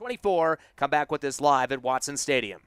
24. Come back with this live at Watson Stadium.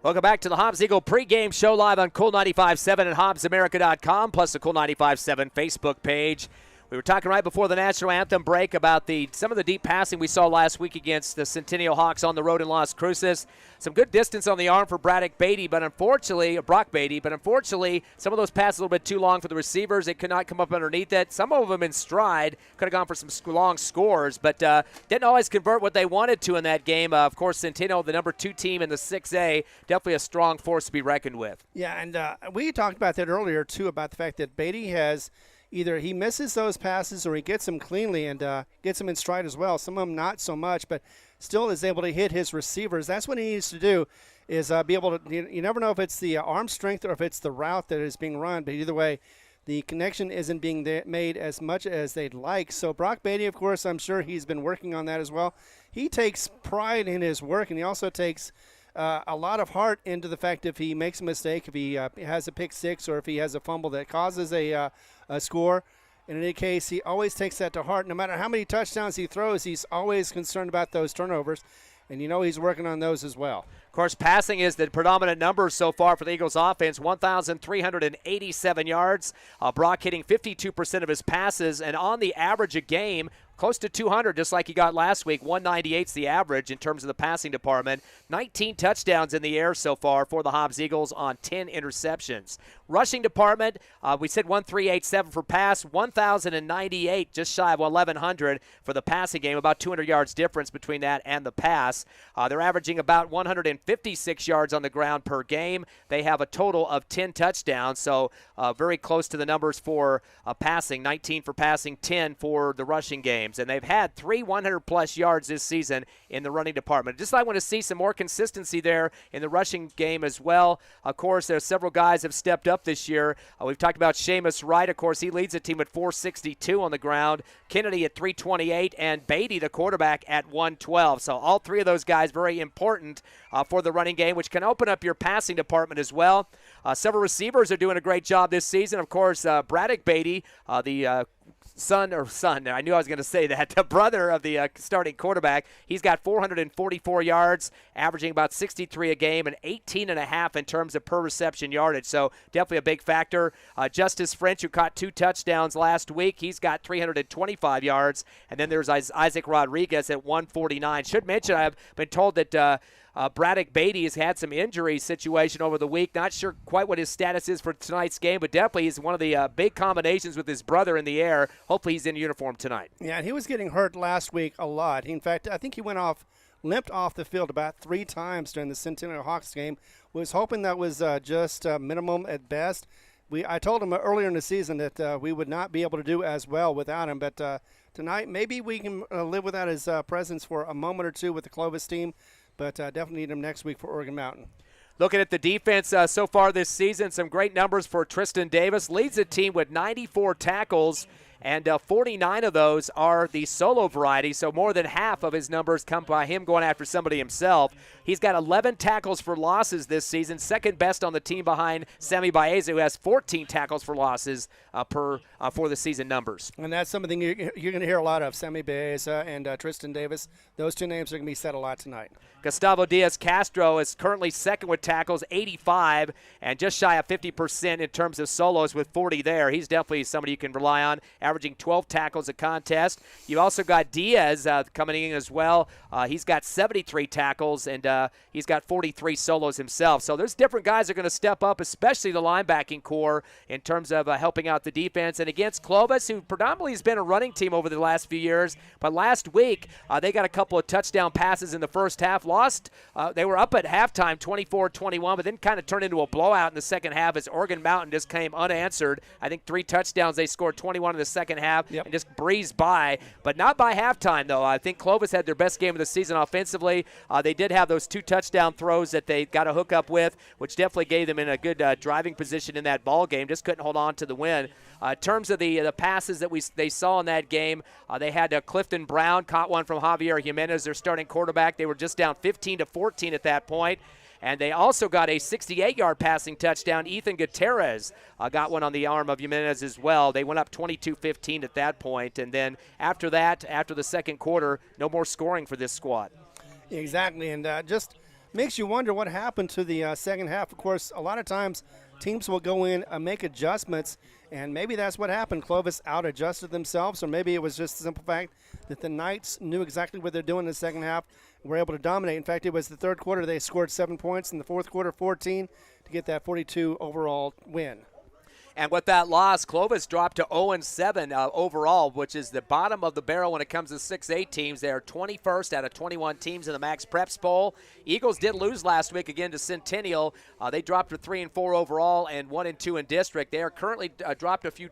Welcome back to the Hobbs Eagle pregame show live on Cool 95.7 and HobbsAmerica.com, plus the Cool 95.7 Facebook page. We were talking right before the national anthem break about some of the deep passing we saw last week against the Centennial Hawks on the road in Las Cruces. Some good distance on the arm for Brock Beatty, but unfortunately, some of those passes a little bit too long for the receivers. It could not come up underneath it. Some of them in stride could have gone for some long scores, but didn't always convert what they wanted to in that game. Of course, Centennial, the number 2 team in the 6A, definitely a strong force to be reckoned with. Yeah, and we talked about that earlier, too, about the fact that Beatty has – either he misses those passes or he gets them cleanly and gets them in stride as well. Some of them not so much, but still is able to hit his receivers. That's what he needs to do, is be able to – you never know if it's the arm strength or if it's the route that is being run, but either way, the connection isn't being made as much as they'd like. So Brock Beatty, of course, I'm sure he's been working on that as well. He takes pride in his work, and he also takes a lot of heart into the fact if he makes a mistake, if he has a pick six or if he has a fumble that causes a score. In any case, he always takes that to heart. No matter how many touchdowns he throws, he's always concerned about those turnovers, and you know he's working on those as well. Of course, passing is the predominant number so far for the Eagles offense, 1,387 yards. Brock hitting 52% of his passes, and on the average a game, close to 200, just like he got last week. 198's the average in terms of the passing department. 19 touchdowns in the air so far for the Hobbs Eagles on 10 interceptions. Rushing department, we said 1,387 for pass, 1,098, just shy of 1,100 for the passing game, about 200 yards difference between that and the pass. They're averaging about 156 yards on the ground per game. They have a total of 10 touchdowns, so very close to the numbers for passing, 19 for passing, 10 for the rushing games. And they've had 3 100-plus yards this season in the running department. Just I want to see some more consistency there in the rushing game as well. Of course, there's several guys have stepped up this year. We've talked about Seamus Wright. Of course, he leads the team at 462 on the ground. Kennedy at 328, and Beatty, the quarterback, at 112. So all three of those guys very important for the running game, which can open up your passing department as well. Several receivers are doing a great job this season. Of course, Braddock Beatty, the son, I knew I was going to say that, the brother of the starting quarterback, he's got 444 yards, averaging about 63 a game, and 18.5 in terms of per reception yardage. So definitely a big factor. Justice French, who caught 2 touchdowns last week, he's got 325 yards. And then there's Isaac Rodriguez at 149. Should mention, I've been told that Braddock Beatty has had some injury situation over the week. Not sure quite what his status is for tonight's game, but definitely he's one of the big combinations with his brother in the air. Hopefully he's in uniform tonight. Yeah, and he was getting hurt last week a lot. In fact, I think he limped off the field about 3 times during the Centennial Hawks game. Was hoping that was just minimum at best. I told him earlier in the season that we would not be able to do as well without him, but tonight maybe we can live without his presence for a moment or two with the Clovis team. But definitely need him next week for Oregon Mountain. Looking at the defense so far this season, some great numbers for Tristan Davis. Leads the team with 94 tackles, and 49 of those are the solo variety, so more than half of his numbers come by him going after somebody himself. He's got 11 tackles for losses this season, second best on the team behind Sammy Baeza, who has 14 tackles for losses for the season numbers. And that's something you're going to hear a lot of, Sammy Baeza and Tristan Davis. Those two names are going to be said a lot tonight. Gustavo Diaz-Castro is currently second with tackles, 85, and just shy of 50% in terms of solos with 40 there. He's definitely somebody you can rely on, averaging 12 tackles a contest. You've also got Diaz coming in as well. He's got 73 tackles, and he's got 43 solos himself. So there's different guys that are going to step up, especially the linebacking core, in terms of helping out the defense. And against Clovis, who predominantly has been a running team over the last few years, but last week they got a couple of touchdown passes in the first half. They were up at halftime 24-21, but then kind of turned into a blowout in the second half as Oregon Mountain just came unanswered. I think 3 touchdowns. They scored 21 in the second half and just breezed by, but not by halftime, though. I think Clovis had their best game of the season offensively. They did have those 2 touchdown throws that they got a hook up with, which definitely gave them in a good driving position in that ball game. Just couldn't hold on to the win. In terms of the passes that they saw in that game, they had Clifton Brown caught one from Javier Jimenez, their starting quarterback. They were just down 15-14 at that point. And they also got a 68-yard passing touchdown. Ethan Gutierrez got one on the arm of Jimenez as well. They went up 22-15 at that point. And then after that, after the second quarter, no more scoring for this squad. Exactly, and just makes you wonder what happened to the second half. Of course, a lot of times teams will go in and make adjustments, and maybe that's what happened. Clovis out-adjusted themselves, or maybe it was just the simple fact that the Knights knew exactly what they're doing in the second half and were able to dominate. In fact, it was the third quarter they scored 7 points, in the fourth quarter 14 to get that 42 overall win. And with that loss, Clovis dropped to 0-7 overall, which is the bottom of the barrel when it comes to 6A teams. They are 21st out of 21 teams in the Max Preps Bowl. Eagles did lose last week again to Centennial. They dropped to 3-4 overall and 1-2 in district. They are currently dropped a few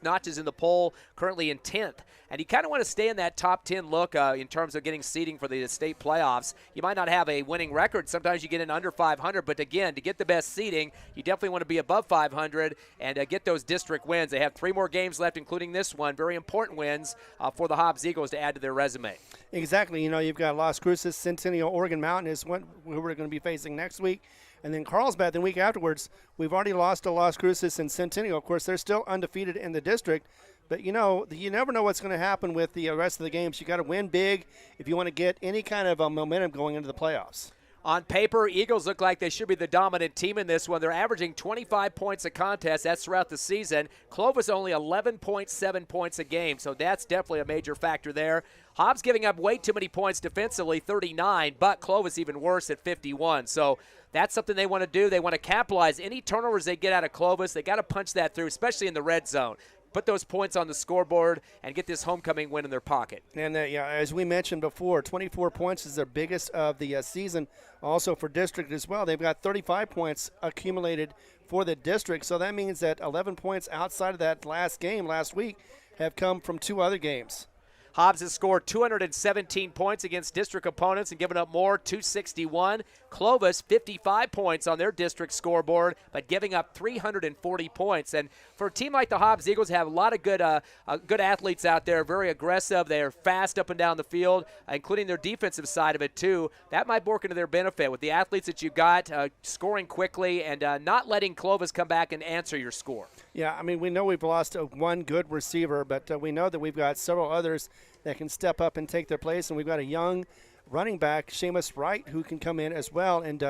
notches in the poll, currently in 10th. And you kind of want to stay in that top 10 look in terms of getting seeding for the state playoffs. You might not have a winning record. Sometimes you get in under 500. But, again, to get the best seeding, you definitely want to be above 500 and get those district wins. They have 3 more games left, including this one. Very important wins for the Hobbs Eagles to add to their resume. Exactly. You know, you've got Las Cruces, Centennial, Oregon Mountain is who we're going to be facing next week. And then Carlsbad the week afterwards. We've already lost to Las Cruces and Centennial. Of course, they're still undefeated in the district. But, you know, you never know what's going to happen with the rest of the games. You got to win big if you want to get any kind of momentum going into the playoffs. On paper, Eagles look like they should be the dominant team in this one. They're averaging 25 points a contest. That's throughout the season. Clovis only 11.7 points a game, so that's definitely a major factor there. Hobbs giving up way too many points defensively, 39, but Clovis even worse at 51. So that's something they want to do. They want to capitalize any turnovers they get out of Clovis. They got to punch that through, especially in the red zone. Put those points on the scoreboard and get this homecoming win in their pocket. And as we mentioned before, 24 points is their biggest of the season. Also for district as well, they've got 35 points accumulated for the district. So that means that 11 points outside of that last game last week have come from 2 other games. Hobbs has scored 217 points against district opponents and given up more, 261. Clovis, 55 points on their district scoreboard, but giving up 340 points. And for a team like the Hobbs Eagles, have a lot of good athletes out there, very aggressive. They are fast up and down the field, including their defensive side of it, too. That might work into their benefit with the athletes that you got, scoring quickly and not letting Clovis come back and answer your score. Yeah, I mean, we know we've lost one good receiver, but we know that we've got several others that can step up and take their place, and we've got a young running back, Seamus Wright, who can come in as well and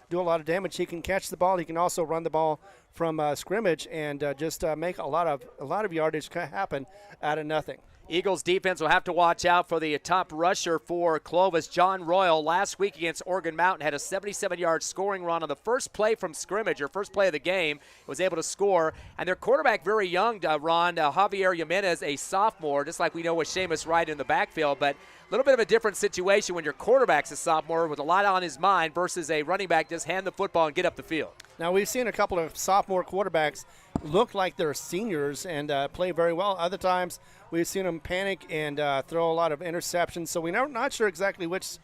do a lot of damage. He can catch the ball. He can also run the ball from scrimmage and just make a lot of yardage happen out of nothing. Eagles defense will have to watch out for the top rusher for Clovis, John Royal. Last week against Oregon Mountain had a 77-yard scoring run on the first play from scrimmage, or first play of the game. Was able to score. And their quarterback, very young, Ron, Javier Jimenez, a sophomore, just like we know with Seamus Wright in the backfield. But a little bit of a different situation when your quarterback's a sophomore with a lot on his mind versus a running back just hand the football and get up the field. Now, we've seen a couple of sophomore quarterbacks look like they're seniors and play very well. Other times, we've seen them panic and throw a lot of interceptions. So we're not sure exactly which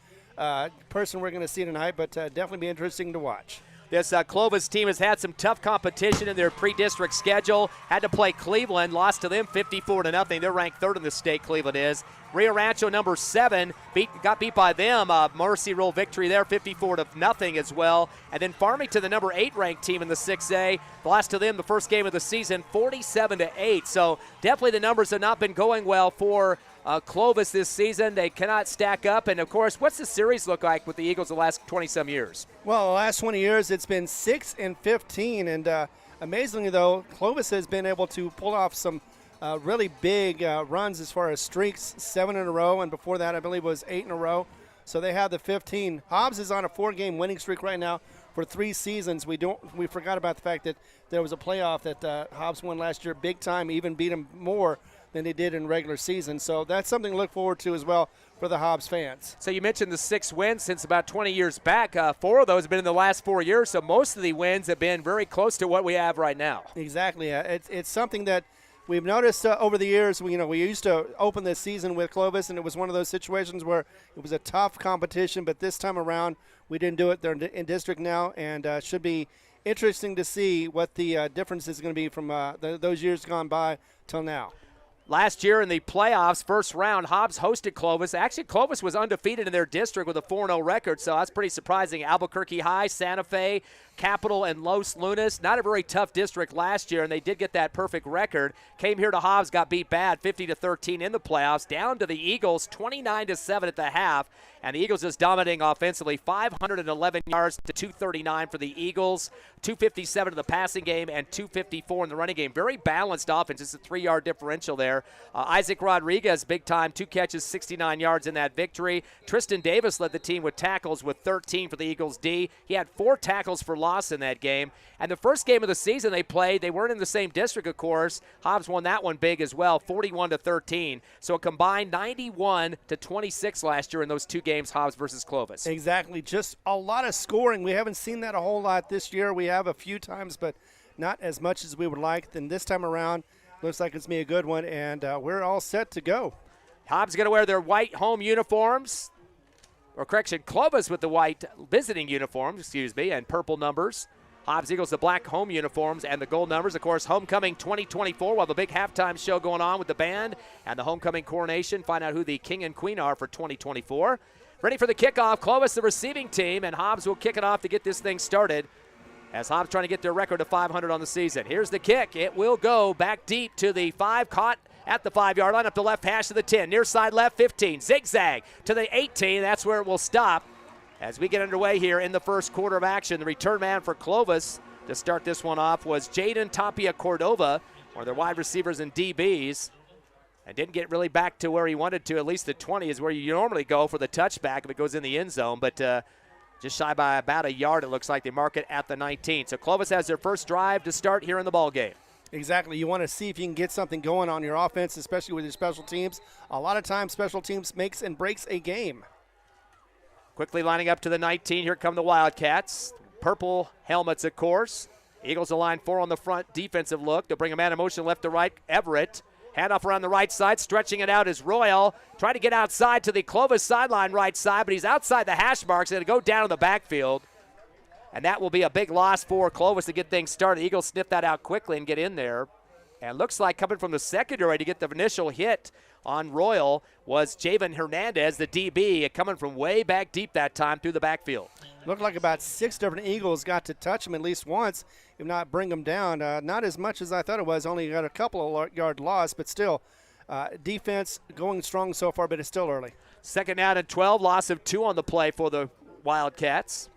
person we're going to see tonight, but definitely be interesting to watch. This Clovis team has had some tough competition in their pre-district schedule. Had to play Cleveland, lost to them 54-0. They're ranked third in the state, Cleveland is. Rio Rancho, number 7, got beat by them. Mercy Rule victory there, 54-0 as well. And then Farmington, the number 8 ranked team in the 6A, lost to them the first game of the season, 47-8. So definitely the numbers have not been going well for Clovis this season. They cannot stack up. And, of course, what's the series look like with the Eagles the last 20-some years? Well, the last 20 years it's been 6-15. And amazingly, though, Clovis has been able to pull off some really big runs as far as streaks, 7 in a row. And before that, I believe it was 8 in a row. So they have the 15. Hobbs is on a 4-game winning streak right now for 3 seasons. We forgot about the fact that there was a playoff that Hobbs won last year big time, even beat them more than they did in regular season. So that's something to look forward to as well for the Hobbs fans. So you mentioned the 6 wins since about 20 years back. 4 of those have been in the last 4 years, so most of the wins have been very close to what we have right now. Exactly. It's something that we've noticed over the years. We used to open this season with Clovis, and it was one of those situations where it was a tough competition, but this time around we didn't do it. They're in district now, and should be interesting to see what the difference is going to be from those years gone by till now. Last year in the playoffs, first round, Hobbs hosted Clovis. Actually, Clovis was undefeated in their district with a 4-0 record, so that's pretty surprising. Albuquerque High, Santa Fe, Capital, and Los Lunas. Not a very tough district last year, and they did get that perfect record. Came here to Hobbs, got beat bad, 50-13 in the playoffs. Down to the Eagles, 29-7 at the half. And the Eagles just dominating offensively, 511 yards to 239 for the Eagles, 257 in the passing game, and 254 in the running game. Very balanced offense. It's a 3-yard differential there. Isaac Rodriguez, big time, 2 catches, 69 yards in that victory. Tristan Davis led the team with tackles with 13 for the Eagles D. He had 4 tackles for loss in that game. And the first game of the season they played, they weren't in the same district, of course. Hobbs won that one big as well, 41-13. So a combined 91-26 last year in those 2 games, Hobbs versus Clovis. Exactly. Just a lot of scoring. We haven't seen that a whole lot this year. We have a few times, but not as much as we would like. Then this time around, looks like it's going to be a good one, and we're all set to go. Hobbs going to wear their white home uniforms. Or correction, Clovis with the white visiting uniforms, and purple numbers. Hobbs Eagles the black home uniforms and the gold numbers. Of course, Homecoming 2024. We'll have a big halftime show going on with the band and the Homecoming coronation. Find out who the king and queen are for 2024. Ready for the kickoff. Clovis, the receiving team, and Hobbs will kick it off to get this thing started. As Hobbs trying to get their record of 500 on the season. Here's the kick. It will go back deep to the 5, caught at the 5-yard line, up the left hash to the 10. Near side left, 15. Zigzag to the 18. That's where it will stop. As we get underway here in the first quarter of action, the return man for Clovis to start this one off was Jaden Tapia Cordova, one of their wide receivers and DBs. And didn't get really back to where he wanted to. At least the 20 is where you normally go for the touchback if it goes in the end zone. But just shy by about a yard, it looks like. They mark it at the 19. So Clovis has their first drive to start here in the ball game. Exactly. You want to see if you can get something going on your offense, especially with your special teams. A lot of times special teams makes and breaks a game. Quickly lining up to the 19. Here come the Wildcats. Purple helmets, of course. Eagles align 4 on the front defensive look. They'll bring a man in motion left to right. Everett. Handoff around the right side. Stretching it out is Royal. Trying to get outside to the Clovis sideline right side, but he's outside the hash marks. Going to go down in the backfield. And that will be a big loss for Clovis to get things started. Eagles sniff that out quickly and get in there. And looks like coming from the secondary to get the initial hit on Royal was Javen Hernandez, the DB, coming from way back deep that time through the backfield. Looked like about 6 different Eagles got to touch him at least once, if not bring him down. Not as much as I thought it was. Only got a couple of yard loss, but still, defense going strong so far, but it's still early. Second down and 12, loss of 2 on the play for the Wildcats.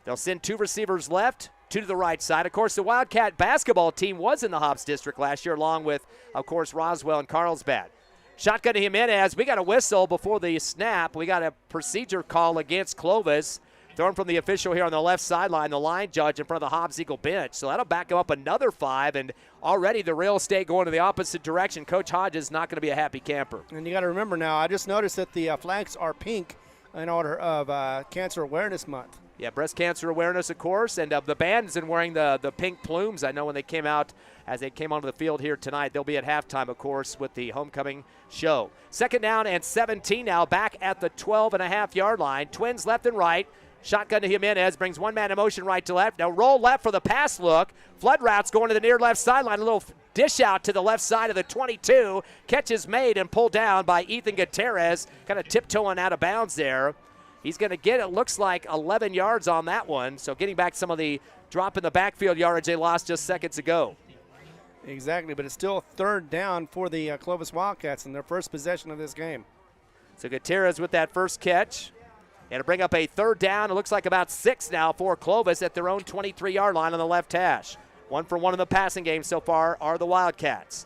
They'll send 2 receivers left, 2 to the right side. Of course, the Wildcat basketball team was in the Hobbs district last year, along with, of course, Roswell and Carlsbad. Shotgun to Jimenez. We got a whistle before the snap. We got a procedure call against Clovis. Thrown from the official here on the left sideline, the line judge in front of the Hobbs Eagle bench. So that'll back him up another 5, and already the real estate going in the opposite direction. Coach Hodges not going to be a happy camper. And you got to remember now, I just noticed that the flags are pink in honor of Cancer Awareness Month. Yeah, breast cancer awareness, of course, and the band is wearing the pink plumes. I know when they came out, as they came onto the field here tonight, they'll be at halftime, of course, with the homecoming show. Second down and 17 now, back at the 12.5-yard line. Twins left and right. Shotgun to Jimenez, brings one man in motion right to left. Now roll left for the pass look. Flood routes going to the near left sideline. A little dish out to the left side of the 22. Catch is made and pulled down by Ethan Gutierrez. Kind of tiptoeing out of bounds there. He's going to get, it looks like, 11 yards on that one. So getting back some of the drop in the backfield yardage they lost just seconds ago. Exactly, but it's still third down for the Clovis Wildcats in their first possession of this game. So Gutierrez with that first catch. And to bring up a third down, it looks like about 6 now for Clovis at their own 23-yard line on the left hash. 1 for 1 in the passing game so far are the Wildcats.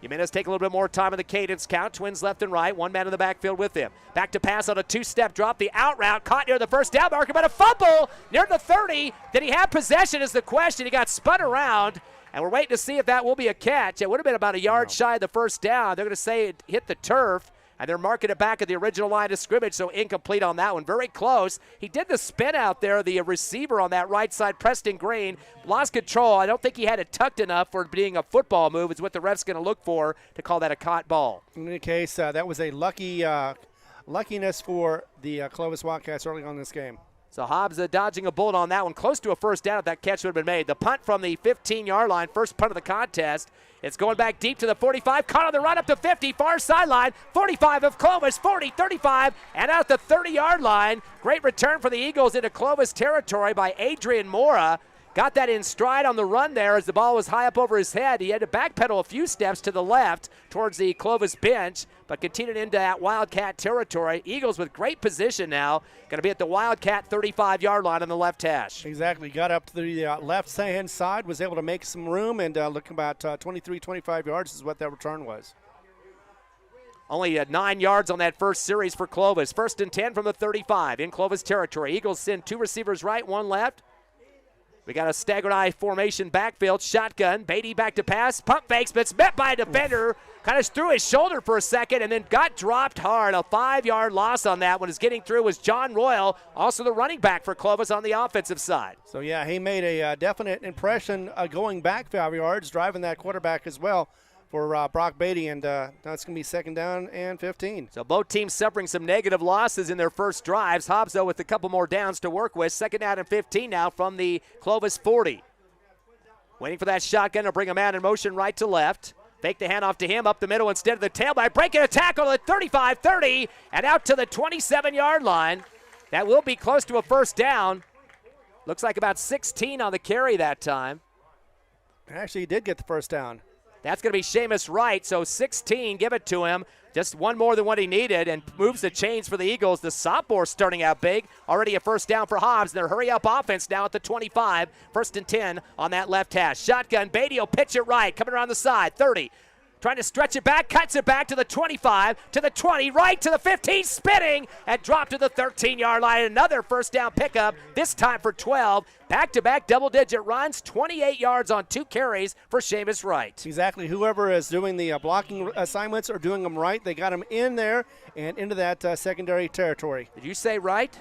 Jimenez take a little bit more time in the cadence count. Twins left and right. One man in the backfield with him. Back to pass on a two-step drop. The out route caught near the first down marker, but a fumble near the 30. Did he have possession is the question. He got spun around, and we're waiting to see if that will be a catch. It would have been about a yard shy of the first down. They're going to say it hit the turf. And they're marking it back at the original line of scrimmage, so incomplete on that one. Very close. He did the spin out there, the receiver on that right side, Preston Green. Lost control. I don't think he had it tucked enough for being a football move. Is what the ref's going to look for to call that a caught ball. In any case, that was a luckiness for the Clovis Wildcats early on in this game. So Hobbs dodging a bullet on that one. Close to a first down if that catch would have been made. The punt from the 15-yard line, first punt of the contest. It's going back deep to the 45. Caught on the run up to 50, far sideline. 45 of Clovis, 40, 35, and out the 30-yard line. Great return for the Eagles into Clovis territory by Adrian Mora. Got that in stride on the run there as the ball was high up over his head. He had to backpedal a few steps to the left towards the Clovis bench, but continued into that Wildcat territory. Eagles with great position now. Going to be at the Wildcat 35-yard line on the left hash. Exactly. Got up to the left-hand side, was able to make some room, and looking about 23, 25 yards is what that return was. Only 9 yards on that first series for Clovis. First and 10 from the 35 in Clovis territory. Eagles send 2 receivers right, 1 left. We got a staggered eye formation backfield. Shotgun. Beatty back to pass. Pump fakes, but it's met by a defender. Kind of threw his shoulder for a second and then got dropped hard. A 5-yard loss on that one. Is getting through was John Royal, also the running back for Clovis on the offensive side. So, yeah, he made a definite impression going back 5 yards, driving that quarterback as well for Brock Beatty, and now it's going to be second down and 15. So both teams suffering some negative losses in their first drives. Hobbs, though, with a couple more downs to work with. Second down and 15 now from the Clovis 40. Waiting for that shotgun to bring a man in motion right to left. Fake the handoff to him up the middle instead of the tailback. Breaking a tackle at 35-30 and out to the 27-yard line. That will be close to a first down. Looks like about 16 on the carry that time. Actually, he did get the first down. That's going to be Seamus Wright, so 16, give it to him. Just one more than what he needed and moves the chains for the Eagles. The sophomore starting out big. Already a first down for Hobbs. Their hurry-up offense now at the 25. First and 10 on that left hash. Shotgun, Beatty will pitch it right. Coming around the side, 30. Trying to stretch it back, cuts it back to the 25, to the 20, right to the 15, spinning, and dropped to the 13-yard line. Another first down pickup, this time for 12. Back-to-back double-digit runs, 28 yards on 2 carries for Seamus Wright. Exactly. Whoever is doing the blocking assignments or doing them right, they got him in there and into that secondary territory. Did you say right?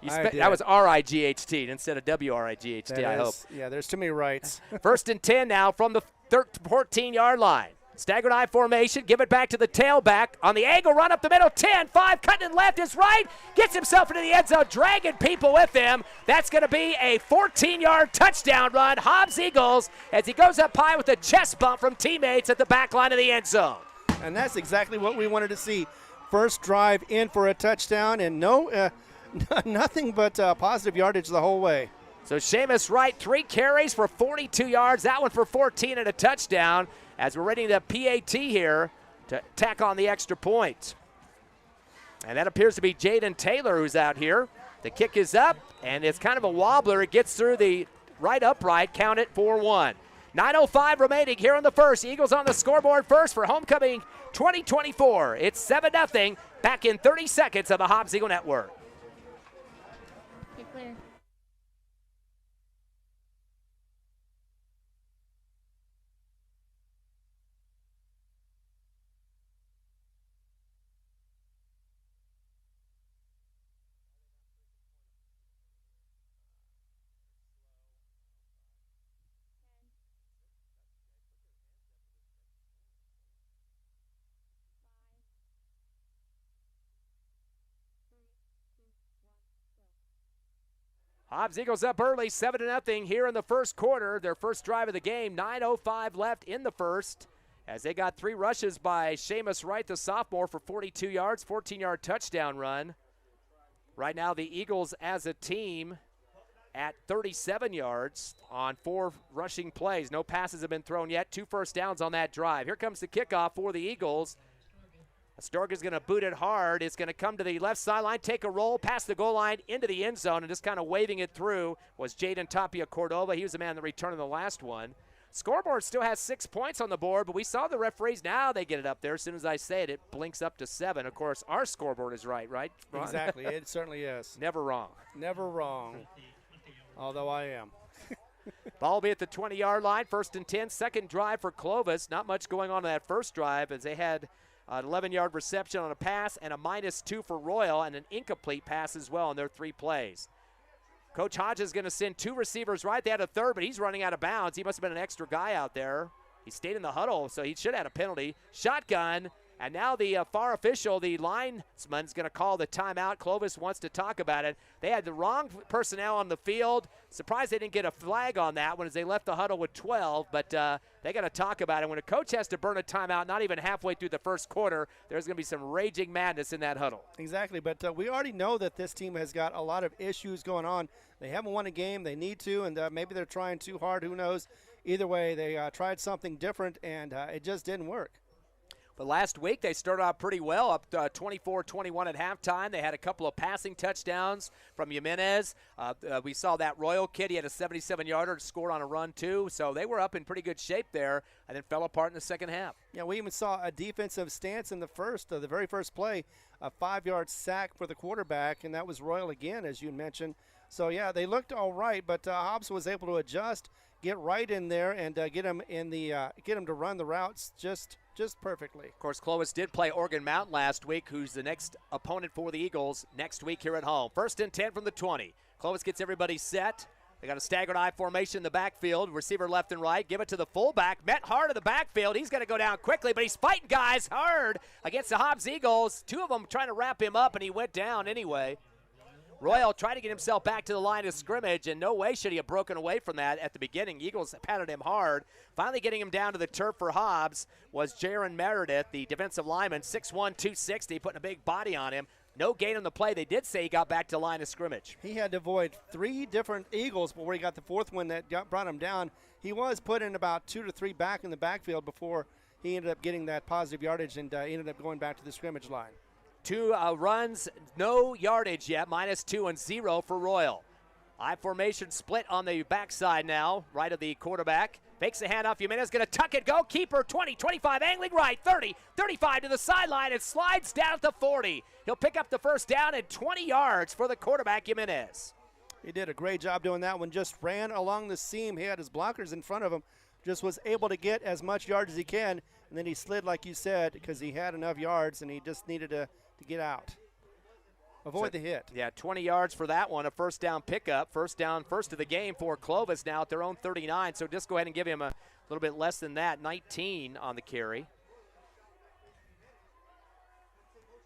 That was R-I-G-H-T instead of W-R-I-G-H-T, I hope. Yeah, there's too many rights. First and 10 now from the 14-yard line. Staggered eye formation, give it back to the tailback. On the angle, run up the middle, 10-5, cutting it left is right. Gets himself into the end zone, dragging people with him. That's going to be a 14-yard touchdown run. Hobbs Eagles as he goes up high with a chest bump from teammates at the back line of the end zone. And that's exactly what we wanted to see. First drive in for a touchdown, and nothing but positive yardage the whole way. So Seamus Wright, 3 carries for 42 yards. That one for 14 and a touchdown as we're ready to PAT here to tack on the extra point. And that appears to be Jaden Taylor who's out here. The kick is up, and it's kind of a wobbler. It gets through the right upright. Count it 4-1. 9:05 remaining here in the first. Eagles on the scoreboard first for homecoming 2024. It's 7-0 back in 30 seconds on the Hobbs Eagle Network. Clear. Hobbs Eagles up early, 7-0 here in the first quarter. Their first drive of the game, 9:05 left in the first, as they got 3 rushes by Seamus Wright, the sophomore, for 42 yards, 14-yard touchdown run. Right now, the Eagles as a team at 37 yards on 4 rushing plays. No passes have been thrown yet. 2 first downs on that drive. Here comes the kickoff for the Eagles. Astorga's going to boot it hard. It's going to come to the left sideline, take a roll, past the goal line into the end zone, and just kind of waving it through was Jaden Tapia Cordova. He was the man that returned in the last one. Scoreboard still has 6 points on the board, but we saw the referees. Now they get it up there. As soon as I say it, it blinks up to 7. Of course, our scoreboard is right, Ron? Exactly. It certainly is. Never wrong. Never wrong. Although I am. Ball will be at the 20-yard line. 1st and 10. Second drive for Clovis. Not much going on in that first drive as they had an 11-yard reception on a pass and a -2 for Royal and an incomplete pass as well in their 3 plays. Coach Hodges is going to send 2 receivers right. They had a third, but he's running out of bounds. He must have been an extra guy out there. He stayed in the huddle, so he should have had a penalty. Shotgun, and now the far official, the linesman's going to call the timeout. Clovis wants to talk about it. They had the wrong personnel on the field. Surprised they didn't get a flag on that one as they left the huddle with 12, but they got to talk about it. When a coach has to burn a timeout not even halfway through the first quarter, there's going to be some raging madness in that huddle. Exactly, but we already know that this team has got a lot of issues going on. They haven't won a game. They need to, and maybe they're trying too hard. Who knows? Either way, they tried something different, and it just didn't work. But last week they started out pretty well, up 24-21 at halftime. They had a couple of passing touchdowns from Jimenez. We saw that Royal kid. He had a 77-yarder scored on a run, too. So they were up in pretty good shape there and then fell apart in the second half. Yeah, we even saw a defensive stance in the very first play, a 5-yard sack for the quarterback, and that was Royal again, as you mentioned. So, yeah, they looked all right, but Hobbs was able to adjust, get right in there, and get him to run the routes just perfectly. Of course, Clovis did play Oregon Mountain last week, who's the next opponent for the Eagles next week here at home. 1st and 10 from the 20. Clovis gets everybody set. They got a staggered I formation in the backfield. Receiver left and right. Give it to the fullback. Met hard in the backfield. He's going to go down quickly, but he's fighting guys hard against the Hobbs Eagles. 2 of them trying to wrap him up, and he went down anyway. Royal tried to get himself back to the line of scrimmage, and no way should he have broken away from that at the beginning. Eagles patted him hard. Finally getting him down to the turf for Hobbs was Jaron Meredith, the defensive lineman, 6'1", 260, putting a big body on him. No gain on the play. They did say he got back to the line of scrimmage. He had to avoid 3 different Eagles before he got the 4th one that brought him down. He was put in about 2 to 3 back in the backfield before he ended up getting that positive yardage and ended up going back to the scrimmage line. 2 runs, no yardage yet, -2 and 0 for Royal. I formation split on the backside now, right of the quarterback. Fakes the handoff. Jimenez going to tuck it, go. Keeper, 20, 25, angling right, 30, 35 to the sideline. It slides down at the 40. He'll pick up the first down at 20 yards for the quarterback, Jimenez. He did a great job doing that one. Just ran along the seam. He had his blockers in front of him. Just was able to get as much yard as he can. And then he slid, like you said, because he had enough yards and he just needed to get out. Avoid the hit. Yeah, 20 yards for that one, a first down pickup. First down, first of the game for Clovis now at their own 39. So just go ahead and give him a little bit less than that, 19 on the carry.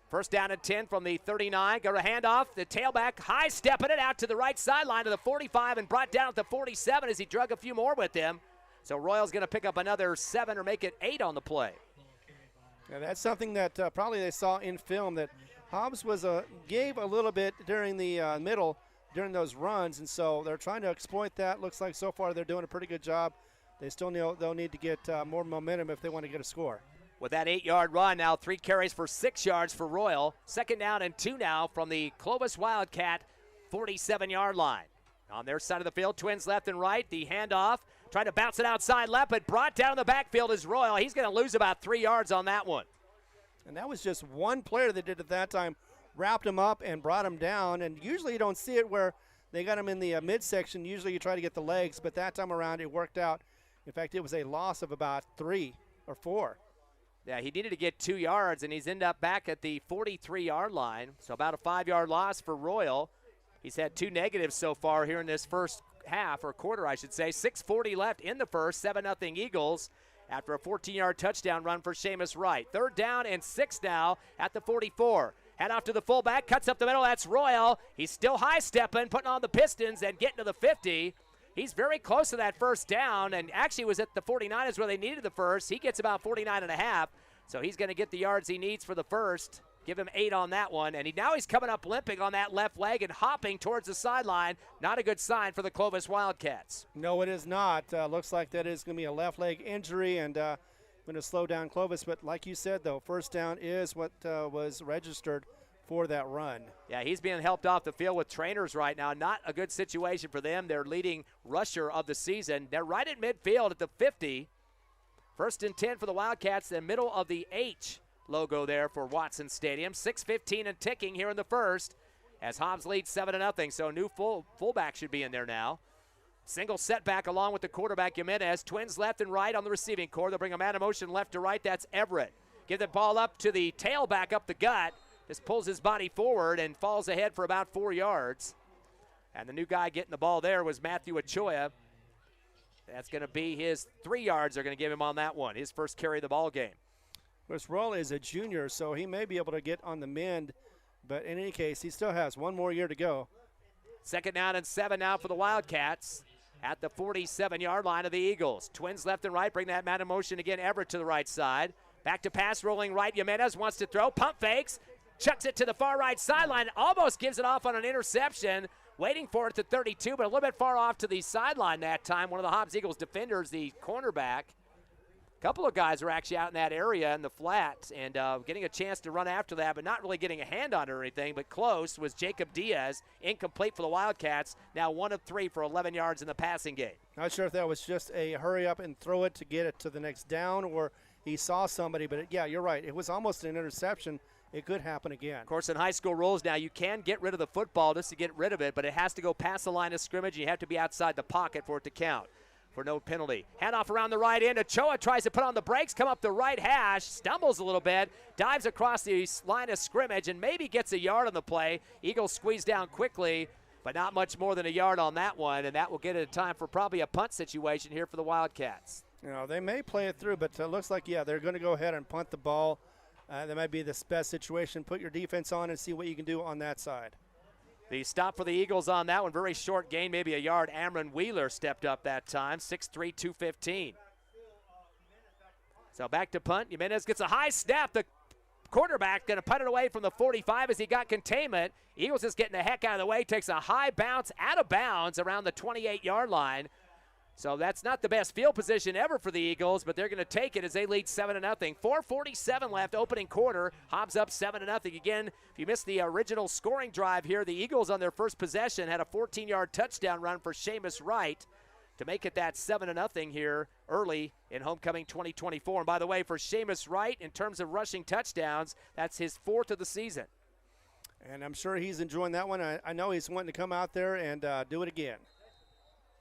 First down and 10 from the 39. Got a handoff. The tailback high stepping it out to the right sideline to the 45 and brought down at the 47 as he drug a few more with him. So Royal's going to pick up another 7 or make it 8 on the play. Yeah, that's something that probably they saw in film, that Hobbs gave a little bit during the middle during those runs, and so they're trying to exploit that. Looks like so far they're doing a pretty good job. They still they'll need to get more momentum if they want to get a score. With that 8-yard run, now 3 carries for 6 yards for Royal. 2nd down and 2 now from the Clovis Wildcat 47-yard line. On their side of the field, twins left and right. The handoff, trying to bounce it outside left, but brought down in the backfield is Royal. He's going to lose about 3 yards on that one. And that was just one player that did it that time, wrapped him up and brought him down. And usually you don't see it where they got him in the midsection. Usually you try to get the legs, but that time around it worked out. In fact, it was a loss of about 3 or 4. Yeah, he needed to get 2 yards, and he's ended up back at the 43-yard line. So about a 5-yard loss for Royal. He's had 2 negatives so far here in this first half, or quarter, I should say. 6:40 left in the first, 7-0 Eagles after a 14-yard touchdown run for Seamus Wright. 3rd down and 6 now at the 44. Head off to the fullback, cuts up the middle. That's Royal. He's still high-stepping, putting on the Pistons and getting to the 50. He's very close to that first down, and actually was at the 49ers where they needed the first. He gets about 49.5, so he's going to get the yards he needs for the first. Give him 8 on that one, and now he's coming up limping on that left leg and hopping towards the sideline. Not a good sign for the Clovis Wildcats. No, it is not. Looks like that is going to be a left leg injury, and going to slow down Clovis. But like you said, though, first down is what was registered for that run. Yeah, he's being helped off the field with trainers right now. Not a good situation for them. Their leading rusher of the season. They're right at midfield at the 50. First and 10 for the Wildcats, the middle of the H logo there for Watson Stadium. 6:15 and ticking here in the first as Hobbs leads 7-0. So new fullback should be in there now. Single setback along with the quarterback Jimenez. Twins left and right on the receiving core. They'll bring a man of motion left to right. That's Everett. Give the ball up to the tailback up the gut. Just pulls his body forward and falls ahead for about 4 yards. And the new guy getting the ball there was Matthew Ochoa. That's going to be his 3 yards they're going to give him on that one. His first carry of the ball game. Chris Roll is a junior, so he may be able to get on the mend. But in any case, he still has 1 more year to go. Second down and 7 now for the Wildcats at the 47-yard line of the Eagles. Twins left and right. Bring that man in motion again. Everett to the right side. Back to pass, rolling right. Jimenez wants to throw. Pump fakes. Chucks it to the far right sideline. Almost gives it off on an interception. Waiting for it to 32, but a little bit far off to the sideline that time. One of the Hobbs Eagles defenders, the cornerback. A couple of guys are actually out in that area in the flat and getting a chance to run after that, but not really getting a hand on it or anything. But close was Jacob Diaz, incomplete for the Wildcats. Now 1 of 3 for 11 yards in the passing game. Not sure if that was just a hurry up and throw it to get it to the next down or he saw somebody, but yeah, you're right. It was almost an interception. It could happen again. Of course, in high school rules now, you can get rid of the football just to get rid of it, but it has to go past the line of scrimmage. You have to be outside the pocket for it to count for no penalty. Handoff around the right end. Ochoa tries to put on the brakes, come up the right hash, stumbles a little bit, dives across the line of scrimmage, and maybe gets a yard on the play. Eagles squeeze down quickly, but not much more than a yard on that one, and that will get it a time for probably a punt situation here for the Wildcats. You know, they may play it through, but it looks like, yeah, they're going to go ahead and punt the ball. That might be the best situation. Put your defense on and see what you can do on that side. The stop for the Eagles on that one, very short gain, maybe a yard. Amron Wheeler stepped up that time, 6'3", 215. So back to punt. Jimenez gets a high snap. The quarterback going to punt it away from the 45 as he got containment. Eagles is getting the heck out of the way, takes a high bounce out of bounds around the 28-yard line. So that's not the best field position ever for the Eagles, but they're going to take it as they lead 7-0. 4:47 left, opening quarter. Hobbs up 7-0. Again, if you missed the original scoring drive here, the Eagles on their first possession had a 14-yard touchdown run for Seamus Wright to make it that 7-0 here early in homecoming 2024. And by the way, for Seamus Wright, in terms of rushing touchdowns, that's his 4th of the season. And I'm sure he's enjoying that one. I know he's wanting to come out there and do it again.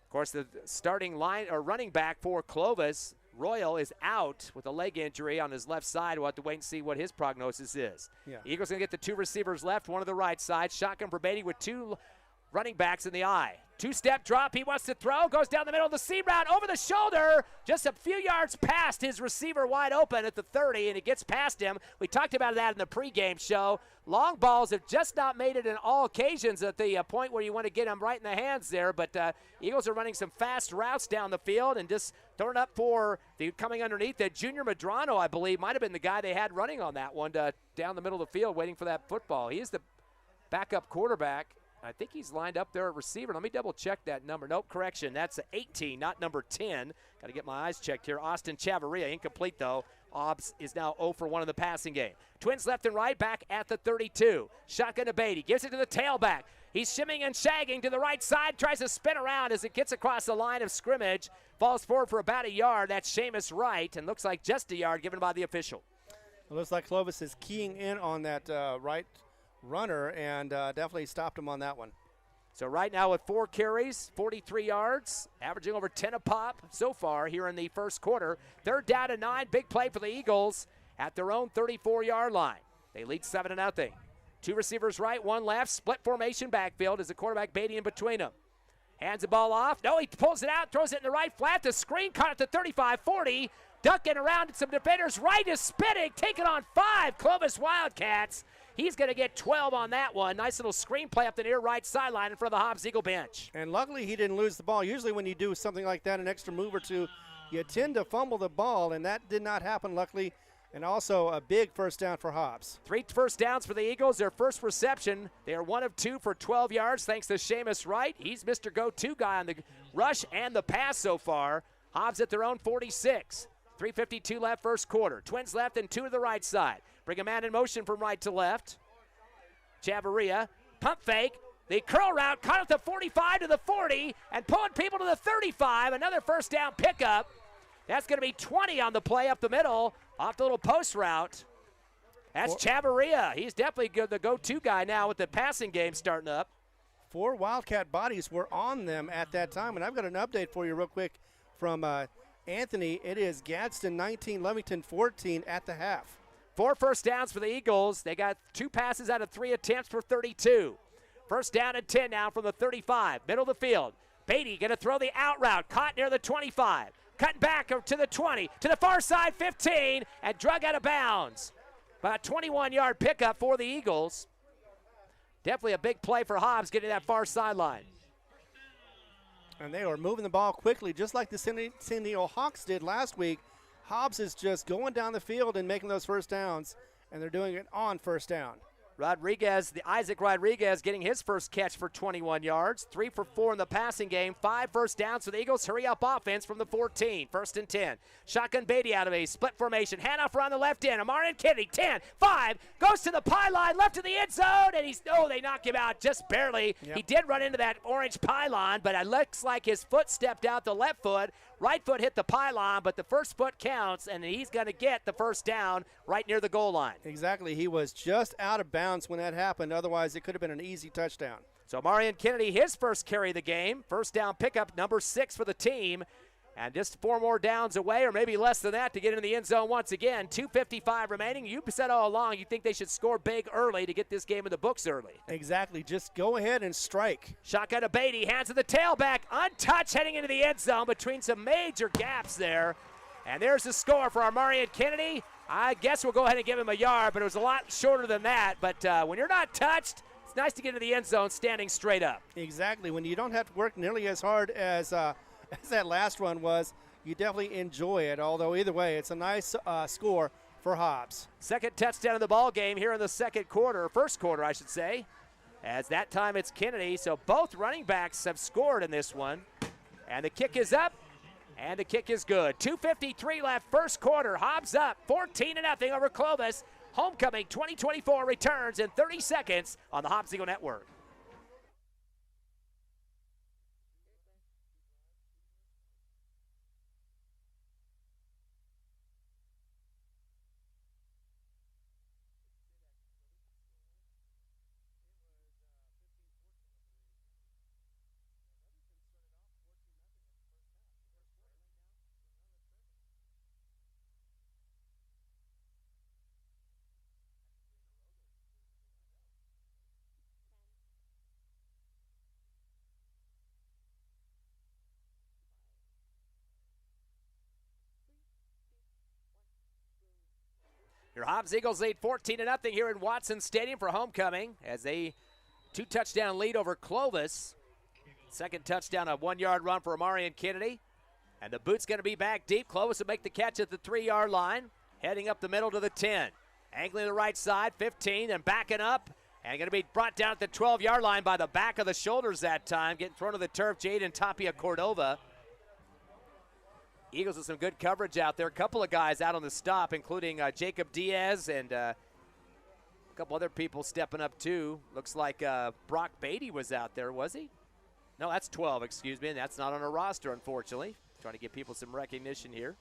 Of course, the starting line or running back for Clovis, Royal, is out with a leg injury on his left side. We'll have to wait and see what his prognosis is. Yeah. Eagles going to get the 2 receivers left, one to the right side. Shotgun for Beatty with 2 running backs in the eye. 2-step drop. He wants to throw. Goes down the middle of the seam route over the shoulder. Just a few yards past his receiver wide open at the 30, and it gets past him. We talked about that in the pregame show. Long balls have just not made it in all occasions at the point where you want to get them right in the hands there. But Eagles are running some fast routes down the field and just throwing up for the coming underneath. That Junior Medrano, I believe, might have been the guy they had running on that one down the middle of the field waiting for that football. He is the backup quarterback. I think he's lined up there at receiver. Let me double check that number. Nope, correction. That's 18, not number 10. Got to get my eyes checked here. Austin Chavarria, incomplete though. Hobbs is now 0 for 1 in the passing game. Twins left and right, back at the 32. Shotgun to Beatty, gives it to the tailback. He's shimming and shagging to the right side, tries to spin around as it gets across the line of scrimmage. Falls forward for about a yard. That's Seamus Wright, and looks like just a yard given by the official. It looks like Clovis is keying in on that right runner and definitely stopped him on that one. So right now with 4 carries, 43 yards, averaging over 10 a pop so far here in the first quarter. 3rd down and 9, big play for the Eagles at their own 34-yard line. They lead 7-0. 2 receivers right, 1 left, split formation backfield as the quarterback Beatty in between them. Hands the ball off. No, he pulls it out, throws it in the right flat. The screen caught at the 35-40. Ducking around some defenders. Wright is spinning, taking on 5 Clovis Wildcats. He's going to get 12 on that one. Nice little screen play up the near right sideline in front of the Hobbs Eagle bench. And luckily he didn't lose the ball. Usually when you do something like that, an extra move or two, you tend to fumble the ball, and that did not happen, luckily. And also a big first down for Hobbs. 3 first downs for the Eagles. Their first reception. They are 1 of 2 for 12 yards thanks to Seamus Wright. He's Mr. Go-To guy on the rush and the pass so far. Hobbs at their own 46. 3:52 left first quarter. Twins left and 2 to the right side. Bring a man in motion from right to left. Chavarria, pump fake. The curl route caught at the 45 to the 40 and pulling people to the 35. Another first down pickup. That's going to be 20 on the play up the middle off the little post route. That's Chavarria. He's definitely good, the go-to guy now with the passing game starting up. 4 Wildcat bodies were on them at that time. And I've got an update for you real quick from Anthony. It is Gadsden 19, Lovington 14 at the half. 4 first downs for the Eagles. They got 2 passes out of 3 attempts for 32. First down and 10 now from the 35, middle of the field. Beatty going to throw the out route, caught near the 25. Cutting back to the 20, to the far side, 15, and drug out of bounds. About a 21-yard pickup for the Eagles. Definitely a big play for Hobbs getting that far sideline. And they are moving the ball quickly, just like the Centennial Hawks did last week. Hobbs is just going down the field and making those first downs, and they're doing it on first down. Isaac Rodriguez getting his first catch for 21 yards. 3 for 4 in the passing game. 5 first downs for the Eagles. Hurry up offense from the 14. First and 10. Shotgun Beatty out of a split formation. Handoff around the left end. Amarian Kennedy, 10, 5, goes to the pylon, left to the end zone, and they knock him out just barely. Yep. He did run into that orange pylon, but it looks like his foot stepped out the left foot. Right foot hit the pylon, but the first foot counts, and he's going to get the first down right near the goal line. Exactly. He was just out of bounds when that happened. Otherwise, it could have been an easy touchdown. So Marion Kennedy, his first carry of the game. First down pickup, number 6 for the team. And just 4 more downs away, or maybe less than that, to get in the end zone once again. 2:55 remaining. You said all along you think they should score big early to get this game in the books early. Exactly. Just go ahead and strike. Shotgun to Beatty, hands to the tailback, untouched, heading into the end zone between some major gaps there. And there's the score for our Marion Kennedy. I guess we'll go ahead and give him a yard, but it was a lot shorter than that. But when you're not touched, it's nice to get into the end zone standing straight up. Exactly. When you don't have to work nearly as hard as that last one was, you definitely enjoy it. Although either way, it's a nice score for Hobbs. Second touchdown of the ball game here in the first quarter, I should say. As that time it's Kennedy, so both running backs have scored in this one. And the kick is up, and the kick is good. 2:53 left, first quarter. Hobbs up 14-0 over Clovis. Homecoming 2024 returns in 30 seconds on the Hobbs Eagle Network. Your Hobbs Eagles lead 14-0 here in Watson Stadium for homecoming as they 2-touchdown lead over Clovis. Second touchdown, a 1-yard run for Amarian Kennedy. And the boot's going to be back deep. Clovis will make the catch at the 3-yard line, heading up the middle to the 10. Angling to the right side, 15, and backing up. And going to be brought down at the 12-yard line by the back of the shoulders that time. Getting thrown to the turf, Jaden Tapia Cordova. Eagles with some good coverage out there. A couple of guys out on the stop, including Jacob Diaz and a couple other people stepping up too. Looks like Brock Beatty was out there, was he? No, that's 12, excuse me, and that's not on our roster, unfortunately. Trying to give people some recognition here.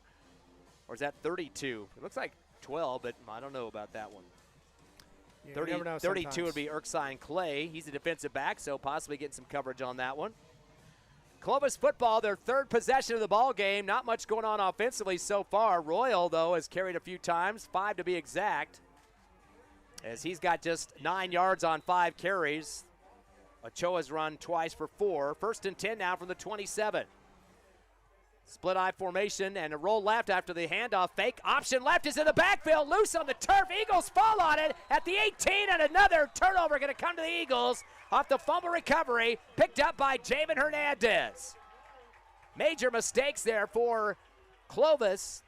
Or is that 32? It looks like 12, but I don't know about that one. Yeah, 32 would be Erksine Clay. He's a defensive back, so possibly getting some coverage on that one. Clovis football, their third possession of the ball game. Not much going on offensively so far. Royal, though, has carried a few times, 5 to be exact, as he's got just 9 yards on 5 carries. Ochoa's run twice for 4. First and 10 now from the 27. Split eye formation and a roll left after the handoff. Fake option left is in the backfield, loose on the turf. Eagles fall on it at the 18, and another turnover going to come to the Eagles off the fumble recovery, picked up by Jamin Hernandez. Major mistakes there for Clovis,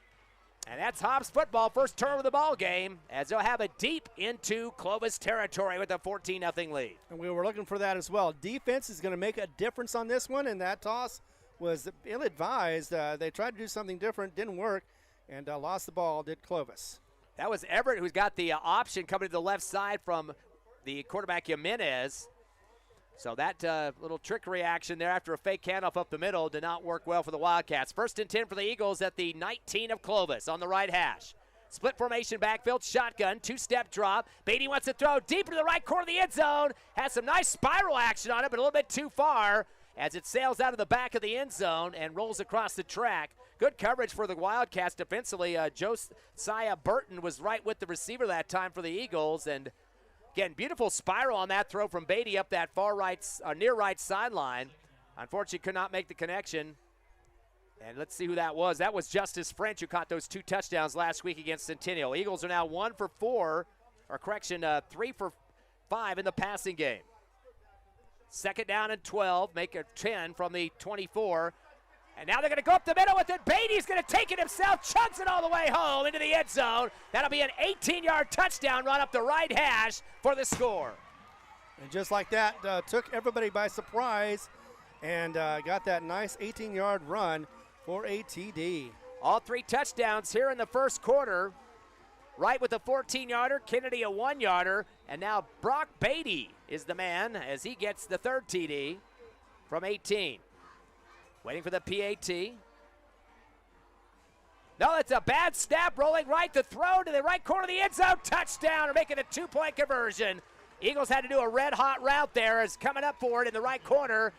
and that's Hobbs football, first turn of the ball game, as they'll have it deep into Clovis territory with a 14-0 lead. And we were looking for that as well. Defense is going to make a difference on this one, and that toss was ill-advised. They tried to do something different, didn't work, and lost the ball, did Clovis. That was Everett who's got the option coming to the left side from the quarterback Jimenez. So that little trickery action there after a fake handoff up the middle did not work well for the Wildcats. 1st and 10 for the Eagles at the 19 of Clovis on the right hash. Split formation backfield, shotgun, 2-step drop. Beatty wants to throw deep into the right corner of the end zone. Has some nice spiral action on it, but a little bit too far as it sails out of the back of the end zone and rolls across the track. Good coverage for the Wildcats defensively. Josiah Burton was right with the receiver that time for the Eagles. And again, beautiful spiral on that throw from Beatty up that far right, near right sideline. Unfortunately, could not make the connection. And let's see who that was. That was Justice French, who caught those 2 touchdowns last week against Centennial. Eagles are now 3 for 5 in the passing game. 2nd down and 12, make it 10 from the 24. And now they're going to go up the middle with it. Beatty's going to take it himself, chugs it all the way home into the end zone. That'll be an 18-yard touchdown run up the right hash for the score. And just like that, took everybody by surprise and got that nice 18-yard run for a TD. All 3 touchdowns here in the first quarter. Wright with a 14-yarder, Kennedy a 1-yarder, and now Brock Beatty is the man as he gets the 3rd TD from 18. Waiting for the PAT. No, it's a bad snap, rolling right to throw to the right corner of the end zone. Touchdown, or making a 2-point conversion. Eagles had to do a red-hot route there as coming up for it in the right corner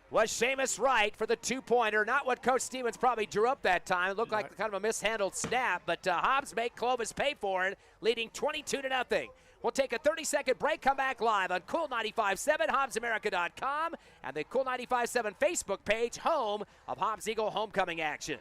was Seamus Wright for the 2-pointer. Not what Coach Stevens probably drew up that time. It looked like kind of a mishandled snap, but Hobbs made Clovis pay for it, leading 22-0. We'll take a 30-second break, come back live on Cool 95.7, HobbsAmerica.com, and the Cool 95.7 Facebook page, home of Hobbs Eagle homecoming action.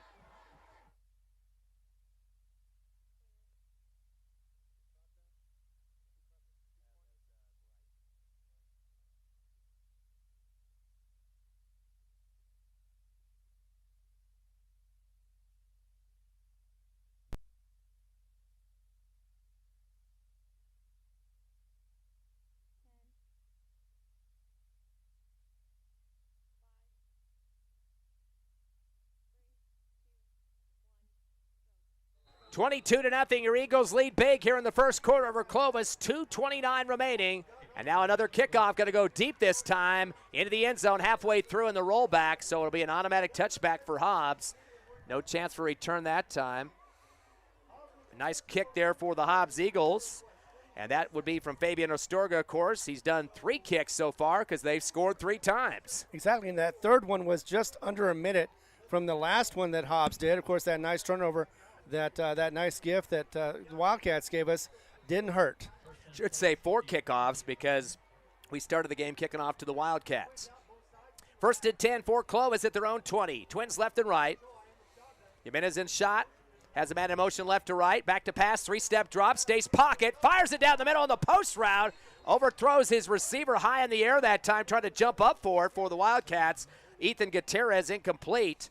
Twenty-two to nothing. Your Eagles lead big here in the first quarter over Clovis. 2:29 remaining. And now another kickoff, going to go deep this time into the end zone halfway through in the rollback. So it'll be an automatic touchback for Hobbs. No chance for return that time. A nice kick there for the Hobbs Eagles. And that would be from Fabian Astorga, of course. He's done 3 kicks so far because they've scored 3 times. Exactly, and that third one was just under a minute from the last one that Hobbs did. Of course, that nice turnover, that nice gift that the Wildcats gave us didn't hurt. Should say 4 kickoffs because we started the game kicking off to the Wildcats. 1st and 10 for Clovis at their own 20. Twins left and right. Jimenez in shot. Has a man in motion left to right. Back to pass. 3-step drop. Stays pocket. Fires it down the middle on the post route. Overthrows his receiver high in the air that time. Trying to jump up for it for the Wildcats. Ethan Gutierrez incomplete.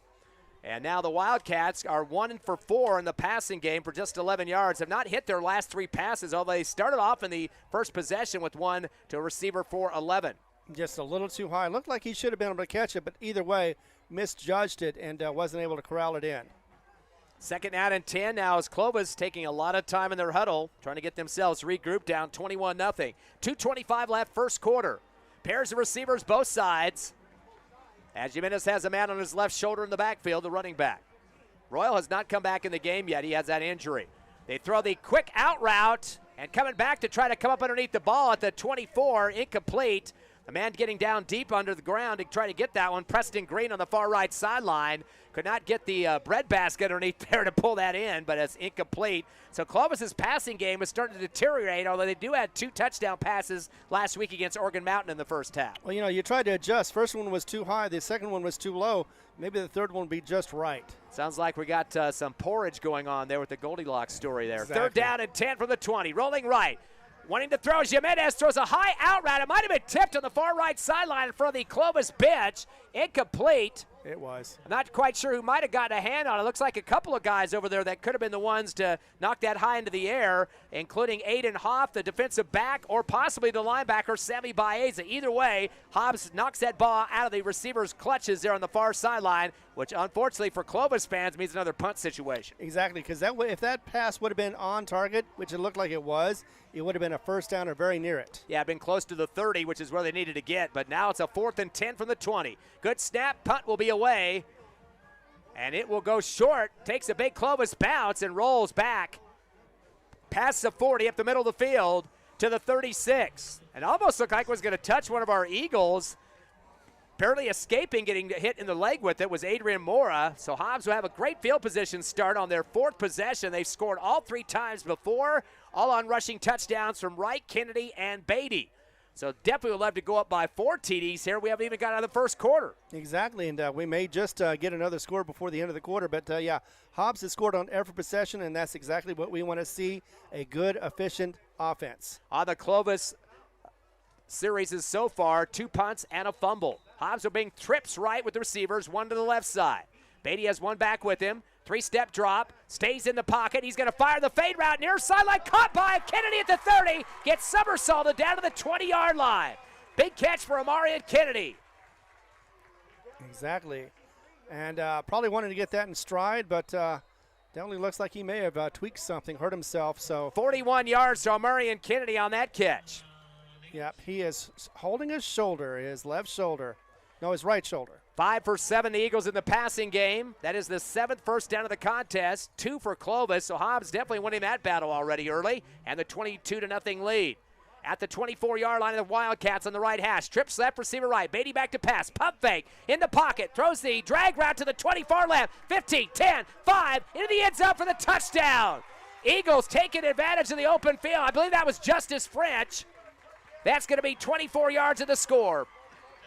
And now the Wildcats are 1 for 4 in the passing game for just 11 yards. Have not hit their last 3 passes, although they started off in the first possession with one to a receiver for 11. Just a little too high. Looked like he should have been able to catch it, but either way, misjudged it and wasn't able to corral it in. 2nd down and 10 now as Clovis taking a lot of time in their huddle, trying to get themselves regrouped down 21-0. 2:25 left first quarter. Pairs of receivers both sides. As Jimenez has a man on his left shoulder in the backfield, the running back. Royal has not come back in the game yet. He has that injury. They throw the quick out route, and coming back to try to come up underneath the ball at the 24, incomplete. A man getting down deep under the ground to try to get that one. Preston Green on the far right sideline. Could not get the breadbasket underneath there to pull that in, but it's incomplete. So Clovis's passing game is starting to deteriorate, although they do have 2 touchdown passes last week against Oregon Mountain in the first half. Well, you tried to adjust. First one was too high. The second one was too low. Maybe the third one will be just right. Sounds like we got some porridge going on there with the Goldilocks story there. Exactly. 3rd down and 10 from the 20. Rolling right. Wanting to throw, Jimenez throws a high out route. It might have been tipped on the far right sideline in front of the Clovis bench. Incomplete. It was. I'm not quite sure who might have gotten a hand on it. Looks like a couple of guys over there that could have been the ones to knock that high into the air, including Aiden Hoff, the defensive back, or possibly the linebacker, Sammy Baeza. Either way, Hobbs knocks that ball out of the receiver's clutches there on the far sideline, which unfortunately for Clovis fans means another punt situation. Exactly, because if that pass would have been on target, which it looked like it was, it would have been a first down or very near it. Yeah, been close to the 30, which is where they needed to get, but now it's a 4th and 10 from the 20. Good snap, punt will be away, and it will go short. Takes a big Clovis bounce and rolls back past the 40 up the middle of the field to the 36. And almost looked like it was going to touch one of our Eagles. Barely escaping getting hit in the leg with it was Adrian Mora. So Hobbs will have a great field position start on their 4th possession. They've scored all 3 times before, all on rushing touchdowns from Wright, Kennedy, and Beatty. So definitely would love to go up by 4 TDs here. We haven't even got out of the first quarter. Exactly, and we may just get another score before the end of the quarter. But, yeah, Hobbs has scored on every possession, and that's exactly what we want to see, a good, efficient offense. On the Clovis series is so far, 2 punts and a fumble. Hobbs are being trips right with the receivers, 1 to the left side. Beatty has 1 back with him. 3-step drop, stays in the pocket. He's going to fire the fade route near sideline, caught by Kennedy at the 30, gets somersaulted down to the 20-yard line. Big catch for Amarian Kennedy. Exactly. And probably wanted to get that in stride, but definitely looks like he may have tweaked something, hurt himself. So 41 yards to Amarian Kennedy on that catch. Yep, he is holding his shoulder, his left shoulder. No, his right shoulder. 5 for 7, the Eagles in the passing game. That is the 7th first down of the contest. 2 for Clovis, so Hobbs definitely winning that battle already early, and the 22-0 lead. At the 24-yard line of the Wildcats on the right hash. Trips left, receiver right. Beatty back to pass. Pump fake in the pocket. Throws the drag route to the 20 far left. 15, 10, 5, into the end zone for the touchdown. Eagles taking advantage of the open field. I believe that was Justice French. That's going to be 24 yards of the score.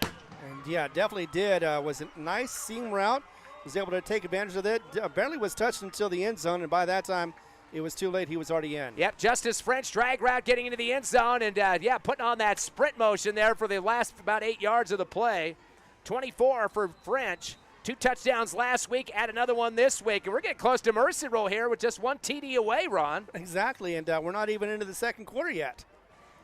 And yeah, definitely did. Was a nice seam route. Was able to take advantage of it. Barely was touched until the end zone, and by that time, it was too late. He was already in. Yep, Justice French drag route getting into the end zone, and yeah, putting on that sprint motion there for the last about 8 yards of the play. 24 for French. 2 touchdowns last week, add another one this week, and we're getting close to mercy roll here with just 1 TD away, Ron. Exactly, and we're not even into the second quarter yet.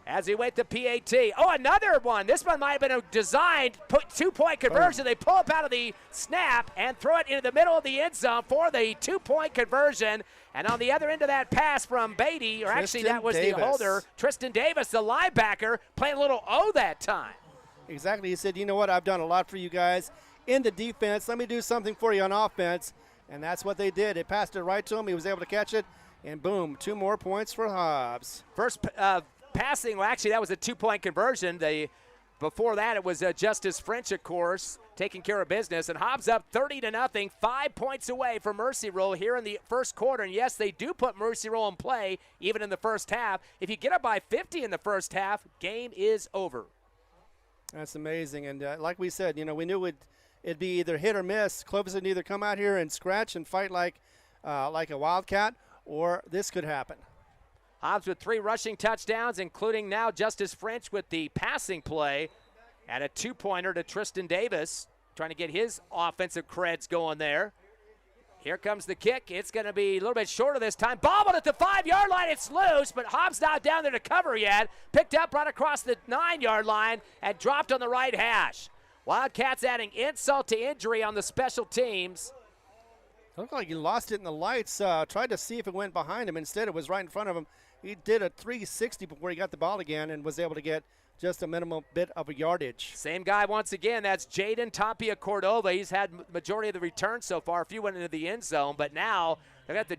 As we wait the PAT. Oh, another one. This one might have been a designed 2-point conversion. They pull up out of the snap and throw it into the middle of the end zone for the 2-point conversion. And on the other end of that pass from Beatty, or actually that was the holder, Tristan Davis, the linebacker, playing a little O that time. Exactly. He said, you know what, I've done a lot for you guys in the defense. Let me do something for you on offense. And that's what they did. They passed it right to him. He was able to catch it. And boom, 2 more points for Hobbs. First passing, well, actually, that was a 2-point conversion. Before that, it was Justice French, of course, taking care of business. And Hobbs up 30-0, 5 points away from mercy roll here in the first quarter. And yes, they do put mercy roll in play even in the first half. If you get up by 50 in the first half, game is over. That's amazing. And like we said, we knew it'd be either hit or miss. Clovis would either come out here and scratch and fight like a Wildcat, or this could happen. Hobbs with 3 rushing touchdowns, including now Justice French with the passing play, and a 2-pointer to Tristan Davis, trying to get his offensive creds going there. Here comes the kick. It's going to be a little bit shorter this time. Bobbled at the 5-yard line. It's loose, but Hobbs not down there to cover yet. Picked up right across the 9-yard line and dropped on the right hash. Wildcats adding insult to injury on the special teams. Looked like he lost it in the lights. Tried to see if it went behind him. Instead, it was right in front of him. He did a 360 before he got the ball again and was able to get just a minimal bit of a yardage. Same guy once again. That's Jaden Tapia Cordova. He's had majority of the returns so far. A few went into the end zone, but now they've got to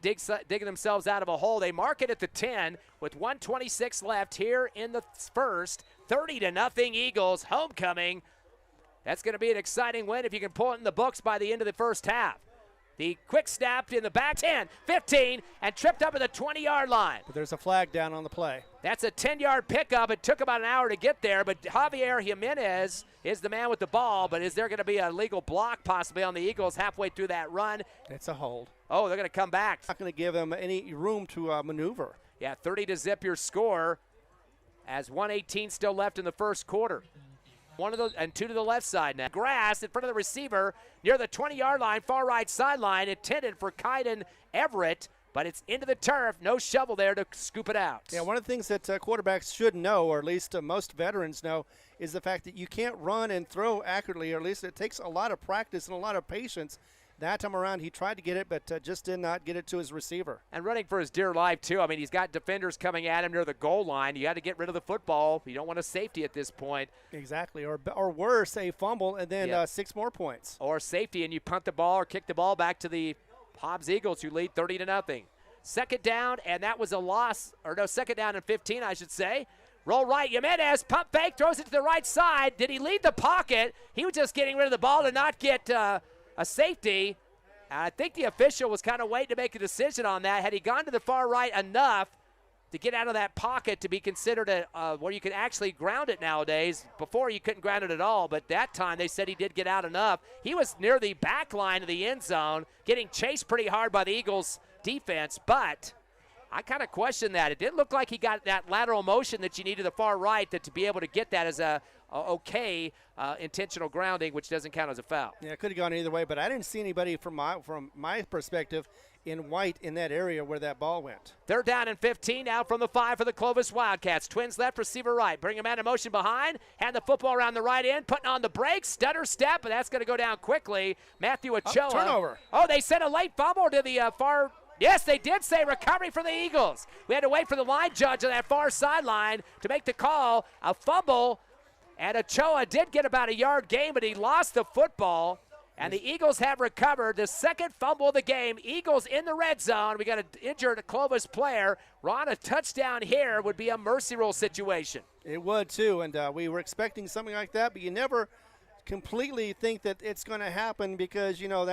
digging themselves out of a hole. They mark it at the 10 with 1:26 left here in the first. 30-0 Eagles. Homecoming. That's going to be an exciting win if you can pull it in the books by the end of the first half. The quick snap in the back, 10, 15, and tripped up at the 20-yard line. But there's a flag down on the play. That's a 10-yard pickup. It took about an hour to get there, but Javier Jimenez is the man with the ball, but is there going to be a legal block possibly on the Eagles halfway through that run? It's a hold. Oh, they're going to come back. Not going to give them any room to maneuver. Yeah, 30-0 your score as 1:18 still left in the first quarter. One of those and two to the left side now. Grass in front of the receiver near the 20-yard line, far right sideline, intended for Kaiden Everett, but it's into the turf. No shovel there to scoop it out. Yeah, one of the things that quarterbacks should know, or at least most veterans know, is the fact that you can't run and throw accurately, or at least it takes a lot of practice and a lot of patience. That time around, he tried to get it, but just did not get it to his receiver. And running for his dear life, too. I mean, he's got defenders coming at him near the goal line. You got to get rid of the football. You don't want a safety at this point. Exactly. Or worse, a fumble and then 6 more points. Or safety, and you punt the ball or kick the ball back to the Hobbs Eagles, who lead 30-0. Second down, and that was a loss. Or no, second down and 15, I should say. Roll right, Jimenez, pump fake, throws it to the right side. Did he leave the pocket? He was just getting rid of the ball to not get a safety. I think the official was kind of waiting to make a decision on that. Had he gone to the far right enough to get out of that pocket to be considered where you can actually ground it nowadays. Before you couldn't ground it at all, but that time they said he did get out enough. He was near the back line of the end zone, getting chased pretty hard by the Eagles defense, but I kind of question that. It didn't look like he got that lateral motion that you need to the far right to be able to get that as a intentional grounding, which doesn't count as a foul. Yeah, it could have gone either way, but I didn't see anybody from my perspective in white in that area where that ball went. Third down and 15 now from the 5 for the Clovis Wildcats. Twins left, receiver right. Bring a man in motion behind. Hand the football around the right end, putting on the brakes. Stutter step, but that's going to go down quickly. Matthew Ochoa. Turnover. Oh, they sent a late fumble to the far. Yes, they did say recovery for the Eagles. We had to wait for the line judge on that far sideline to make the call. A fumble, and Ochoa did get about a yard gain, but he lost the football. And the Eagles have recovered the second fumble of the game. Eagles in the red zone. We got an injured Clovis player. Ron, a touchdown here would be a mercy rule situation. It would too, and we were expecting something like that, but you never completely think that it's going to happen because, you know,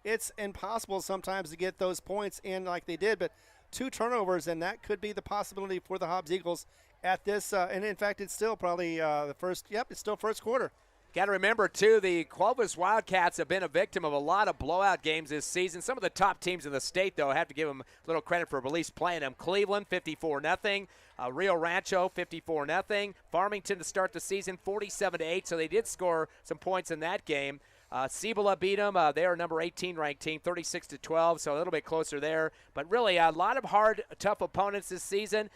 it's impossible sometimes to get those points in like they did. But 2 turnovers, and that could be the possibility for the Hobbs Eagles at this. And in fact, it's still probably the first. Yep, it's still first quarter. Got to remember, too, the Clovis Wildcats have been a victim of a lot of blowout games this season. Some of the top teams in the state, though, I have to give them a little credit for at least playing them. Cleveland, 54-0. Rio Rancho, 54-0. Farmington to start the season, 47-8. So they did score some points in that game. Cibola beat them. They are number 18 ranked team, 36-12, so a little bit closer there. But really, a lot of hard, tough opponents this season.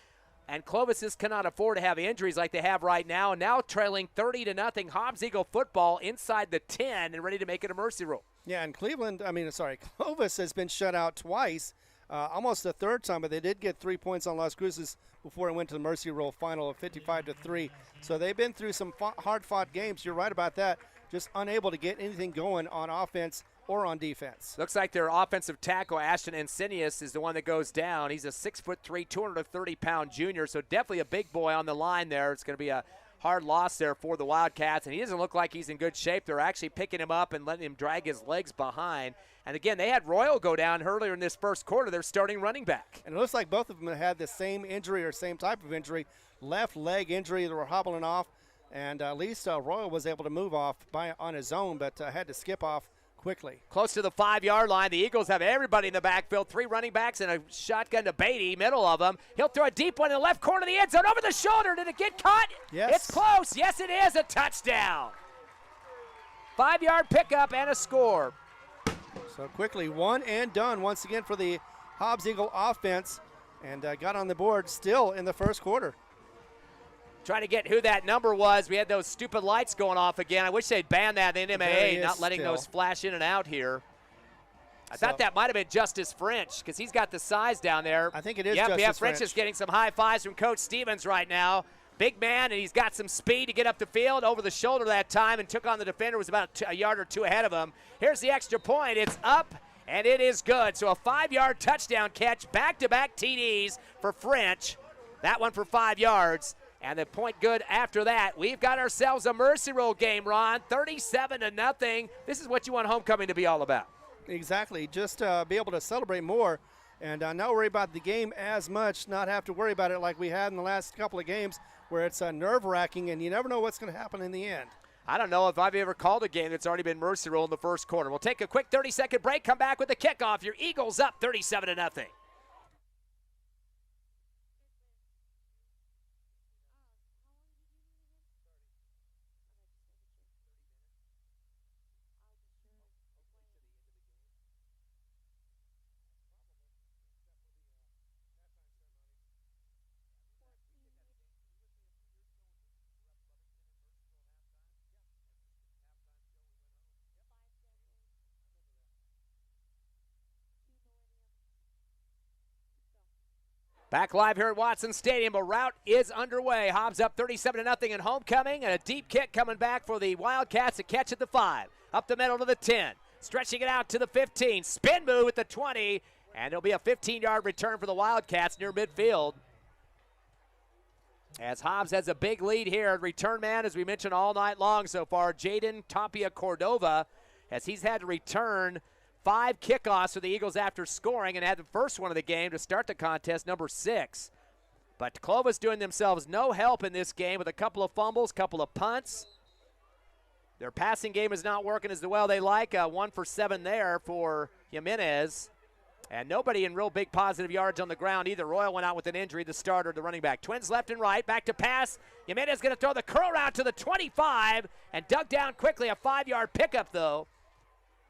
And Clovis just cannot afford to have injuries like they have right now. And now trailing 30-0, Hobbs Eagle football inside the 10 and ready to make it a mercy rule. Yeah, and Clovis has been shut out twice, almost the third time, but they did get 3 points on Las Cruces before it went to the mercy rule final of 55-3. So they've been through some hard-fought games. You're right about that. Just unable to get anything going on offense or on defense. Looks like their offensive tackle, Ashton Encinius, is the one that goes down. He's a 6'3", 230-pound junior, so definitely a big boy on the line there. It's going to be a hard loss there for the Wildcats, and he doesn't look like he's in good shape. They're actually picking him up and letting him drag his legs behind. And again, they had Royal go down earlier in this first quarter. They're starting running back. And it looks like both of them had the same injury or same type of injury, left leg injury. They were hobbling off, and at least Royal was able to move off on his own, but had to skip off quickly. Close to the 5-yard line. The Eagles have everybody in the backfield, 3 running backs and a shotgun to Beatty, middle of them. He'll throw a deep one in the left corner of the end zone, over the shoulder. Did it get caught? Yes. It's close. Yes, it is. A touchdown. 5-yard pickup and a score. So quickly, one and done once again for the Hobbs Eagle offense, and got on the board still in the first quarter. Trying to get who that number was. We had those stupid lights going off again. I wish they'd ban that in MAA, not letting those flash in and out here. I thought that might have been Justice French because he's got the size down there. I think it is Justice Justice French is getting some high fives from Coach Stevens right now. Big man, and he's got some speed to get up the field over the shoulder that time and took on the defender, was about a yard or two ahead of him. Here's the extra point. It's up, and it is good. So a 5-yard touchdown catch, back-to-back TDs for French. That one for 5 yards, and the point good after that. We've got ourselves a mercy rule game, Ron, 37-0. This is what you want homecoming to be all about. Exactly, just be able to celebrate more and not worry about the game as much, not have to worry about it like we had in the last couple of games where it's nerve-wracking and you never know what's going to happen in the end. I don't know if I've ever called a game that's already been mercy rule in the first quarter. We'll take a quick 30-second break, come back with the kickoff. Your Eagles up 37-0. Back live here at Watson Stadium. A rout is underway. Hobbs up 37-0 in homecoming, and a deep kick coming back for the Wildcats. A catch at the 5. Up the middle to the 10. Stretching it out to the 15. Spin move at the 20. And it'll be a 15-yard return for the Wildcats near midfield. As Hobbs has a big lead here. Return man, as we mentioned all night long so far, Jaden Tapia Cordova, as he's had to return 5 kickoffs for the Eagles after scoring and had the first one of the game to start the contest, number 6. But Clovis doing themselves no help in this game with a couple of fumbles, couple of punts. Their passing game is not working as well they like. 1 for 7 there for Jimenez. And nobody in real big positive yards on the ground either. Royal went out with an injury, the starter, the running back. Twins left and right, back to pass. Jimenez going to throw the curl route to the 25 and dug down quickly. A 5-yard pickup, though.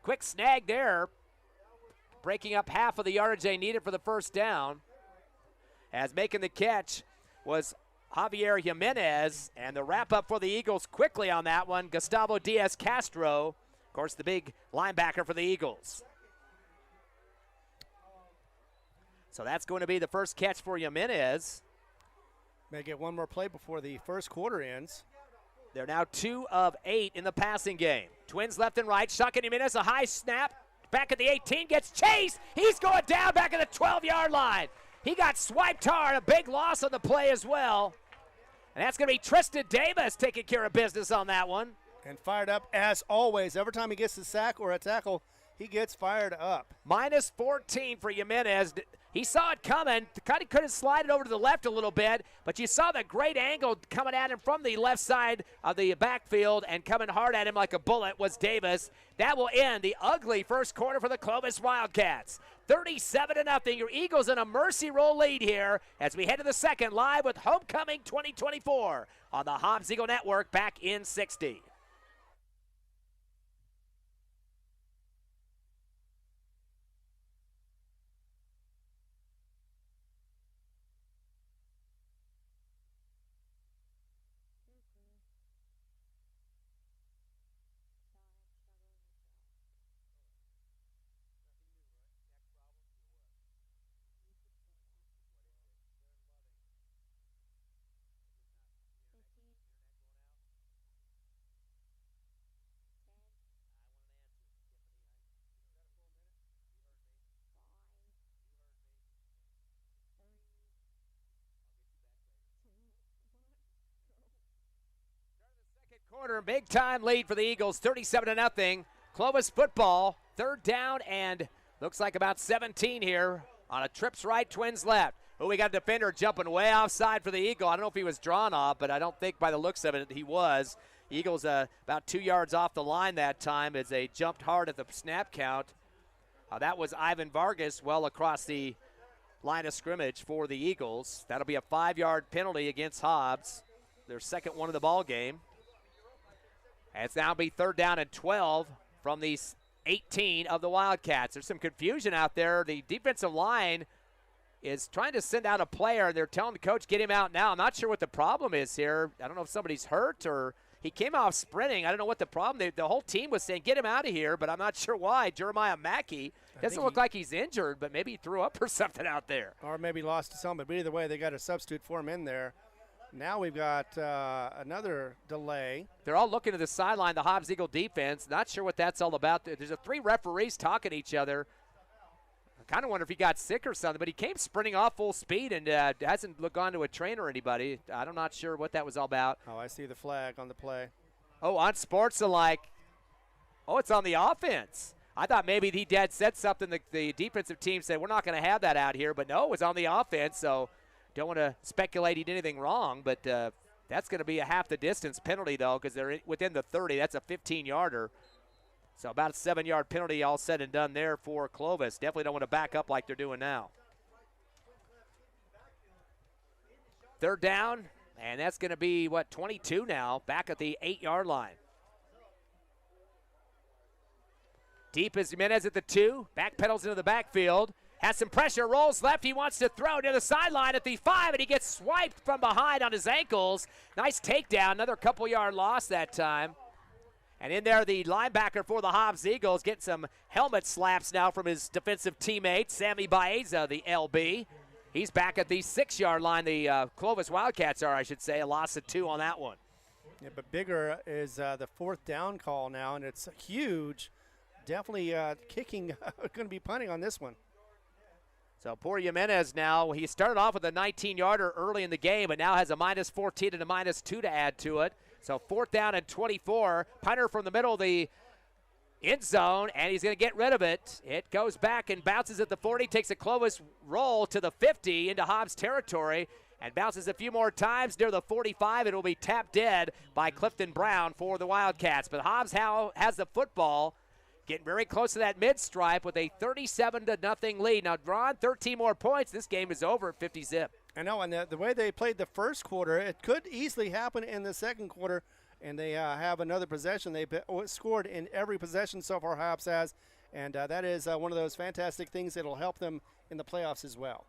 Quick snag there, breaking up half of the yardage they needed for the first down. As making the catch was Javier Jimenez, and the wrap-up for the Eagles quickly on that one, Gustavo Diaz-Castro, of course, the big linebacker for the Eagles. So that's going to be the first catch for Jimenez. May get one more play before the first quarter ends. They're now 2 of 8 in the passing game. Twins left and right. Shotgun Jimenez, a high snap. Back at the 18, gets chased. He's going down back at the 12-yard line. He got swiped hard. A big loss on the play as well. And that's going to be Tristan Davis taking care of business on that one. And fired up as always. Every time he gets a sack or a tackle, he gets fired up. Minus 14 for Jimenez. He saw it coming. Kind of could have slided over to the left a little bit, but you saw the great angle coming at him from the left side of the backfield, and coming hard at him like a bullet was Davis. That will end the ugly first quarter for the Clovis Wildcats. 37-0. Your Eagles in a mercy roll lead here as we head to the second, live with Homecoming 2024 on the Hobbs Eagle Network back in 60. Quarter, big time lead for the Eagles, 37-0. Clovis football, third down, and looks like about 17 here on a trips right, Twins left. Oh, we got a defender jumping way offside for the Eagle. I don't know if he was drawn off, but I don't think by the looks of it he was. Eagles about 2 yards off the line that time as they jumped hard at the snap count. That was Ivan Vargas well across the line of scrimmage for the Eagles. That'll be a 5-yard penalty against Hobbs, their second one of the ball game. And it's now be third down and 12 from the 18 of the Wildcats. There's some confusion out there. The defensive line is trying to send out a player. They're telling the coach, get him out now. I'm not sure what the problem is here. I don't know if somebody's hurt or he came off sprinting. I don't know what the problem. The whole team was saying, get him out of here, but I'm not sure why. Jeremiah Mackey doesn't look like he's injured, but maybe he threw up or something out there. Or maybe lost his helmet. But either way, they got a substitute for him in there. Now we've got another delay. They're all looking to the sideline, the Hobbs Eagle defense. Not sure what that's all about. There's 3 referees talking to each other. I kind of wonder if he got sick or something, but he came sprinting off full speed and hasn't gone to a trainer or anybody. I'm not sure what that was all about. Oh, I see the flag on the play. Oh, on Sportsalike. Oh, it's on the offense. I thought maybe he said something. The defensive team said, we're not going to have that out here. But no, it was on the offense, so don't want to speculate he did anything wrong. But that's going to be a half the distance penalty, though, because they're within the 30. That's a 15-yarder. So about a 7-yard penalty all said and done there for Clovis. Definitely don't want to back up like they're doing now. 3rd down, and that's going to be, 22 now, back at the 8-yard line. Deep is Jimenez at the 2, backpedals into the backfield, has some pressure, rolls left, he wants to throw near the sideline at the 5, and he gets swiped from behind on his ankles. Nice takedown, another couple-yard loss that time. And in there, the linebacker for the Hobbs Eagles getting some helmet slaps now from his defensive teammate, Sammy Baeza, the LB. He's back at the 6-yard line. The Clovis Wildcats are, I should say, a loss of 2 on that one. Yeah, but bigger is the 4th down call now, and it's huge. Definitely kicking, going to be punting on this one. So poor Jimenez now. He started off with a 19-yarder early in the game, but now has a -14 and a -2 to add to it. So 4th down and 24. Punter from the middle of the end zone, and he's going to get rid of it. It goes back and bounces at the 40, takes a Clovis roll to the 50 into Hobbs territory, and bounces a few more times near the 45. It will be tapped dead by Clifton Brown for the Wildcats. But Hobbs has the football, getting very close to that mid-stripe with a 37-0 lead. Now, drawn 13 more points, this game is over at 50-zip. I know, and the way they played the first quarter, it could easily happen in the second quarter, and they have another possession. They've scored in every possession so far, Hobbs has, and that is one of those fantastic things that will help them in the playoffs as well.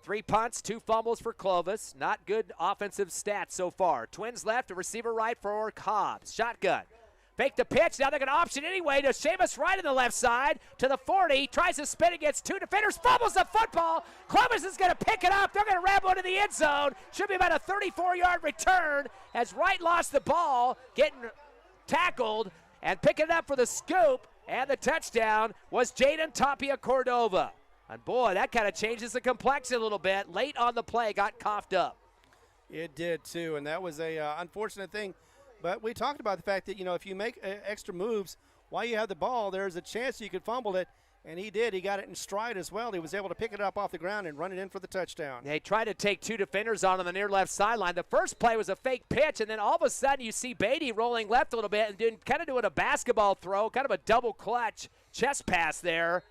3 punts, 2 fumbles for Clovis. Not good offensive stats so far. Twins left, a receiver right for Hobbs. Shotgun. Fake the pitch. Now they're going to option anyway to Seamus right on the left side to the 40. Tries to spin against 2 defenders. Fumbles the football. Clovis is going to pick it up. They're going to ram one to the end zone. Should be about a 34-yard return as Wright lost the ball, getting tackled and picking it up for the scoop. And the touchdown was Jaden Tapia Cordova. And boy, that kind of changes the complexion a little bit. Late on the play, got coughed up. It did too, and that was a unfortunate thing. But we talked about the fact that, if you make extra moves while you have the ball, there's a chance you could fumble it, and he did. He got it in stride as well. He was able to pick it up off the ground and run it in for the touchdown. They tried to take 2 defenders on the near left sideline. The first play was a fake pitch, and then all of a sudden you see Beatty rolling left a little bit and kind of doing a basketball throw, kind of a double clutch chest pass there.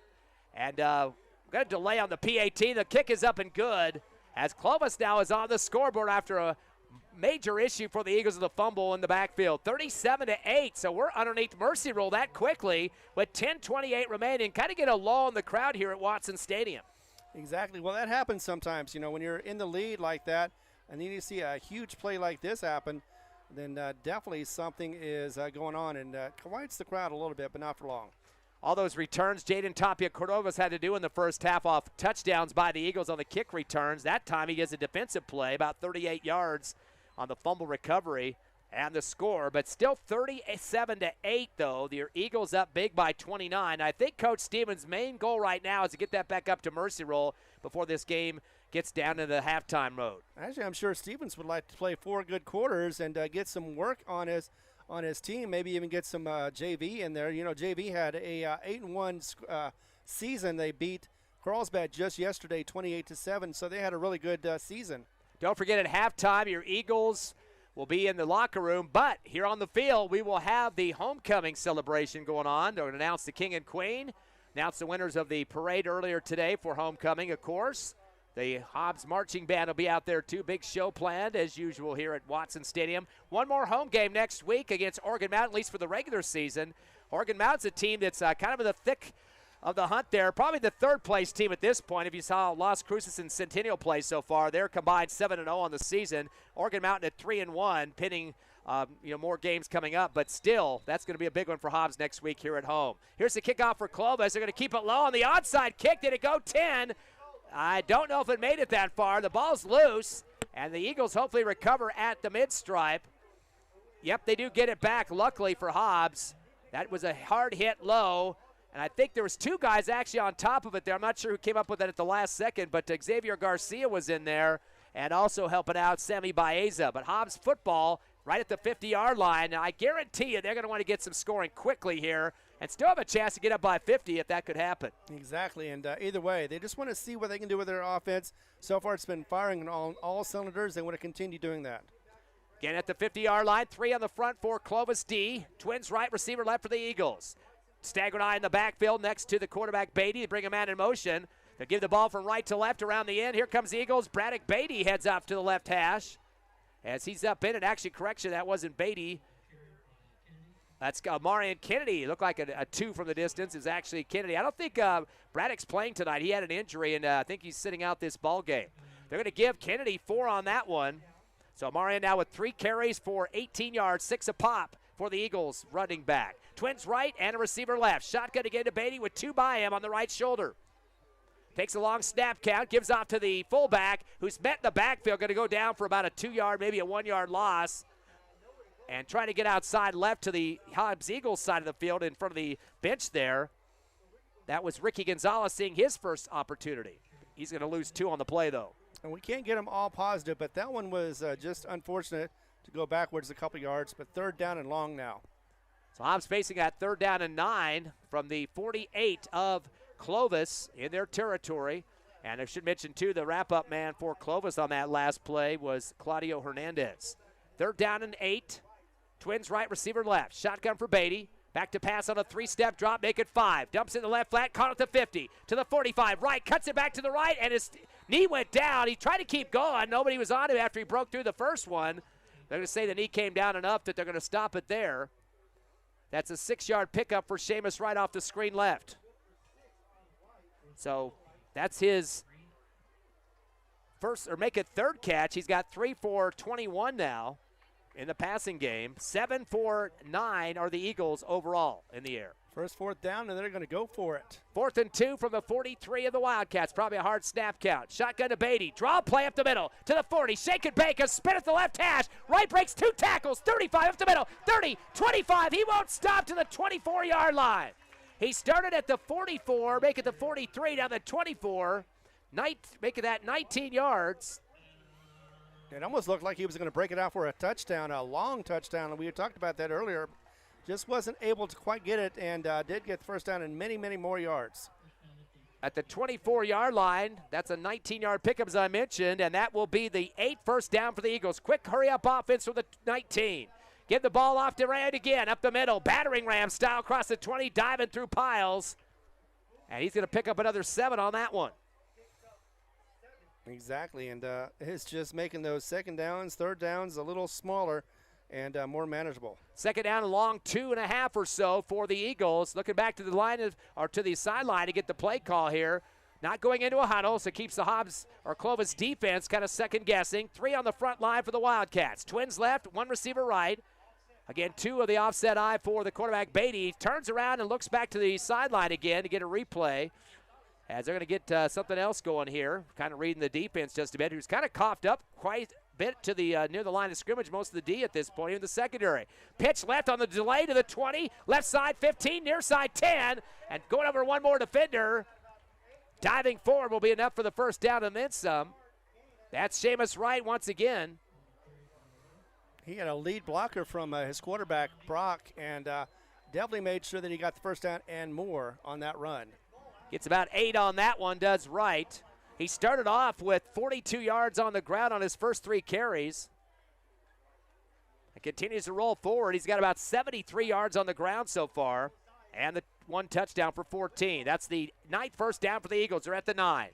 And got a delay on the PAT. The kick is up and good as Clovis now is on the scoreboard after a major issue for the Eagles of the fumble in the backfield. 37-8, so we're underneath mercy rule that quickly with 10:28 remaining. Kind of get a lull in the crowd here at Watson Stadium. Exactly. Well, that happens sometimes, when you're in the lead like that and then you see a huge play like this happen, then definitely something is going on, and quiets the crowd a little bit, but not for long. All those returns Jaden Tapia Cordovas had to do in the first half off touchdowns by the Eagles on the kick returns. That time he gets a defensive play, about 38 yards on the fumble recovery and the score. But still 37-8, though. The Eagles up big by 29. I think Coach Stevens' main goal right now is to get that back up to mercy roll before this game gets down to the halftime mode. Actually, I'm sure Stevens would like to play 4 good quarters and get some work on his team, maybe even get some JV in there. JV had a 8-1 season. They beat Carlsbad just yesterday, 28-7, so they had a really good season. Don't forget at halftime, your Eagles will be in the locker room, but here on the field, we will have the homecoming celebration going on. They're going to announce the king and queen, announce the winners of the parade earlier today for homecoming, of course. The Hobbs marching band will be out there, too. Big show planned, as usual, here at Watson Stadium. One more home game next week against Oregon Mountain, at least for the regular season. Oregon Mountain's a team that's kind of in the thick of the hunt there. Probably the third-place team at this point. If you saw Las Cruces and Centennial play so far, they're combined 7-0 on the season. Oregon Mountain at 3-1, pinning more games coming up. But still, that's going to be a big one for Hobbs next week here at home. Here's the kickoff for Clovis. They're going to keep it low on the onside kick. Did it go 10? I don't know if it made it that far. The ball's loose, and the Eagles hopefully recover at the mid-stripe. Yep, they do get it back, luckily for Hobbs. That was a hard hit low, and I think there was two guys actually on top of it there. I'm not sure who came up with it at the last second, but Xavier Garcia was in there and also helping out Sammy Baeza. But Hobbs football right at the 50-yard line. Now, I guarantee you they're going to want to get some scoring quickly here and still have a chance to get up by 50 if that could happen. Exactly, and either way, they just want to see what they can do with their offense. So far, it's been firing on all cylinders. They want to continue doing that. Again at the 50-yard line, 3 on the front for Clovis D. Twins right, receiver left for the Eagles. Staggered eye in the backfield next to the quarterback Beatty to bring a man in motion. They'll give the ball from right to left around the end. Here comes the Eagles. Braddock Beatty heads off to the left hash. As he's up in it, actually, correction, that wasn't Beatty. That's Marion Kennedy. Looked like a 2 from the distance. Is actually Kennedy. I don't think Braddock's playing tonight. He had an injury, and I think he's sitting out this ball game. They're going to give Kennedy 4 on that one. So Marion now with 3 carries for 18 yards, 6 a pop for the Eagles running back. Twins right and a receiver left. Shotgun again to Beatty with 2 by him on the right shoulder. Takes a long snap count, gives off to the fullback, who's met in the backfield, going to go down for about a 2-yard, maybe a 1-yard loss. And trying to get outside left to the Hobbs Eagles side of the field in front of the bench there. That was Ricky Gonzalez seeing his first opportunity. He's going to lose 2 on the play, though. And we can't get them all positive, but that one was just unfortunate to go backwards a couple yards, but 3rd down and long now. So Hobbs facing that 3rd down and 9 from the 48 of Clovis in their territory. And I should mention, too, the wrap-up man for Clovis on that last play was Claudio Hernandez. 3rd down and 8. Twins right, receiver left. Shotgun for Beatty. Back to pass on a 3-step drop, make it 5. Dumps in the left flat, caught at the 50. To the 45, right, cuts it back to the right, and his knee went down. He tried to keep going. Nobody was on him after he broke through the first one. They're going to say the knee came down enough that they're going to stop it there. That's a 6-yard pickup for Seamus right off the screen left. So that's his first, or make it 3rd catch. He's got 3 for 21 now in the passing game. 7 for 9 are the Eagles overall in the air. First 4th down, and they're going to go for it. 4th and 2 from the 43 of the Wildcats. Probably a hard snap count. Shotgun to Beatty. Draw play up the middle to the 40. Shake and bake. A spin at the left hash. Right breaks 2 tackles. 35 up the middle. 30, 25. He won't stop to the 24-yard line. He started at the 44, make it the 43, down the 24, make it that 19 yards. It almost looked like he was going to break it out for a touchdown, a long touchdown, and we had talked about that earlier. Just wasn't able to quite get it, and did get the first down and many, many more yards. At the 24-yard line, that's a 19-yard pickup, as I mentioned, and that will be the 8th first down for the Eagles. Quick hurry-up offense for the 19. Give the ball off to Rand again, up the middle, battering ram style across the 20, diving through piles. And he's going to pick up another 7 on that one. Exactly, and it's just making those 2nd downs, 3rd downs a little smaller and more manageable. 2nd down and long, 2.5 or so for the Eagles. Looking back to the line or to the sideline to get the play call here. Not going into a huddle, so keeps the Hobbs or Clovis defense kind of second guessing. 3 on the front line for the Wildcats. Twins left, 1 receiver right. Again, 2 of the offset eye for the quarterback Beatty. Turns around and looks back to the sideline again to get a replay. As they're going to get something else going here. Kind of reading the defense just a bit. Who's kind of coughed up quite a bit to the near the line of scrimmage. Most of the D at this point, even the secondary. Pitch left on the delay to the 20. Left side 15, near side 10. And going over one more defender. Diving forward will be enough for the first down and then some. That's Seamus Wright once again. He had a lead blocker from his quarterback, Brock, and definitely made sure that he got the first down and more on that run. Gets about 8 on that one, does Wright. He started off with 42 yards on the ground on his first 3 carries. And continues to roll forward. He's got about 73 yards on the ground so far. And the 1 touchdown for 14. That's the 9th first down for the Eagles. They're at the 9.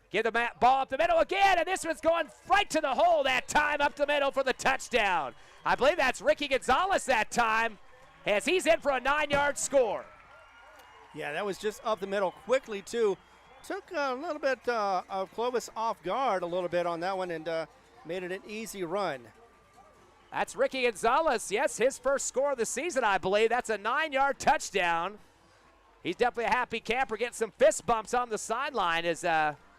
Give the ball up the middle again, and this one's going right to the hole that time, up the middle for the touchdown. I believe that's Ricky Gonzalez that time, as he's in for a 9-yard score. Yeah, that was just up the middle quickly, too. Took a little bit of Clovis off guard a little bit on that one and made it an easy run. That's Ricky Gonzalez. Yes, his first score of the season, I believe. That's a 9-yard touchdown. He's definitely a happy camper, getting some fist bumps on the sideline as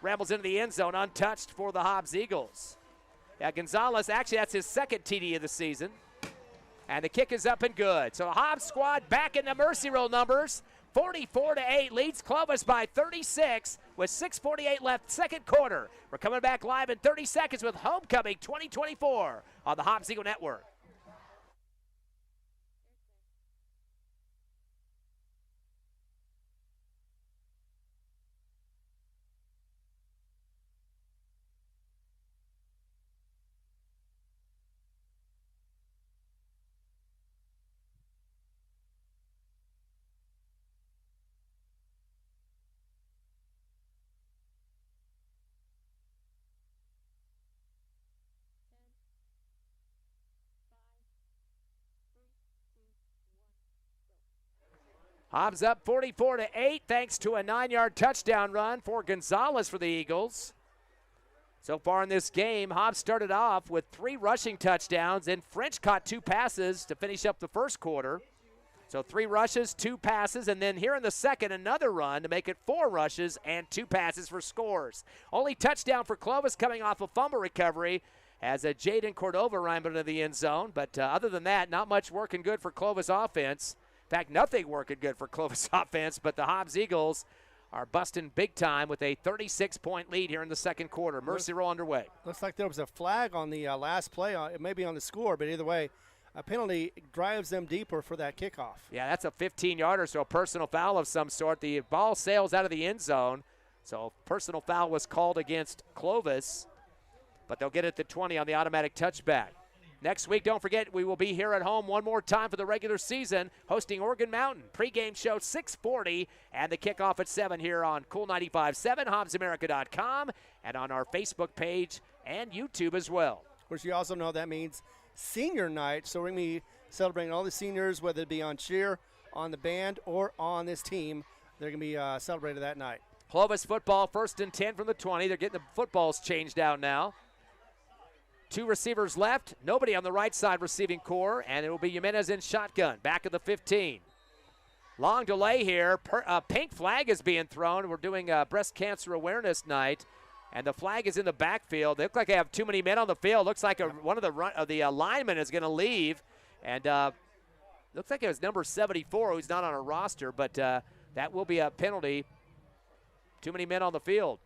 Rambles into the end zone, untouched for the Hobbs Eagles. Yeah, Gonzalez, actually that's his second TD of the season. And the kick is up and good. So the Hobbs squad back in the mercy roll numbers. 44-8 leads Clovis by 36 with 6:48 left, second quarter. We're coming back live in 30 seconds with Homecoming 2024 on the Hobbs Eagle Network. Hobbs up 44-8 thanks to a 9-yard touchdown run for Gonzalez for the Eagles. So far in this game, Hobbs started off with 3 rushing touchdowns, and French caught 2 passes to finish up the first quarter. So 3 rushes, 2 passes, and then here in the second, another run to make it 4 rushes and 2 passes for scores. Only touchdown for Clovis coming off a fumble recovery as a Jaden Cordova ran into the end zone. But other than that, not much working good for Clovis offense. In fact, nothing working good for Clovis offense, but the Hobbs Eagles are busting big time with a 36-point lead here in the second quarter. Mercy roll underway. Looks like there was a flag on the last play. It may be on the score, but either way, a penalty drives them deeper for that kickoff. Yeah, that's a 15-yarder, so a personal foul of some sort. The ball sails out of the end zone, so personal foul was called against Clovis, but they'll get it to 20 on the automatic touchback. Next week, don't forget, we will be here at home one more time for the regular season, hosting Oregon Mountain. Pregame show 6:40, and the kickoff at 7 here on Cool 95.7, HobbsAmerica.com, and on our Facebook page and YouTube as well. Of course, you also know that means senior night, so we're going to be celebrating all the seniors, whether it be on cheer, on the band, or on this team. They're going to be celebrated that night. Clovis football, 1st and 10 from the 20. They're getting the footballs changed out now. 2 receivers left, nobody on the right side receiving core, and it will be Jimenez in shotgun, back of the 15. Long delay here. Pink flag is being thrown. We're doing breast cancer awareness night, and the flag is in the backfield. They look like they have too many men on the field. Looks like one of the linemen is going to leave, and looks like it was number 74 who's not on a roster, but that will be a penalty. Too many men on the field.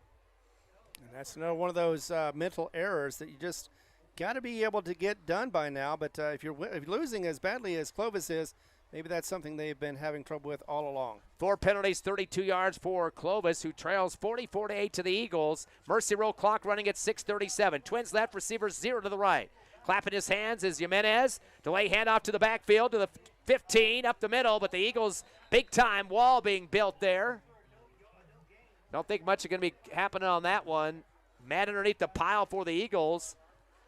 And that's another one of those mental errors that you just got to be able to get done by now. But if you're losing as badly as Clovis is, maybe that's something they've been having trouble with all along. 4 penalties, 32 yards for Clovis, who trails 44-8 to the Eagles. Mercy roll clock running at 6:37. Twins left, receivers 0 to the right. Clapping his hands is Jimenez. Delay handoff to the backfield to the 15, up the middle, but the Eagles, big-time wall being built there. Don't think much is going to be happening on that one. Man underneath the pile for the Eagles.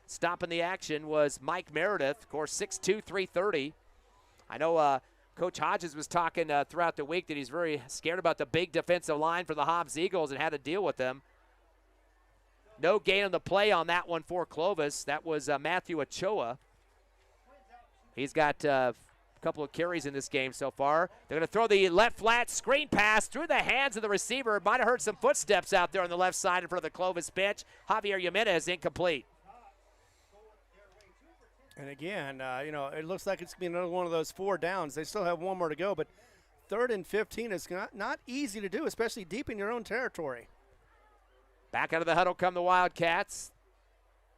Stopping the action was Mike Meredith, of course, 6'2", 330. I know Coach Hodges was talking throughout the week that he's very scared about the big defensive line for the Hobbs Eagles and how to deal with them. No gain on the play on that one for Clovis. That was Matthew Ochoa. He's got a couple of carries in this game so far. They're going to throw the left flat screen pass through the hands of the receiver. Might have heard some footsteps out there on the left side in front of the Clovis bench. Javier Jimenez incomplete. And again, it looks like it's going to be another one of those 4 downs. They still have one more to go, but 3rd and 15 is not easy to do, especially deep in your own territory. Back out of the huddle come the Wildcats.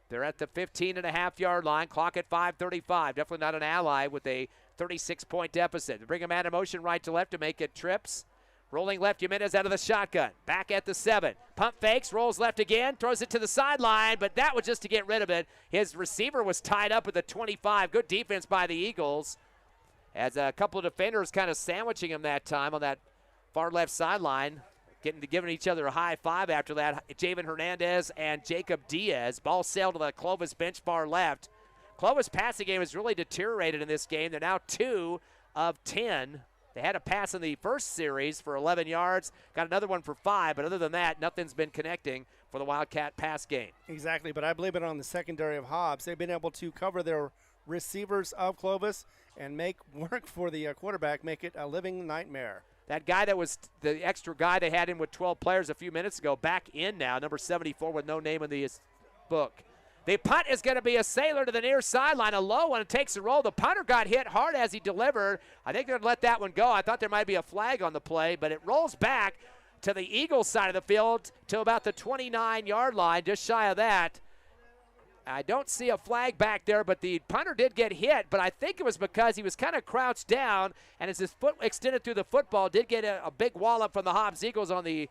They're at the 15.5-yard line. Clock at 5:35. Definitely not an ally with a 36-point deficit. They bring a man in motion right to left to make it trips. Rolling left, Jimenez out of the shotgun. Back at the 7. Pump fakes, rolls left again, throws it to the sideline, but that was just to get rid of it. His receiver was tied up at the 25. Good defense by the Eagles, as a couple of defenders kind of sandwiching him that time on that far left sideline, giving each other a high five after that. Javen Hernandez and Jacob Diaz. Ball sailed to the Clovis bench far left. Clovis passing game has really deteriorated in this game. They're now 2 of 10. They had a pass in the first series for 11 yards, got another one for 5, but other than that, nothing's been connecting for the Wildcat pass game. Exactly, but I believe it on the secondary of Hobbs. They've been able to cover their receivers of Clovis and make work for the quarterback, make it a living nightmare. That guy that was the extra guy they had in with 12 players a few minutes ago, back in now, number 74 with no name in the book. The punt is going to be a sailor to the near sideline, a low one, and takes a roll. The punter got hit hard as he delivered. I think they're going to let that one go. I thought there might be a flag on the play, but it rolls back to the Eagles side of the field to about the 29-yard line, just shy of that. I don't see a flag back there, but the punter did get hit, but I think it was because he was kind of crouched down, and as his foot extended through the football, did get a big wallop from the Hobbs Eagles on the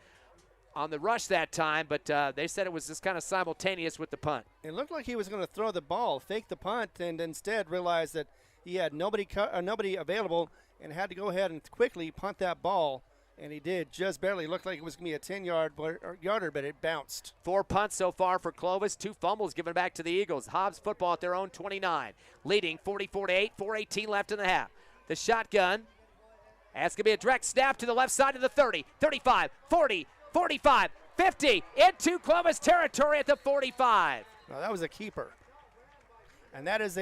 rush that time, but they said it was just kind of simultaneous with the punt. It looked like he was going to throw the ball, fake the punt, and instead realized that he had nobody available and had to go ahead and quickly punt that ball. And he did, just barely. Looked like it was going to be a 10-yarder, but it bounced. 4 punts so far for Clovis, 2 fumbles given back to the Eagles. Hobbs football at their own 29, leading 44-8, 4:18 left in the half. The shotgun, that's going to be a direct snap to the left side of the 30, 35, 40, 45, 50, into Clovis territory at the 45. Now that was a keeper. And that is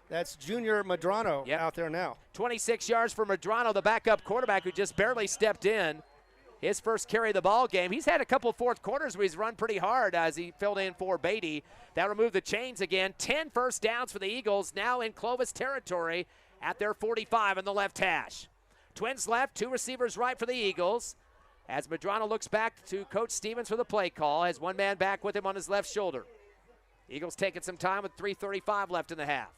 that's Junior Medrano out there now. 26 yards for Medrano, the backup quarterback who just barely stepped in. His first carry of the ball game. He's had a couple fourth quarters where he's run pretty hard as he filled in for Beatty. That removed the chains again. 10 first downs for the Eagles, now in Clovis territory at their 45 on the left hash. Twins left, 2 receivers right for the Eagles. As Medrano looks back to Coach Stevens for the play call, has one man back with him on his left shoulder. Eagles taking some time with 3:35 left in the half.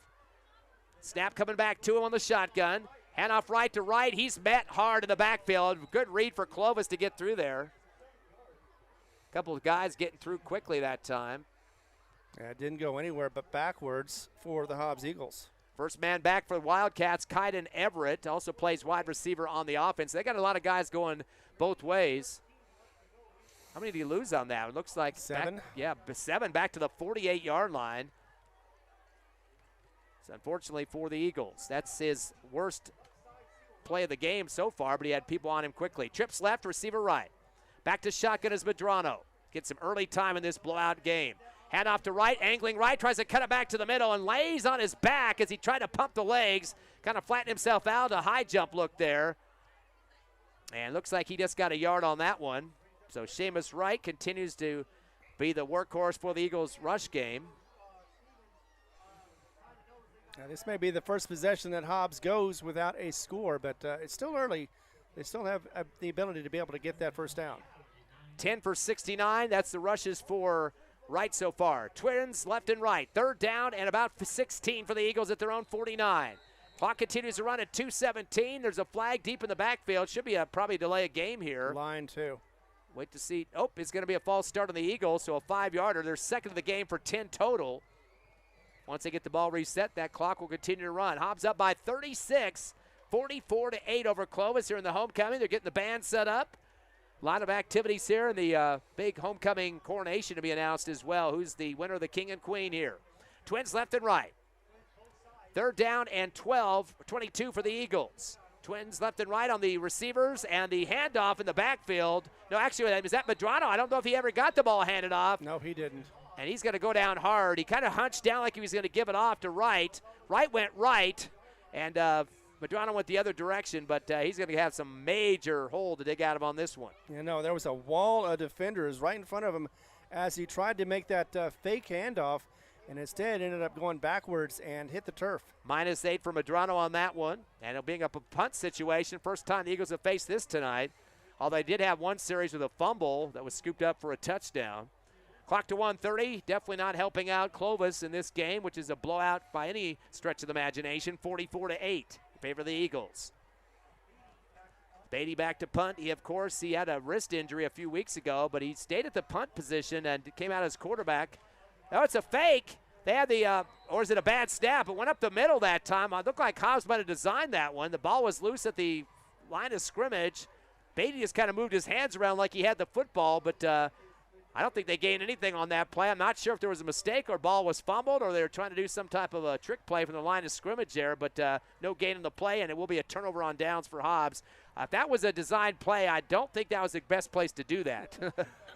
Snap coming back to him on the shotgun. Handoff right to right. He's met hard in the backfield. Good read for Clovis to get through there. A couple of guys getting through quickly that time. Yeah, it didn't go anywhere but backwards for the Hobbs Eagles. First man back for the Wildcats, Kaiden Everett, also plays wide receiver on the offense. They got a lot of guys going both ways. How many did he lose on that? It looks like 7. 7 back to the 48-yard line. Unfortunately for the Eagles, that's his worst play of the game so far, but he had people on him quickly. Trips left, receiver right. Back to shotgun as Medrano. Gets some early time in this blowout game. Handoff to right, angling right, tries to cut it back to the middle and lays on his back as he tried to pump the legs. Kind of flattened himself out, a high jump look there. And looks like he just got a yard on that one. So Seamus Wright continues to be the workhorse for the Eagles rush game. Now, this may be the first possession that Hobbs goes without a score, but it's still early. They still have the ability to be able to get that first down. 10 for 69. That's the rushes for Wright so far. Twins left and right. 3rd down and about 16 for the Eagles at their own 49. Clock continues to run at 2:17. There's a flag deep in the backfield. Should be probably delay a game here. Line 2. Wait to see. Oh, it's going to be a false start on the Eagles, so a 5-yarder. They're second of the game for 10 total. Once they get the ball reset, that clock will continue to run. Hobbs up by 36, 44-8 over Clovis here in the homecoming. They're getting the band set up. A lot of activities here, and the big homecoming coronation to be announced as well. Who's the winner of the king and queen here? Twins left and right. 3rd down and 22 for the Eagles. Twins left and right on the receivers, and the handoff in the backfield. No, actually, is that Medrano? I don't know if he ever got the ball handed off. No, he didn't. And he's going to go down hard. He kind of hunched down like he was going to give it off to Wright. Wright went right, and Medrano went the other direction, but he's going to have some major hole to dig out of on this one. You know, there was a wall of defenders right in front of him as he tried to make that fake handoff, and instead ended up going backwards and hit the turf. -8 for Medrano on that one, and it'll be a punt situation. First time the Eagles have faced this tonight, although they did have one series with a fumble that was scooped up for a touchdown. Clock to 1:30, definitely not helping out Clovis in this game, which is a blowout by any stretch of the imagination, 44-8 in favor of the Eagles. Beatty back to punt. He had a wrist injury a few weeks ago, but he stayed at the punt position and came out as quarterback. Oh, it's a fake. They had or is it a bad snap? It went up the middle that time. It looked like Hobbs might have designed that one. The ball was loose at the line of scrimmage. Beatty just kind of moved his hands around like he had the football, but I don't think they gained anything on that play. I'm not sure if there was a mistake or ball was fumbled or they were trying to do some type of a trick play from the line of scrimmage there, but no gain in the play, and it will be a turnover on downs for Hobbs. If that was a designed play, I don't think that was the best place to do that.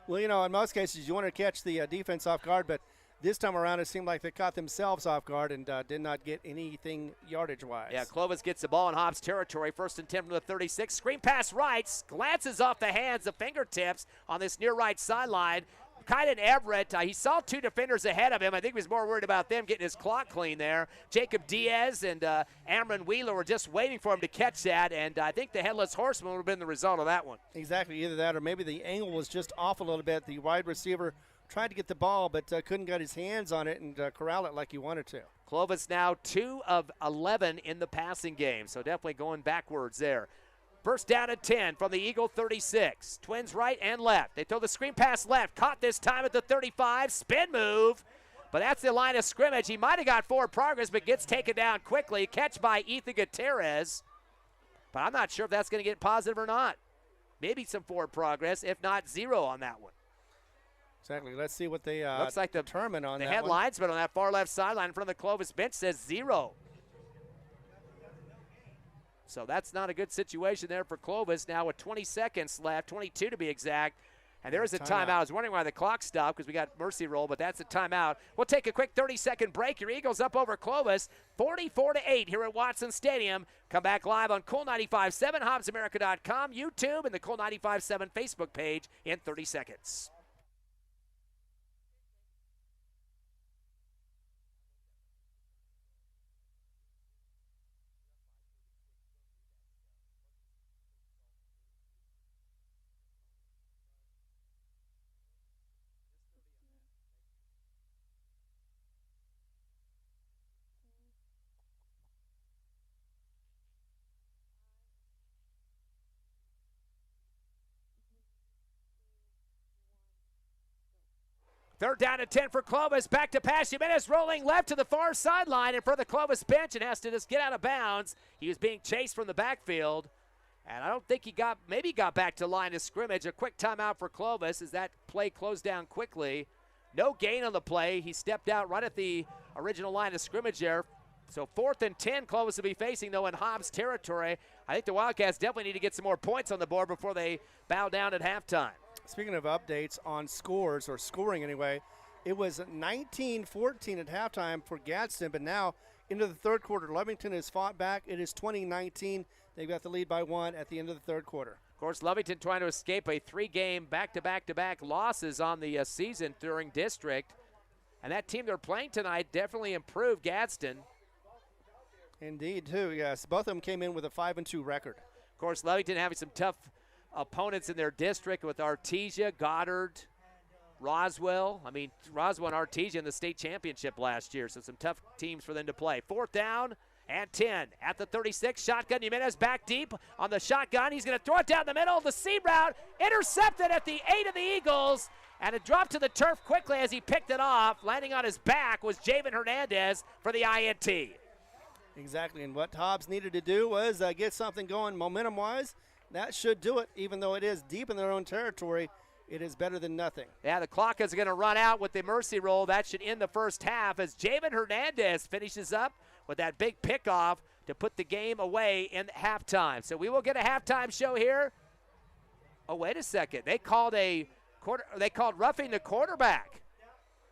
Well, you know, in most cases you want to catch the defense off guard, but This time around, it seemed like they caught themselves off guard and did not get anything yardage-wise. Yeah, Clovis gets the ball in Hobbs territory. 1st and 10 from the 36. Screen pass right, glances off the hands, the fingertips on this near right sideline. Kyden Everett, he saw 2 defenders ahead of him. I think he was more worried about them getting his clock clean there. Jacob Diaz and Amron Wheeler were just waiting for him to catch that, and I think the Headless Horseman would have been the result of that one. Exactly, either that or maybe the angle was just off a little bit. The wide receiver tried to get the ball but couldn't get his hands on it and corral it like he wanted to. Clovis now 2 of 11 in the passing game, so definitely going backwards there. First down at 10 from the Eagle 36. Twins right and left. They throw the screen pass left. Caught this time at the 35. Spin move. But that's the line of scrimmage. He might have got forward progress, but gets taken down quickly. Catch by Ethan Gutierrez. But I'm not sure if that's going to get positive or not. Maybe some forward progress, if not 0 on that one. Exactly. Let's see what they looks like determine on the that head one. linesman on that far left sideline in front of the Clovis bench says 0. So that's not a good situation there for Clovis. Now with 20 seconds left, 22 to be exact. And there is a timeout. I was wondering why the clock stopped because we got mercy roll, but that's a timeout. We'll take a quick 30-second break. Your Eagles up over Clovis, 44-8 here at Watson Stadium. Come back live on Cool 95.7, HobbsAmerica.com, YouTube, and the Cool 95.7 Facebook page in 30 seconds. Third down and 10 for Clovis. Back to pass. Jimenez rolling left to the far sideline in front of the Clovis bench and has to just get out of bounds. He was being chased from the backfield. And I don't think he got back to line of scrimmage. A quick timeout for Clovis as that play closed down quickly. No gain on the play. He stepped out right at the original line of scrimmage there. So 4th and 10 Clovis will be facing, though, in Hobbs territory. I think the Wildcats definitely need to get some more points on the board before they bow down at halftime. Speaking of updates on scores, or scoring anyway, it was 19-14 at halftime for Gadsden, but now into the third quarter, Lovington has fought back. It is 20-19. They've got the lead by 1 at the end of the third quarter. Of course, Lovington trying to escape a 3-game back-to-back losses on the season during district. And that team they're playing tonight definitely improved Gadsden. Indeed, too, yes. Both of them came in with a 5-2 record. Of course, Lovington having some tough opponents in their district with Artesia, Goddard, Roswell. I mean, Roswell and Artesia in the state championship last year, so some tough teams for them to play. 4th down and 10 at the 36. Shotgun, Jimenez back deep on the shotgun. He's going to throw it down the middle. The seam route intercepted at the 8 of the Eagles, and it dropped to the turf quickly as he picked it off. Landing on his back was Javen Hernandez for the INT. Exactly, and what Hobbs needed to do was get something going momentum-wise. That should do it, even though it is deep in their own territory. It is better than nothing. Yeah, the clock is going to run out with the mercy roll. That should end the first half as Javen Hernandez finishes up with that big pickoff to put the game away in halftime. So we will get a halftime show here. Oh, wait a second. They called roughing the quarterback.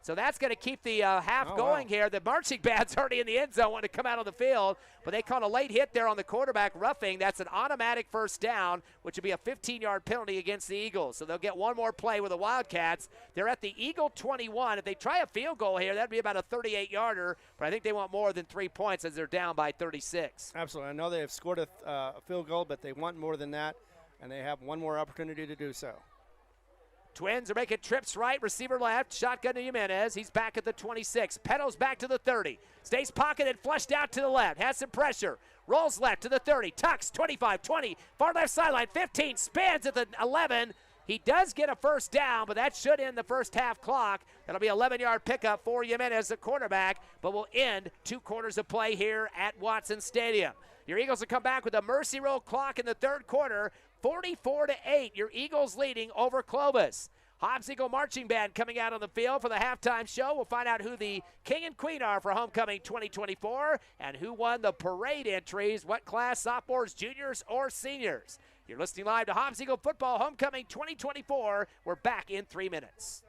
So that's going to keep the half going here. The marching band's already in the end zone wanting to come out on the field, but they called a late hit there on the quarterback roughing. That's an automatic first down, which would be a 15-yard penalty against the Eagles. So they'll get one more play with the Wildcats. They're at the Eagle 21. If they try a field goal here, that'd be about a 38-yarder, but I think they want more than 3 points as they're down by 36. Absolutely. I know they have scored a field goal, but they want more than that, and they have one more opportunity to do so. Twins are making trips right, receiver left, shotgun to Jimenez. He's back at the 26. Pedals back to the 30. Stays pocketed, flushed out to the left. Has some pressure. Rolls left to the 30. Tucks, 25, 20. Far left sideline, 15. Spins at the 11. He does get a first down, but that should end the first half clock. That'll be 11-yard pickup for Jimenez, the quarterback, but will end 2 quarters of play here at Watson Stadium. Your Eagles will come back with a mercy roll clock in the third quarter. 44-8, your Eagles leading over Clovis. Hobbs Eagle Marching Band coming out on the field for the halftime show. We'll find out who the king and queen are for homecoming 2024 and who won the parade entries, what class, sophomores, juniors, or seniors. You're listening live to Hobbs Eagle Football Homecoming 2024. We're back in 3 minutes.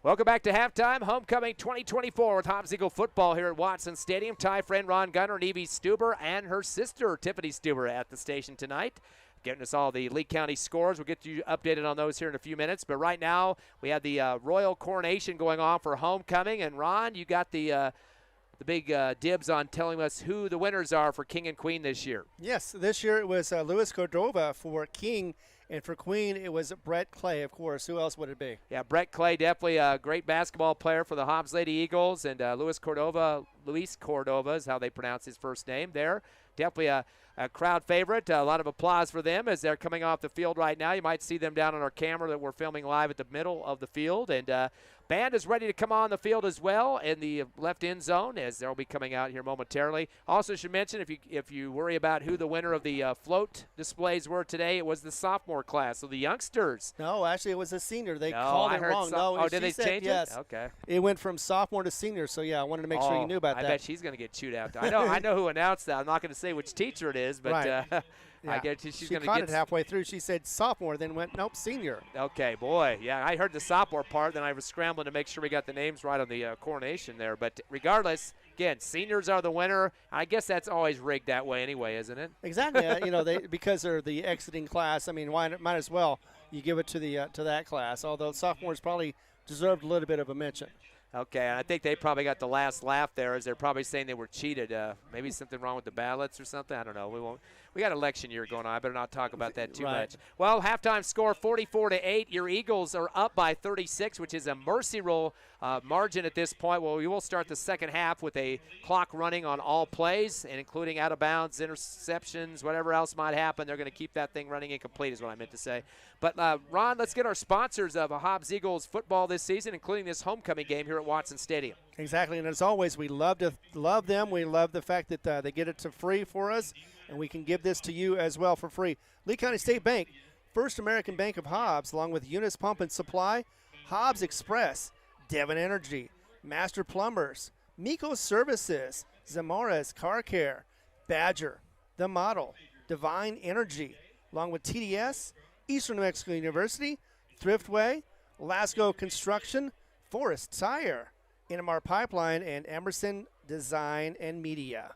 Welcome back to halftime, homecoming 2024 with Hobbs Eagle football here at Watson Stadium. Ty friend Ron Gunner and Evie Stuber and her sister Tiffany Stuber at the station tonight, getting us all the Lee County scores. We'll get you updated on those here in a few minutes. But right now, we have the royal coronation going on for homecoming. And Ron, you got the big dibs on telling us who the winners are for King and Queen this year. Yes, this year it was Luis Cordova for King, and for Queen it was Brett Clay, of course. Who else would it be? Yeah, Brett Clay, definitely a great basketball player for the Hobbs Lady Eagles, and Luis Cordova is how they pronounce his first name there. Definitely a crowd favorite. A lot of applause for them as they're coming off the field right now. You might see them down on our camera that we're filming live at the middle of the field. And band is ready to come on the field as well in the left end zone as they'll be coming out here momentarily. Also should mention, if you worry about who the winner of the float displays were today, it was the sophomore class, so the youngsters. No, actually it was a senior. They called it wrong. Did they change yes. it? Okay. It went from sophomore to senior, so yeah, I wanted to make sure you knew about that. I bet she's going to get chewed out. I know who announced that. I'm not going to say which teacher it is, but right. I guess she's going to caught get it halfway through. She said sophomore, then went, nope, senior. Okay, boy. Yeah, I heard the sophomore part, then I was scrambling to make sure we got the names right on the coronation there. But regardless, again, seniors are the winner. I guess that's always rigged that way anyway, isn't it? Exactly. Because they're the exiting class. I mean, might as well you give it to that class, although sophomores probably deserved a little bit of a mention. Okay, and I think they probably got the last laugh there as they're probably saying they were cheated. Maybe something wrong with the ballots or something. I don't know. We got election year going on. I better not talk about that too much. Well, halftime score 44-8. Your Eagles are up by 36, which is a mercy rule margin at this point. Well, we will start the second half with a clock running on all plays, and including out of bounds, interceptions, whatever else might happen. They're going to keep that thing running incomplete is what I meant to say. But, Ron, let's get our sponsors of Hobbs Eagles football this season, including this homecoming game here at Watson Stadium. Exactly, and as always, we love them. We love the fact that they get it to free for us, and we can give this to you as well for free. Lee County State Bank, First American Bank of Hobbs, along with Eunice Pump and Supply, Hobbs Express, Devon Energy, Master Plumbers, Miko Services, Zamores Car Care, Badger, The Model, Divine Energy, along with TDS, Eastern New Mexico University, Thriftway, Lasco Construction, Forest Tire, NMR Pipeline, and Emerson Design and Media.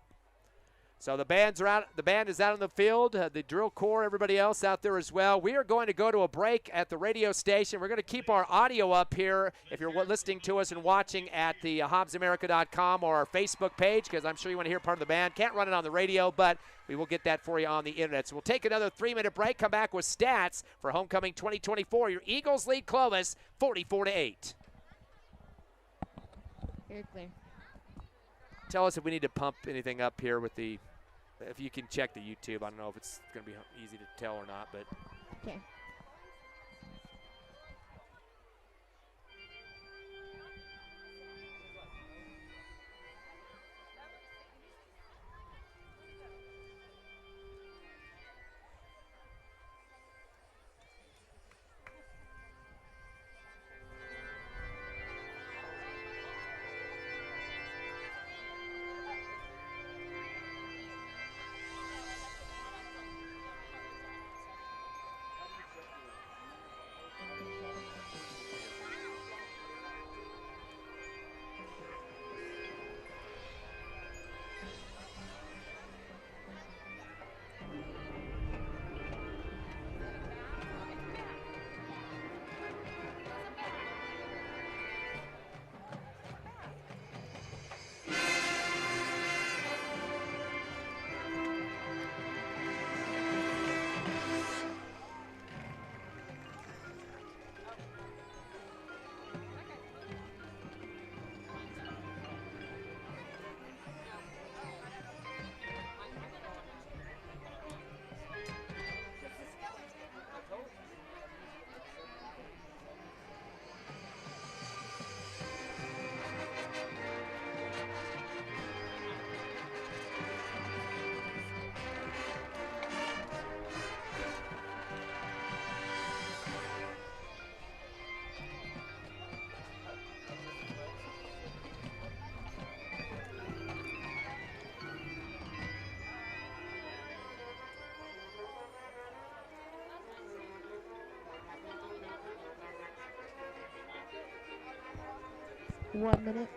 So the bands are out. The band is out on the field. The drill corps, everybody else out there as well. We are going to go to a break at the radio station. We're going to keep our audio up here if you're listening to us and watching at the HobbsAmerica.com or our Facebook page, because I'm sure you want to hear part of the band. Can't run it on the radio, but we will get that for you on the internet. So we'll take another 3-minute break, come back with stats for Homecoming 2024. Your Eagles lead Clovis 44-8. Very clear. Tell us if we need to pump anything up here with the, if you can check the YouTube. I don't know if it's going to be easy to tell or not, but. Okay. 1 minute.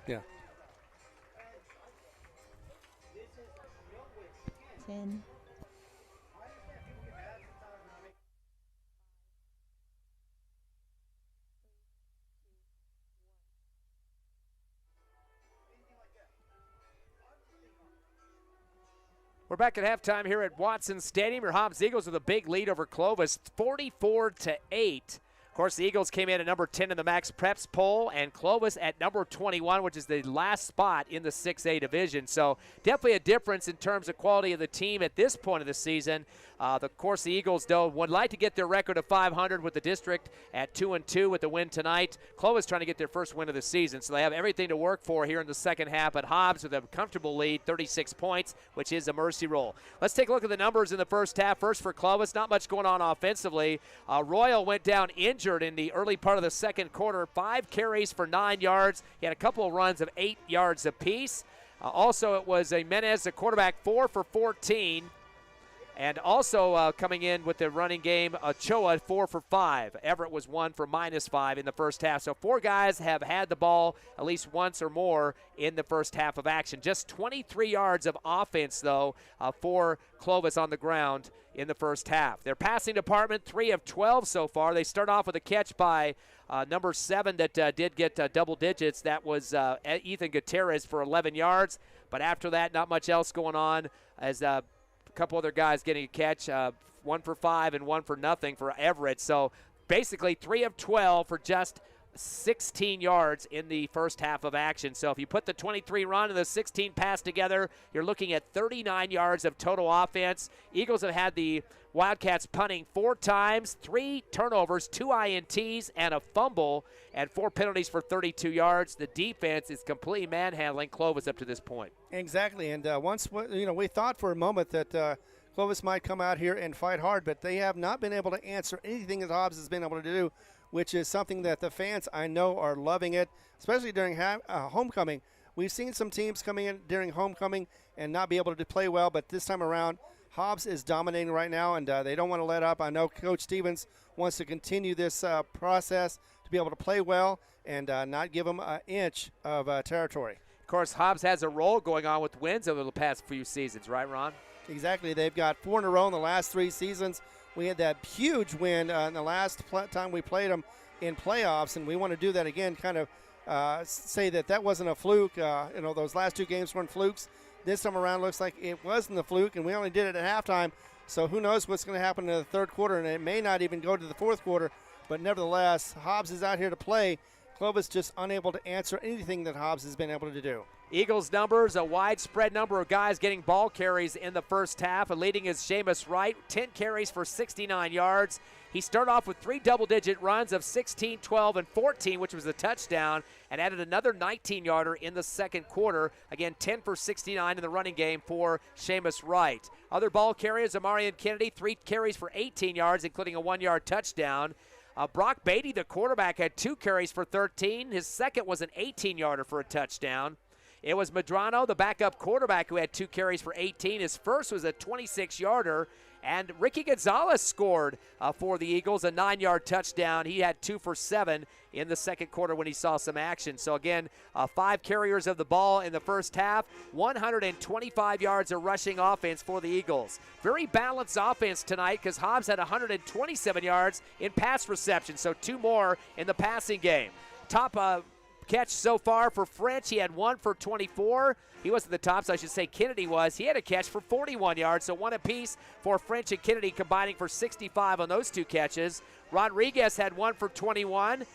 Yeah. 10. We're back at halftime here at Watson Stadium. Your Hobbs Eagles with a big lead over Clovis, 44-8. Of course, the Eagles came in at number 10 in the Max Preps poll, and Clovis at number 21, which is the last spot in the 6A division. So definitely a difference in terms of quality of the team at this point of the season. Of course, the Eagles, though, would like to get their record of 500 with the district at 2-2 with the win tonight. Clovis trying to get their first win of the season, so they have everything to work for here in the second half. But Hobbs with a comfortable lead, 36 points, which is a mercy roll. Let's take a look at the numbers in the first half. First for Clovis, not much going on offensively. Royal went down injured in the early part of the second quarter. 5 carries for 9 yards. He had a couple of runs of 8 yards apiece. Also, it was a Menez, the quarterback, 4 for 14. And also coming in with the running game, Ochoa, 4 for 5. Everett was 1 for -5 in the first half. So 4 guys have had the ball at least once or more in the first half of action. Just 23 yards of offense, though, for Clovis on the ground in the first half. Their passing department, 3 of 12 so far. They start off with a catch by number 7 that did get double digits. That was Ethan Gutierrez for 11 yards. But after that, not much else going on as a couple other guys getting a catch, 1 for 5 and 1 for nothing for Everett. So basically 3 of 12 for just 16 yards in the first half of action. So if you put the 23 run and the 16 pass together, you're looking at 39 yards of total offense. Eagles have had the Wildcats punting 4 times, 3 turnovers, 2 INTs, and a fumble, and 4 penalties for 32 yards. The defense is completely manhandling Clovis up to this point. Exactly, and we thought for a moment that Clovis might come out here and fight hard, but they have not been able to answer anything that Hobbs has been able to do, which is something that the fans, I know, are loving it, especially during homecoming. We've seen some teams coming in during homecoming and not be able to play well, but this time around, Hobbs is dominating right now, and they don't want to let up. I know Coach Stevens wants to continue this process to be able to play well and not give them an inch of territory. Of course, Hobbs has a roll going on with wins over the past few seasons, right, Ron? Exactly. They've got 4 in a row in the last 3 seasons. We had that huge win in the last time we played them in playoffs, and we want to do that again, kind of say that wasn't a fluke. Those last 2 games weren't flukes. This time around looks like it wasn't a fluke, and we only did it at halftime. So who knows what's going to happen in the third quarter, and it may not even go to the fourth quarter. But nevertheless, Hobbs is out here to play. Clovis just unable to answer anything that Hobbs has been able to do. Eagles numbers, a widespread number of guys getting ball carries in the first half. And leading is Seamus Wright, 10 carries for 69 yards. He started off with 3 double-digit runs of 16, 12, and 14, which was a touchdown, and added another 19-yarder in the second quarter. Again, 10 for 69 in the running game for Seamus Wright. Other ball carriers, Amarian Kennedy, 3 carries for 18 yards, including a 1-yard touchdown. Brock Beatty, the quarterback, had 2 carries for 13. His second was an 18-yarder for a touchdown. It was Medrano, the backup quarterback, who had 2 carries for 18. His first was a 26-yarder. And Ricky Gonzalez scored for the Eagles, a 9-yard touchdown. He had 2 for 7 in the second quarter when he saw some action. So again, 5 carriers of the ball in the first half, 125 yards of rushing offense for the Eagles. Very balanced offense tonight because Hobbs had 127 yards in pass reception, so 2 more in the passing game. Top catch so far for French. He had 1 for 24. He wasn't the top, so I should say Kennedy was. He had a catch for 41 yards, so 1 apiece for French and Kennedy, combining for 65 on those 2 catches. Rodriguez had 1 for 21.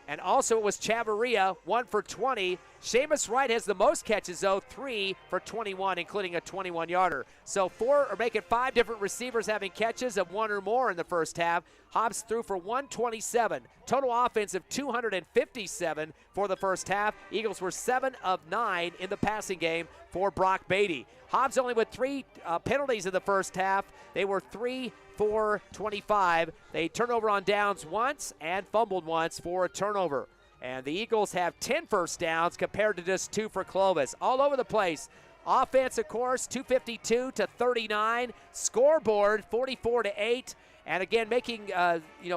And also it was Chavarria, 1 for 20. Seamus Wright has the most catches, though, 3 for 21, including a 21-yarder. So 5 different receivers having catches of 1 or more in the first half. Hobbs threw for 127. Total offense of 257 for the first half. Eagles were 7 of 9 in the passing game for Brock Beatty. Hobbs only with 3 penalties in the first half. They were 3 for 25. They turned over on downs once and fumbled once for a turnover. And the Eagles have 10 first downs compared to just 2 for Clovis. All over the place. Offense, of course, 252 to 39. Scoreboard, 44 to 8. And again, making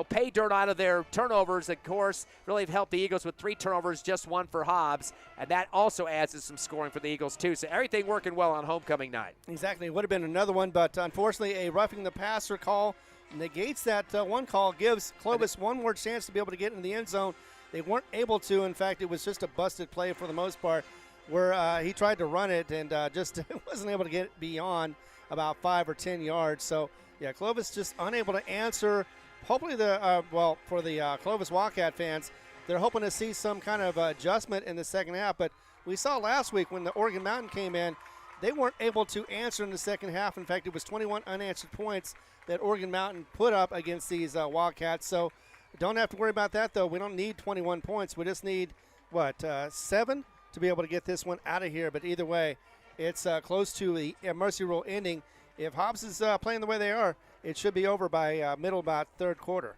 pay dirt out of their turnovers, of course, really have helped the Eagles with 3 turnovers, just 1 for Hobbs. And that also adds to some scoring for the Eagles, too. So everything working well on homecoming night. Exactly. It would have been another one, but unfortunately, a roughing the passer call negates that one call, gives Clovis one more chance to be able to get in the end zone. They weren't able to. In fact, it was just a busted play for the most part, where he tried to run it and just wasn't able to get beyond about 5 or 10 yards. So, yeah, Clovis just unable to answer. Hopefully, for the Clovis Wildcat fans, they're hoping to see some kind of adjustment in the second half. But we saw last week when the Oregon Mountain came in, they weren't able to answer in the second half. In fact, it was 21 unanswered points that Oregon Mountain put up against these Wildcats. So don't have to worry about that, though. We don't need 21 points. We just need, 7 to be able to get this one out of here. But either way, it's close to the mercy rule ending. If Hobbs is playing the way they are, it should be over by middle about third quarter.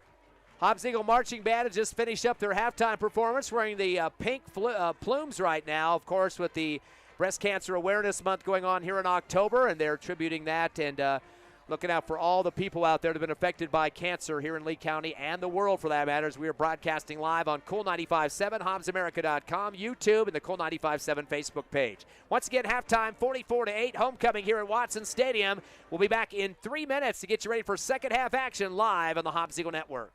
Hobbs Eagle Marching Band has just finished up their halftime performance, wearing the pink plumes right now, of course, with the Breast Cancer Awareness Month going on here in October, and they're tributing that and looking out for all the people out there that have been affected by cancer here in Lee County and the world, for that matter, as we are broadcasting live on Cool 95.7, HobbsAmerica.com, YouTube, and the Cool 95.7 Facebook page. Once again, halftime, 44-8, homecoming here at Watson Stadium. We'll be back in 3 minutes to get you ready for second half action live on the Hobbs Eagle Network.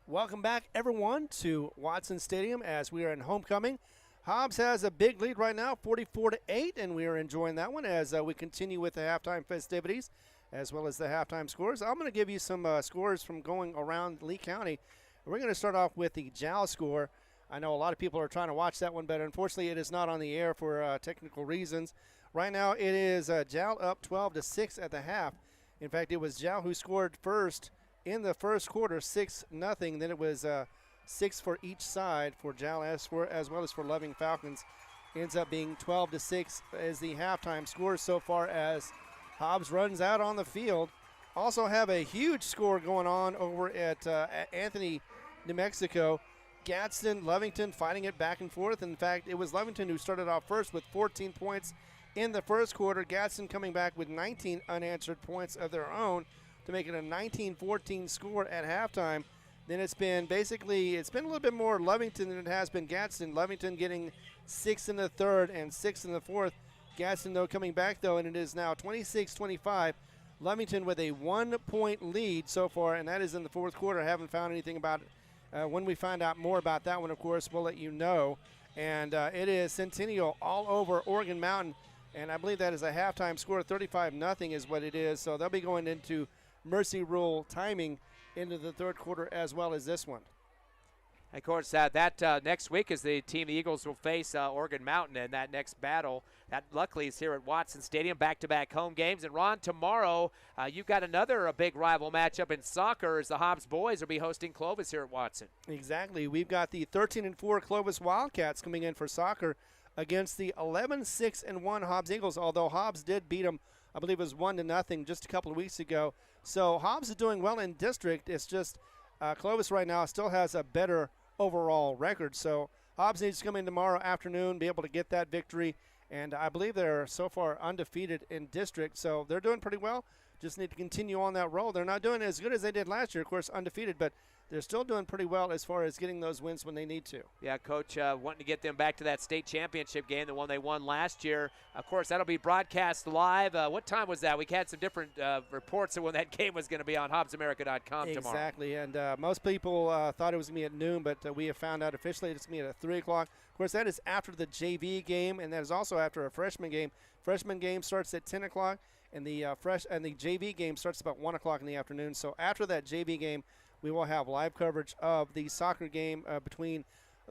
Welcome back, everyone, to Watson Stadium as we are in homecoming. Hobbs has a big lead right now, 44-8, and we are enjoying that one as we continue with the halftime festivities as well as the halftime scores. I'm going to give you some scores from going around Lee County. We're going to start off with the JAL score. I know a lot of people are trying to watch that one, but unfortunately it is not on the air for technical reasons. Right now it is JAL up 12-6 at the half. In fact, it was JAL who scored first in the first quarter, 6-0. Then it was 6 for each side for JAL as well as for Loving Falcons. Ends up being 12-6 as the halftime score so far as Hobbs runs out on the field. Also have a huge score going on over at Anthony, New Mexico. Gadsden, Lovington fighting it back and forth. In fact, it was Lovington who started off first with 14 points in the first quarter. Gadsden coming back with 19 unanswered points of their own to make it a 19-14 score at halftime. Then it's been a little bit more Lovington than it has been Gadsden. Lovington getting 6 in the third and 6 in the fourth. Gadsden, though, coming back, though, and it is now 26-25. Lovington with a 1-point lead so far, and that is in the fourth quarter. I haven't found anything about it. When we find out more about that one, of course, we'll let you know. And it is Centennial all over Oregon Mountain, and I believe that is a halftime score. 35-0 is what it is. So they'll be going into mercy rule timing into the third quarter as well as this one. Of course, that next week is the team the Eagles will face Oregon Mountain in that next battle. That luckily is here at Watson Stadium, back-to-back home games. And Ron, tomorrow you've got another big rival matchup in soccer as the Hobbs boys will be hosting Clovis here at Watson. Exactly. We've got the 13-4 Clovis Wildcats coming in for soccer against the 11-6-1 Hobbs Eagles, although Hobbs did beat them, I believe it was 1-0 just a couple of weeks ago. So Hobbs is doing well in district. It's just Clovis right now still has a better overall record. So Hobbs needs to come in tomorrow afternoon, be able to get that victory. And I believe they're so far undefeated in district. So they're doing pretty well. Just need to continue on that roll. They're not doing as good as they did last year, of course, undefeated, but they're still doing pretty well as far as getting those wins when they need to. Yeah, Coach, wanting to get them back to that state championship game, the one they won last year. Of course, that'll be broadcast live. What time was that? We had some different reports of when that game was going to be on HobbsAmerica.com tomorrow. Exactly, and most people thought it was going to be at noon, but we have found out officially it's going to be at 3 o'clock. Of course, that is after the JV game, and that is also after a freshman game. Freshman game starts at 10 o'clock, and the JV game starts about 1 o'clock in the afternoon. So after that JV game, we will have live coverage of the soccer game between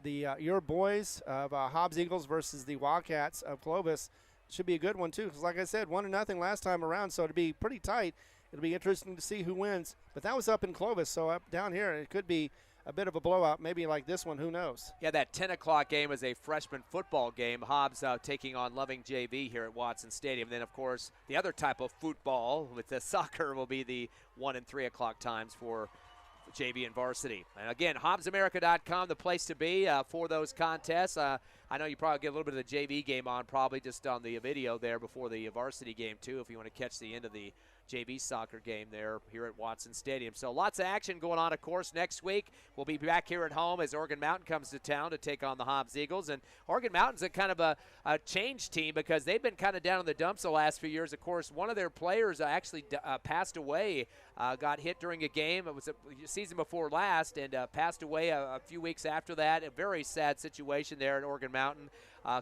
your boys of Hobbs Eagles versus the Wildcats of Clovis. Should be a good one, too, because like I said, 1-0 last time around, so it'll be pretty tight. It'll be interesting to see who wins. But that was up in Clovis, so up down here it could be a bit of a blowout, maybe like this one, who knows. Yeah, that 10 o'clock game is a freshman football game. Hobbs taking on Loving JV here at Watson Stadium. Then, of course, the other type of football with the soccer will be the 1 and 3 o'clock times for JV and varsity. And again, HobbsAmerica.com, the place to be for those contests. I know you probably get a little bit of the JV game on, probably just on the video there before the varsity game, too, if you want to catch the end of the JV soccer game there here at Watson Stadium. So lots of action going on, of course, next week. We'll be back here at home as Oregon Mountain comes to town to take on the Hobbs Eagles. And Oregon Mountain's a kind of a change team because they've been kind of down in the dumps the last few years. Of course, one of their players actually passed away, got hit during a game. It was a season before last and passed away a few weeks after that. A very sad situation there at Oregon Mountain.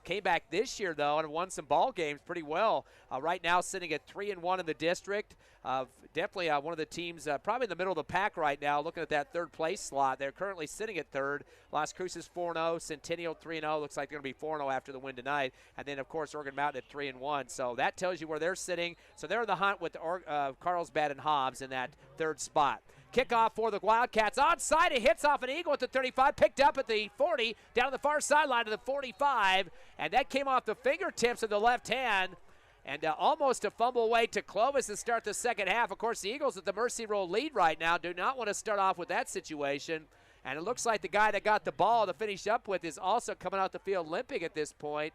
Came back this year, though, and won some ball games pretty well. Right now sitting at 3-1 in the district. Definitely one of the teams probably in the middle of the pack right now, looking at that third place slot. They're currently sitting at third. Las Cruces 4-0, Centennial 3-0. Looks like they're going to be 4-0 after the win tonight. And then, of course, Oregon Mountain at 3-1. So that tells you where they're sitting. So they're in the hunt with Carlsbad and Hobbs in that third spot. Kickoff for the Wildcats. Onside, it hits off an eagle at the 35, picked up at the 40, down the far sideline to the 45, and that came off the fingertips of the left hand, and almost a fumble away to Clovis to start the second half. Of course, the Eagles at the mercy roll lead right now do not want to start off with that situation, and it looks like the guy that got the ball to finish up with is also coming out the field limping at this point.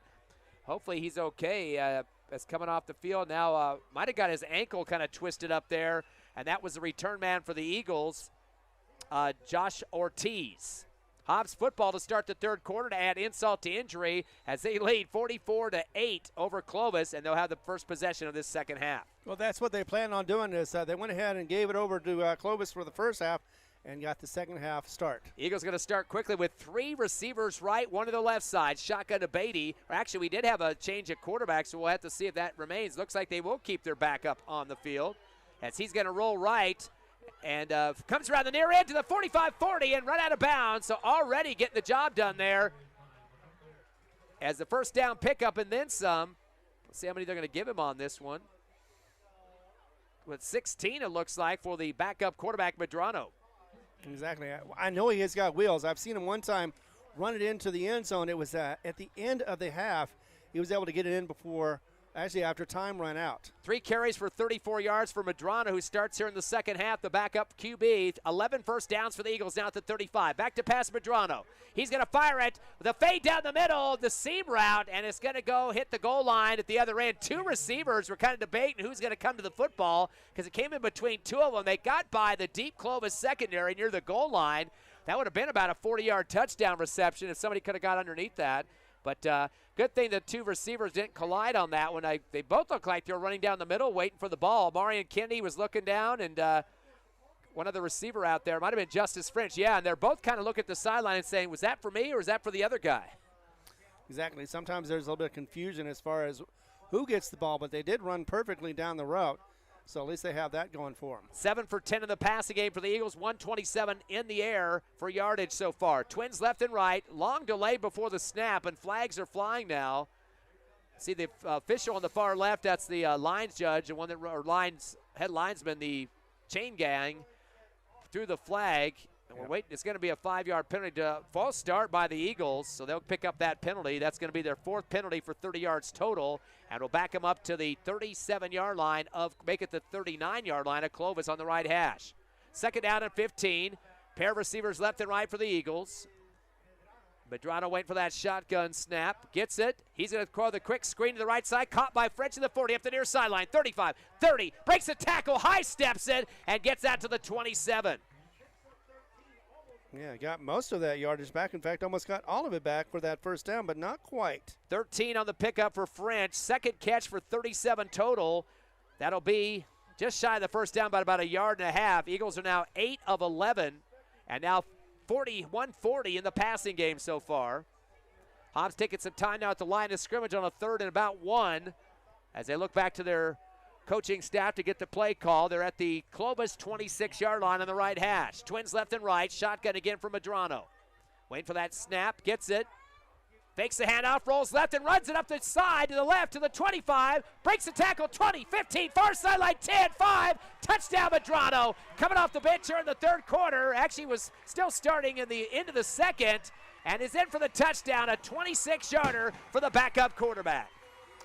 Hopefully he's okay. That's coming off the field now. Might have got his ankle kind of twisted up there. And that was the return man for the Eagles, Josh Ortiz. Hobbs football to start the third quarter to add insult to injury as they lead 44-8 over Clovis, and they'll have the first possession of this second half. Well, that's what they plan on doing is they went ahead and gave it over to Clovis for the first half and got the second half start. Eagles going to start quickly with three receivers right, one to the left side. Shotgun to Beatty. Actually, we did have a change at quarterback, so we'll have to see if that remains. Looks like they will keep their backup on the field. as he's going to roll right and comes around the near end to the 45-40 and run out of bounds. So already getting the job done there as the first down pickup and then some. Let's see how many they're going to give him on this one. With 16, it looks like, for the backup quarterback, Medrano. Exactly. I know he has got wheels. I've seen him one time run it into the end zone. It was at the end of the half. He was able to get it in after time ran out. 3 carries for 34 yards for Medrano, who starts here in the second half, the backup QB. 11 first downs for the Eagles, now at the 35. Back to pass Medrano. He's going to fire it with a fade down the middle, the seam route, and it's going to go hit the goal line at the other end. 2 receivers were kind of debating who's going to come to the football because it came in between 2 of them. They got by the deep Clovis secondary near the goal line. That would have been about a 40-yard touchdown reception if somebody could have got underneath that. But good thing the 2 receivers didn't collide on that one. They both looked like they were running down the middle waiting for the ball. Marion Kennedy was looking down, and one other receiver out there, might have been Justice French. Yeah, and they're both kind of looking at the sideline and saying, was that for me or was that for the other guy? Exactly. Sometimes there's a little bit of confusion as far as who gets the ball, but they did run perfectly down the route. So at least they have that going for them. 7 for 10 in the passing game for the Eagles. 127 in the air for yardage so far. Twins left and right. Long delay before the snap, and flags are flying now. See the official on the far left. That's the lines judge, and head linesman, the chain gang, threw the flag. And we're waiting. It's going to be a 5-yard penalty to false start by the Eagles, so they'll pick up that penalty. That's going to be their 4th penalty for 30 yards total, and will back them up to the 37-yard line make it the 39-yard line of Clovis on the right hash. 2nd down and 15. Pair of receivers left and right for the Eagles. Medrano waiting for that shotgun snap. Gets it. He's going to throw the quick screen to the right side. Caught by French to the 40 up the near sideline. 35, 30. Breaks the tackle. High steps it and gets out to the 27. Yeah, got most of that yardage back. In fact, almost got all of it back for that first down, but not quite. 13 on the pickup for French. 2nd catch for 37 total. That'll be just shy of the first down by about 1.5 yards. Eagles are now 8 of 11, and now 140 in the passing game so far. Hobbs taking some time now at the line of scrimmage on a 3rd and about 1 as they look back to their coaching staff to get the play call. They're at the Clovis 26-yard line on the right hash. Twins left and right. Shotgun again for Medrano. Waiting for that snap. Gets it. Fakes the handoff. Rolls left and runs it up the side to the left to the 25. Breaks the tackle. 20, 15. Far sideline. 10, 5. Touchdown Medrano. Coming off the bench here in the 3rd quarter. Actually was still starting in the end of the 2nd. And is in for the touchdown. A 26-yarder for the backup quarterback.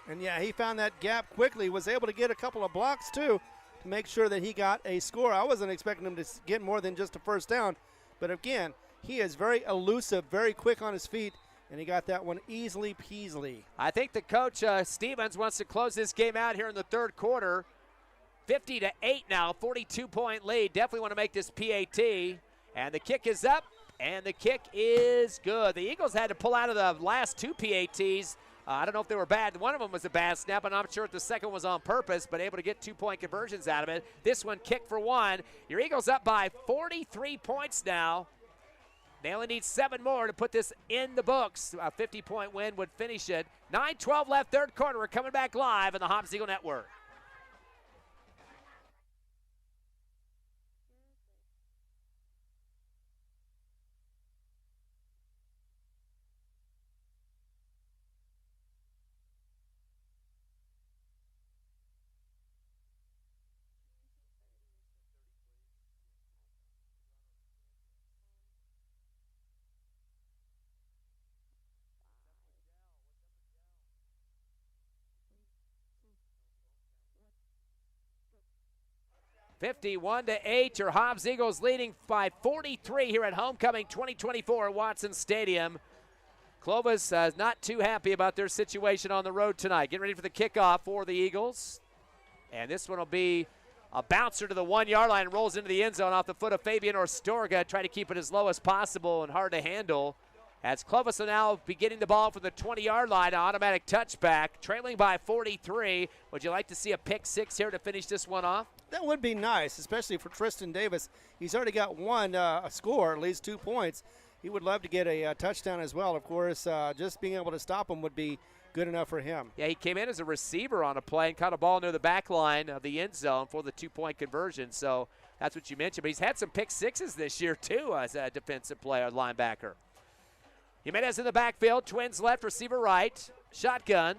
And, yeah, he found that gap quickly, was able to get a couple of blocks, too, to make sure that he got a score. I wasn't expecting him to get more than just a first down. But, again, he is very elusive, very quick on his feet, and he got that one easily peasily. I think the coach, Stevens, wants to close this game out here in the 3rd quarter. 50-8 now, 42-point lead. Definitely want to make this PAT. And the kick is up, and the kick is good. The Eagles had to pull out of the last 2 PATs. I don't know if they were bad. One of them was a bad snap. I'm not sure if the second was on purpose, but able to get 2-point conversions out of it. This one kicked for 1. Your Eagles up by 43 points now. They only need 7 more to put this in the books. A 50-point win would finish it. 9:12 left, 3rd quarter. We're coming back live on the Hobbs Eagle Network. (51-8). Your Hobbs Eagles leading by 43 here at Homecoming 2024 at Watson Stadium. Clovis not too happy about their situation on the road tonight. Getting ready for the kickoff for the Eagles. And this one will be a bouncer to the 1-yard line. Rolls into the end zone off the foot of Fabian Orstorga. Try to keep it as low as possible and hard to handle. As Clovis will now be getting the ball from the 20-yard line, automatic touchback, trailing by 43. Would you like to see a pick 6 here to finish this one off? That would be nice, especially for Tristan Davis. He's already got a score, at least 2 points. He would love to get a touchdown as well. Of course, just being able to stop him would be good enough for him. Yeah, he came in as a receiver on a play and caught a ball near the back line of the end zone for the 2-point conversion. So that's what you mentioned. But he's had some pick sixes this year, too, as a defensive player, linebacker. Jimenez in the backfield, Twins left, receiver right, shotgun.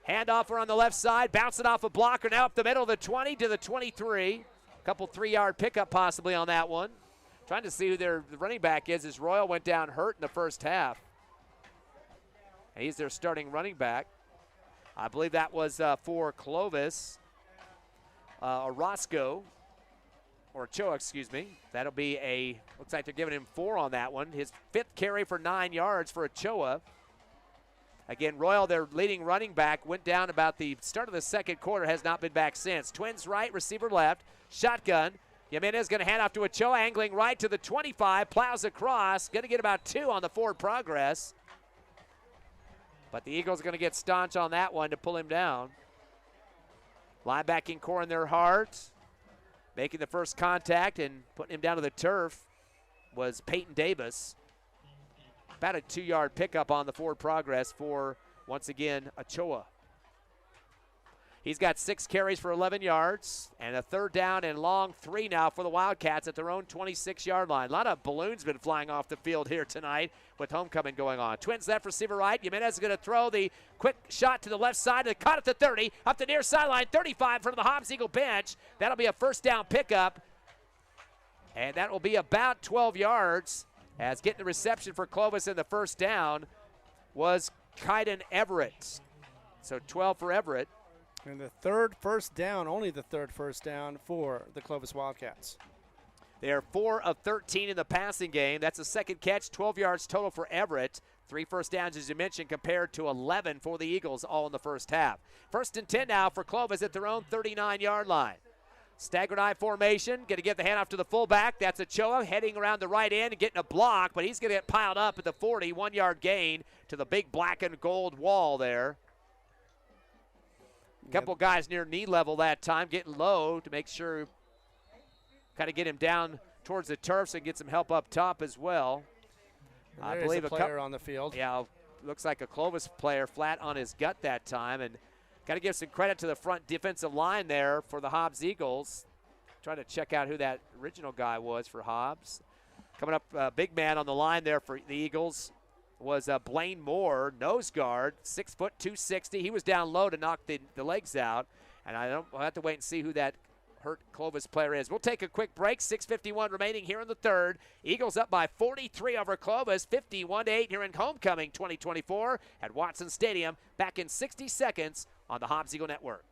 Handoff on the left side, bouncing off a blocker, now up the middle of the 20 to the 23. Couple 3-yard pickup possibly on that one. Trying to see who their running back is as Royal went down hurt in the first half. And he's their starting running back. I believe that was for Clovis, Orozco, or Ochoa, excuse me. That'll be looks like they're giving him 4 on that one. His 5th carry for 9 yards for Ochoa. Again, Royal, their leading running back, went down about the start of the second quarter, has not been back since. Twins right, receiver left, shotgun. Jimenez going to hand off to Ochoa, angling right to the 25, plows across, going to get about 2 on the forward progress. But the Eagles are going to get staunch on that one to pull him down. Linebacking core in their heart, making the first contact and putting him down to the turf was Peyton Davis. About a 2-yard pickup on the forward progress for, once again, Ochoa. He's got 6 carries for 11 yards and a 3rd down and long 3 now for the Wildcats at their own 26-yard line. A lot of balloons been flying off the field here tonight with homecoming going on. Twins left, receiver right. Jimenez is going to throw the quick shot to the left side and caught at the 30, up the near sideline, 35 from the Hobbs Eagle bench. That'll be a 1st down pickup, and that will be about 12 yards. As getting the reception for Clovis in the 1st down was Kaiden Everett. So 12 for Everett. And the 3rd first down, only the 3rd first down for the Clovis Wildcats. They are 4 of 13 in the passing game. That's a 2nd catch, 12 yards total for Everett. 3 first downs, as you mentioned, compared to 11 for the Eagles, all in the first half. 1st and 10 now for Clovis at their own 39-yard line. Staggered eye formation, going to get the handoff to the fullback. That's Ochoa heading around the right end and getting a block, but he's going to get piled up at the 40, 1-yard gain to the big black and gold wall there. A couple guys near knee level that time, getting low to make sure, kind of get him down towards the turf so he gets some help up top as well. I believe a player on the field. Yeah, looks like a Clovis player flat on his gut that time, and got to give some credit to the front defensive line there for the Hobbs Eagles. Trying to check out who that original guy was for Hobbs. Coming up, big man on the line there for the Eagles was Blaine Moore, nose guard, 6 foot 260. He was down low to knock the legs out, and I'll have to wait and see who that hurt Clovis player is. We'll take a quick break. 6:51 remaining here in the 3rd. Eagles up by 43 over Clovis, 51-8 here in homecoming 2024 at Watson Stadium. Back in 60 seconds on the Hobbs Eagle Network.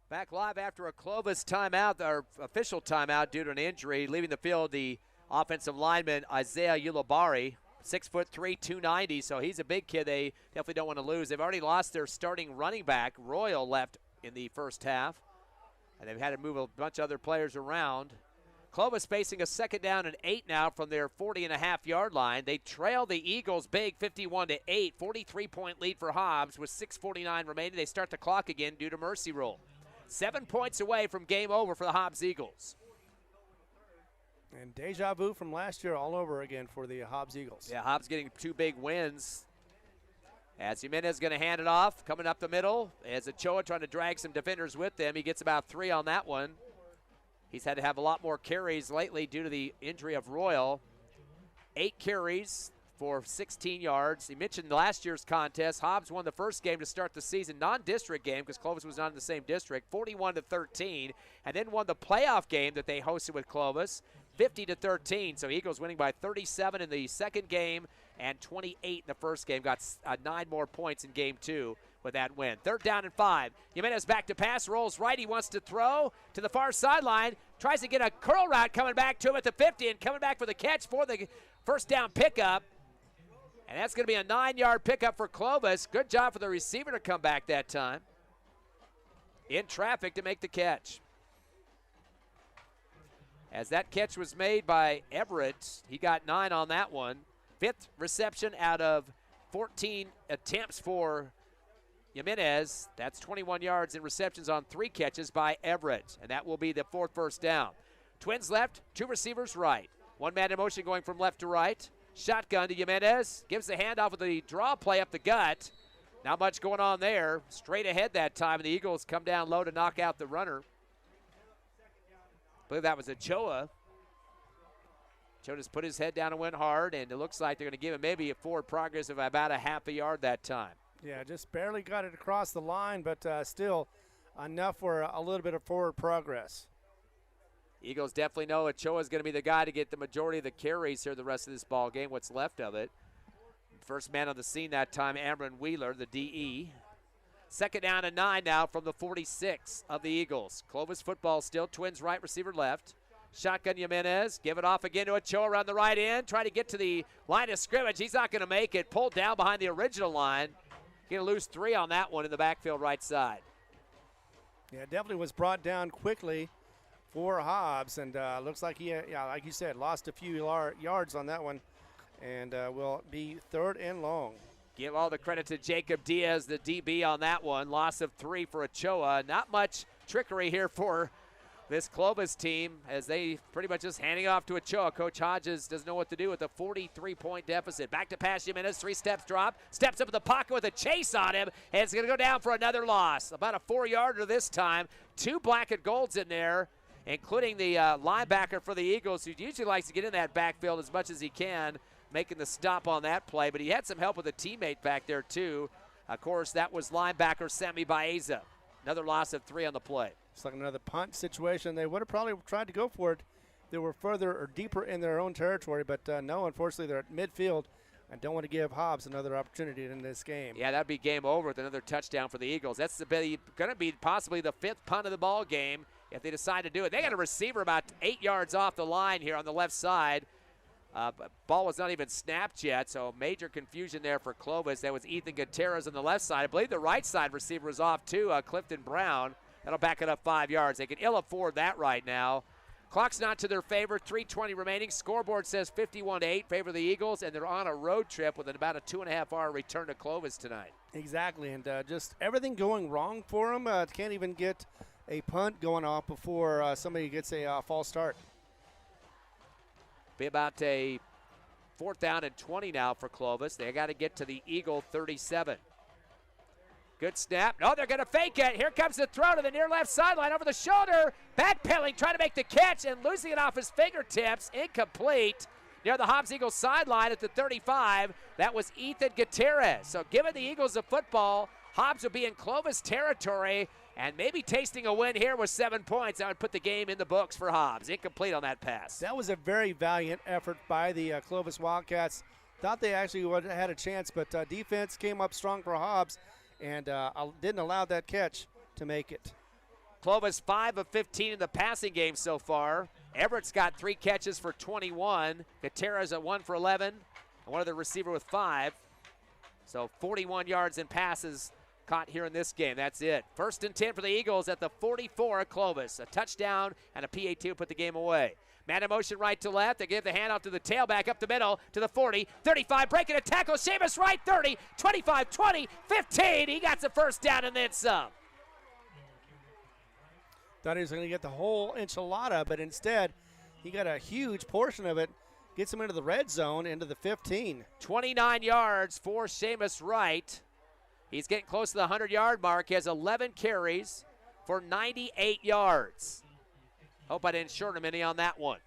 Back live after a Clovis timeout, our official timeout due to an injury. Leaving the field, the offensive lineman, Isaiah Ulabari, 6'3", 290, so he's a big kid they definitely don't want to lose. They've already lost their starting running back. Royal left in the first half, and they've had to move a bunch of other players around. Clovis facing a 2nd down and 8 now from their 40.5-yard line. They trail the Eagles big 51-8, 43-point lead for Hobbs with 6:49 remaining. They start the clock again due to mercy rule. 7 points away from game over for the Hobbs Eagles. And deja vu from last year all over again for the Hobbs Eagles. Yeah, Hobbs getting 2 big wins. As Jimenez is going to hand it off, coming up the middle, as Ochoa trying to drag some defenders with them. He gets about 3 on that one. He's had to have a lot more carries lately due to the injury of Royal. 8 carries for 16 yards. He mentioned last year's contest. Hobbs won the first game to start the season, non-district game because Clovis was not in the same district, 41-13, and then won the playoff game that they hosted with Clovis, 50-13. So Eagles winning by 37 in the second game and 28 in the first game. Got 9 more points in game 2 with that win. 3rd down and 5. Jimenez back to pass, rolls right. He wants to throw to the far sideline. Tries to get a curl route coming back to him at the 50 and coming back for the catch for the first down pickup. And that's going to be a 9-yard pickup for Clovis. Good job for the receiver to come back that time. In traffic to make the catch. As that catch was made by Everett, he got 9 on that one. 5th reception out of 14 attempts for Jimenez. That's 21 yards in receptions on 3 catches by Everett. And that will be the 4th first down. Twins left, 2 receivers right. 1 man in motion going from left to right. Shotgun to Jimenez. Gives the handoff with the draw play up the gut. Not much going on there. Straight ahead that time, and the Eagles come down low to knock out the runner. I believe that was Ochoa. Ochoa just put his head down and went hard, and it looks like they're going to give him maybe a forward progress of about a half a yard that time. Yeah, just barely got it across the line, but still enough for a little bit of forward progress. Eagles definitely know Ochoa is going to be the guy to get the majority of the carries here the rest of this ball game, what's left of it. First man on the scene that time, Amron Wheeler, the DE. 2nd down and 9 now from the 46 of the Eagles. Clovis football still, Twins right, receiver left. Shotgun Jimenez, give it off again to Ochoa around the right end. Trying to get to the line of scrimmage. He's not going to make it. Pulled down behind the original line. Going to lose 3 on that one in the backfield right side. Yeah, definitely was brought down quickly for Hobbs, and looks like he, like you said, lost a few yards on that one, and will be 3rd and long. Give all the credit to Jacob Diaz, the DB on that one. Loss of 3 for Ochoa. Not much trickery here for this Clovis team as they pretty much just handing off to Ochoa. Coach Hodges doesn't know what to do with a 43-point deficit. Back to pass Jimenez, 3 steps drop. Steps up in the pocket with a chase on him, and it's going to go down for another loss. About a 4-yarder this time. 2 black and golds in there, including the linebacker for the Eagles, who usually likes to get in that backfield as much as he can, making the stop on that play. But he had some help with a teammate back there, too. Of course, that was linebacker Sammy Baeza. Another loss of 3 on the play. It's like another punt situation. They would have probably tried to go for it. They were further or deeper in their own territory, but no, unfortunately, they're at midfield. I don't want to give Hobbs another opportunity in this game. Yeah, that'd be game over with another touchdown for the Eagles. That's going to be possibly the 5th punt of the ball game if they decide to do it. They got a receiver about 8 yards off the line here on the left side. Ball was not even snapped yet, so major confusion there for Clovis. That was Ethan Gutierrez on the left side. I believe the right side receiver was off too, Clifton Brown. That'll back it up 5 yards. They can ill afford that right now. Clock's not to their favor. 3:20 remaining. Scoreboard says 51-8, favor the Eagles, and they're on a road trip with about a 2.5-hour return to Clovis tonight. Exactly, and just everything going wrong for them. Can't even get a punt going off before somebody gets a false start. Be about a 4th down and 20 now for Clovis. They got to get to the Eagle 37. Good snap. No, they're going to fake it. Here comes the throw to the near left sideline over the shoulder. Backpedaling, trying to make the catch and losing it off his fingertips. Incomplete. Near the Hobbs Eagles sideline at the 35. That was Ethan Gutierrez. So giving the Eagles the football, Hobbs will be in Clovis territory and maybe tasting a win here with 7 points. That would put the game in the books for Hobbs. Incomplete on that pass. That was a very valiant effort by the Clovis Wildcats. Thought they actually would have had a chance, but defense came up strong for Hobbs and didn't allow that catch to make it. Clovis 5 of 15 in the passing game so far. Everett's got 3 catches for 21. Gutierrez at 1 for 11. And one of the receiver with 5. So 41 yards in passes caught here in this game. That's it. 1st and 10 for the Eagles at the 44 at Clovis. A touchdown and a PAT will put the game away. Man in motion right to left. They give the handoff to the tailback up the middle to the 40, 35, breaking a tackle. Seamus right, 30, 25, 20, 15. He got the first down and then some. Thought he was going to get the whole enchilada, but instead he got a huge portion of it. Gets him into the red zone, into the 15. 29 yards for Seamus Wright. He's getting close to the 100-yard mark. He has 11 carries for 98 yards. Hope I didn't short him any on that one.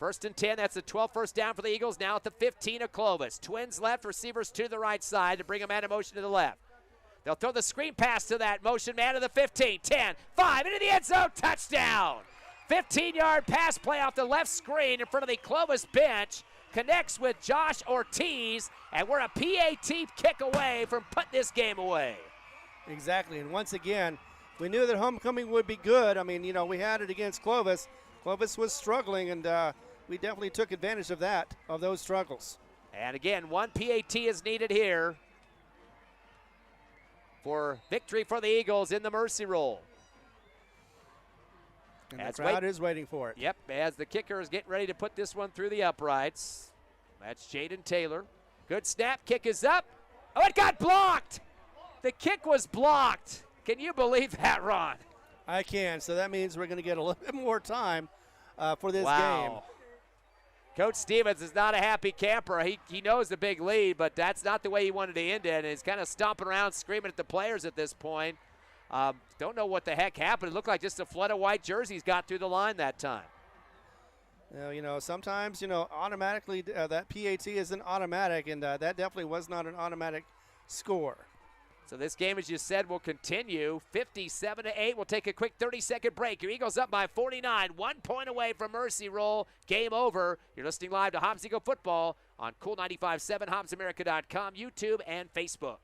First and 10, that's the 12th first down for the Eagles. Now at the 15 of Clovis. Twins left, receivers to the right side to bring a man in motion to the left. They'll throw the screen pass to that motion man to the 15, 10, 5, into the end zone, touchdown. 15-yard pass play off the left screen in front of the Clovis bench. Connects with Josh Ortiz, and we're a PAT kick away from putting this game away. Exactly, and once again, we knew that homecoming would be good. I mean, we had it against Clovis. Clovis was struggling, and we definitely took advantage of that, of those struggles. And again, one PAT is needed here for victory for the Eagles in the mercy roll. And the crowd is waiting for it. Yep, as the kicker is getting ready to put this one through the uprights. That's Jaden Taylor. Good snap, kick is up. Oh, it got blocked! The kick was blocked. Can you believe that, Ron? I can, so that means we're going to get a little bit more time for this game. Coach Stevens is not a happy camper. He knows the big lead, but that's not the way he wanted to end it. And he's kind of stomping around, screaming at the players at this point. Don't know what the heck happened. It looked like just a flood of white jerseys got through the line that time. Sometimes, automatically that PAT isn't automatic, and that definitely was not an automatic score. So this game, as you said, will continue 57-8. We'll take a quick 30-second break. Your Eagles up by 49, 1 point away from mercy roll. Game over. You're listening live to Hobbs Eagle Football on Cool 95.7, HobbsAmerica.com, YouTube, and Facebook.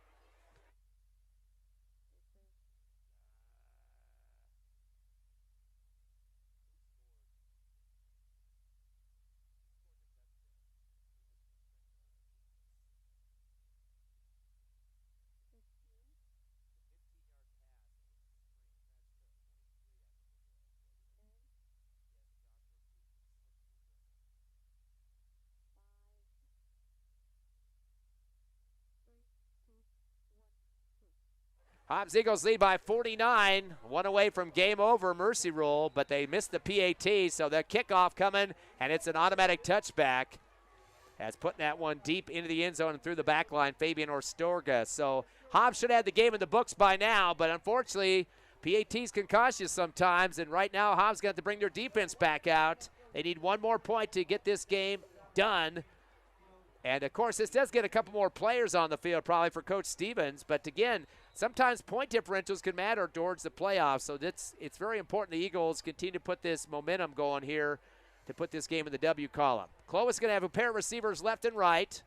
Hobbs Eagles lead by 49, 1 away from game over, mercy roll, but they missed the PAT, so the kickoff coming, and it's an automatic touchback. As putting that one deep into the end zone and through the back line, Fabian Orstorga. So Hobbs should have the game in the books by now, but unfortunately, PATs can cost you sometimes, and right now Hobbs got to bring their defense back out. They need one more point to get this game done. And, of course, this does get a couple more players on the field probably for Coach Stevens. But, again, sometimes point differentials can matter towards the playoffs. So it's very important the Eagles continue to put this momentum going here to put this game in the W column. Clovis is going to have a pair of receivers left and right.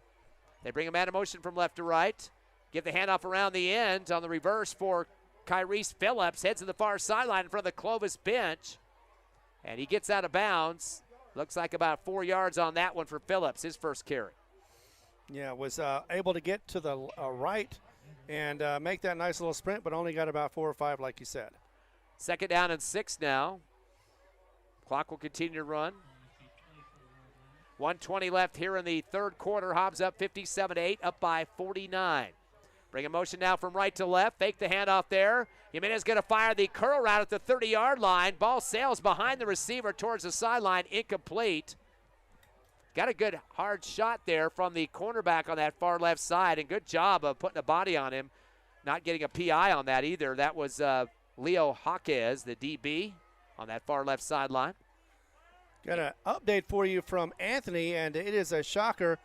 They bring a man in motion from left to right. Give the handoff around the end on the reverse for Kyrese Phillips. Heads to the far sideline in front of the Clovis bench. And he gets out of bounds. Looks like about 4 yards on that one for Phillips, his first carry. Yeah, was able to get to the right and make that nice little sprint, but only got about 4 or 5, like you said. Second down and 6 now. Clock will continue to run. 1:20 left here in the third quarter. Hobbs up 57-8, up by 49. Bring a motion now from right to left. Fake the handoff there. Jimenez going to fire the curl route at the 30-yard line. Ball sails behind the receiver towards the sideline, incomplete. Got a good hard shot there from the cornerback on that far left side, and good job of putting a body on him. Not getting a PI on that either. That was Leo Jaquez, the DB, on that far left sideline. Got an update for you from Anthony, and it is a shocker.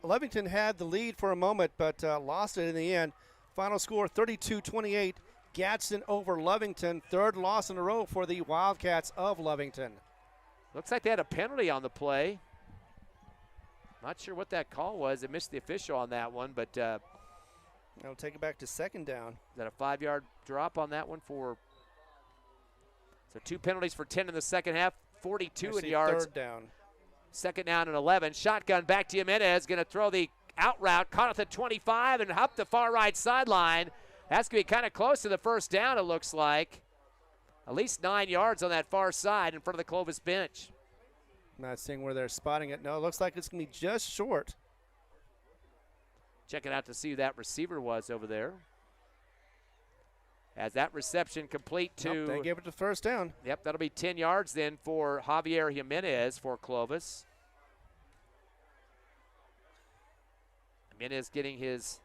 Lovington had the lead for a moment, but lost it in the end. Final score 32-28. Gadsden over Lovington. Third loss in a row for the Wildcats of Lovington. Looks like they had a penalty on the play. Not sure what that call was. They missed the official on that one, but they'll take it back to second down. Is that a 5-yard drop on that one for? So 2 penalties for 10 in the second half, 42 in yards. Third down. Second down and 11. Shotgun back to Jimenez. Going to throw the out route. Caught at the 25 and up the far right sideline. That's going to be kind of close to the first down, it looks like. At least 9 yards on that far side in front of the Clovis bench. Not seeing where they're spotting it. No, it looks like it's going to be just short. Check it out to see who that receiver was over there. As that reception complete to... Nope, they gave it to first down. Yep, that'll be 10 yards then for Javier Jimenez for Clovis. Jimenez getting his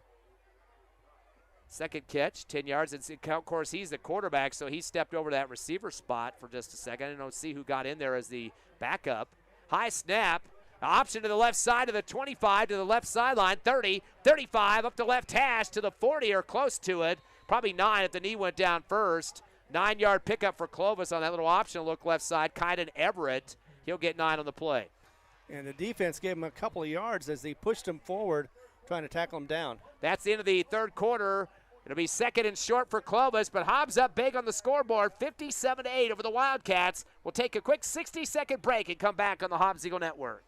second catch, 10 yards. And of course, he's the quarterback, so he stepped over that receiver spot for just a second. I don't see who got in there as the backup. High snap. Option to the left side of the 25 to the left sideline. 30, 35 up the left hash to the 40 or close to it. Probably 9 if the knee went down first. 9-yard pickup for Clovis on that little option look left side. Kyden Everett, he'll get 9 on the play. And the defense gave him a couple of yards as they pushed him forward, trying to tackle him down. That's the end of the third quarter. It'll be second and short for Clovis, but Hobbs up big on the scoreboard, 57-8 over the Wildcats. We'll take a quick 60-second break and come back on the Hobbs Eagle Network.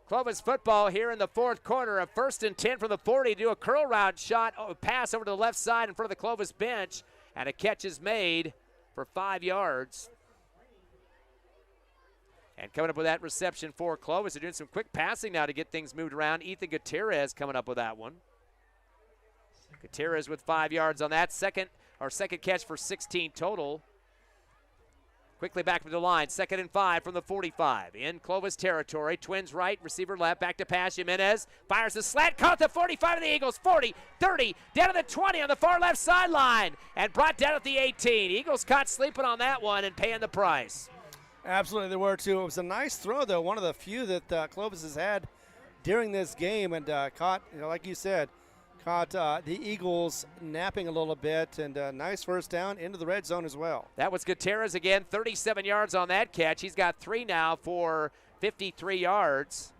Clovis football here in the fourth quarter. A 1st and 10 from the 40. Do a curl route shot, pass over to the left side in front of the Clovis bench. And a catch is made for 5 yards. And coming up with that reception for Clovis. They're doing some quick passing now to get things moved around. Ethan Gutierrez coming up with that one. Gutierrez with 5 yards on that. Second catch for 16 total. Quickly back to the line, 2nd and 5 from the 45. In Clovis territory, Twins right, receiver left, back to pass. Jimenez fires the slant, caught the 45 of the Eagles, 40, 30, down to the 20 on the far left sideline, and brought down at the 18. Eagles caught sleeping on that one and paying the price. Absolutely, they were too. It was a nice throw, though, one of the few that Clovis has had during this game, and caught, like you said, caught the Eagles napping a little bit, and a nice first down into the red zone as well. That was Gutierrez again, 37 yards on that catch. He's got 3 now for 53 yards.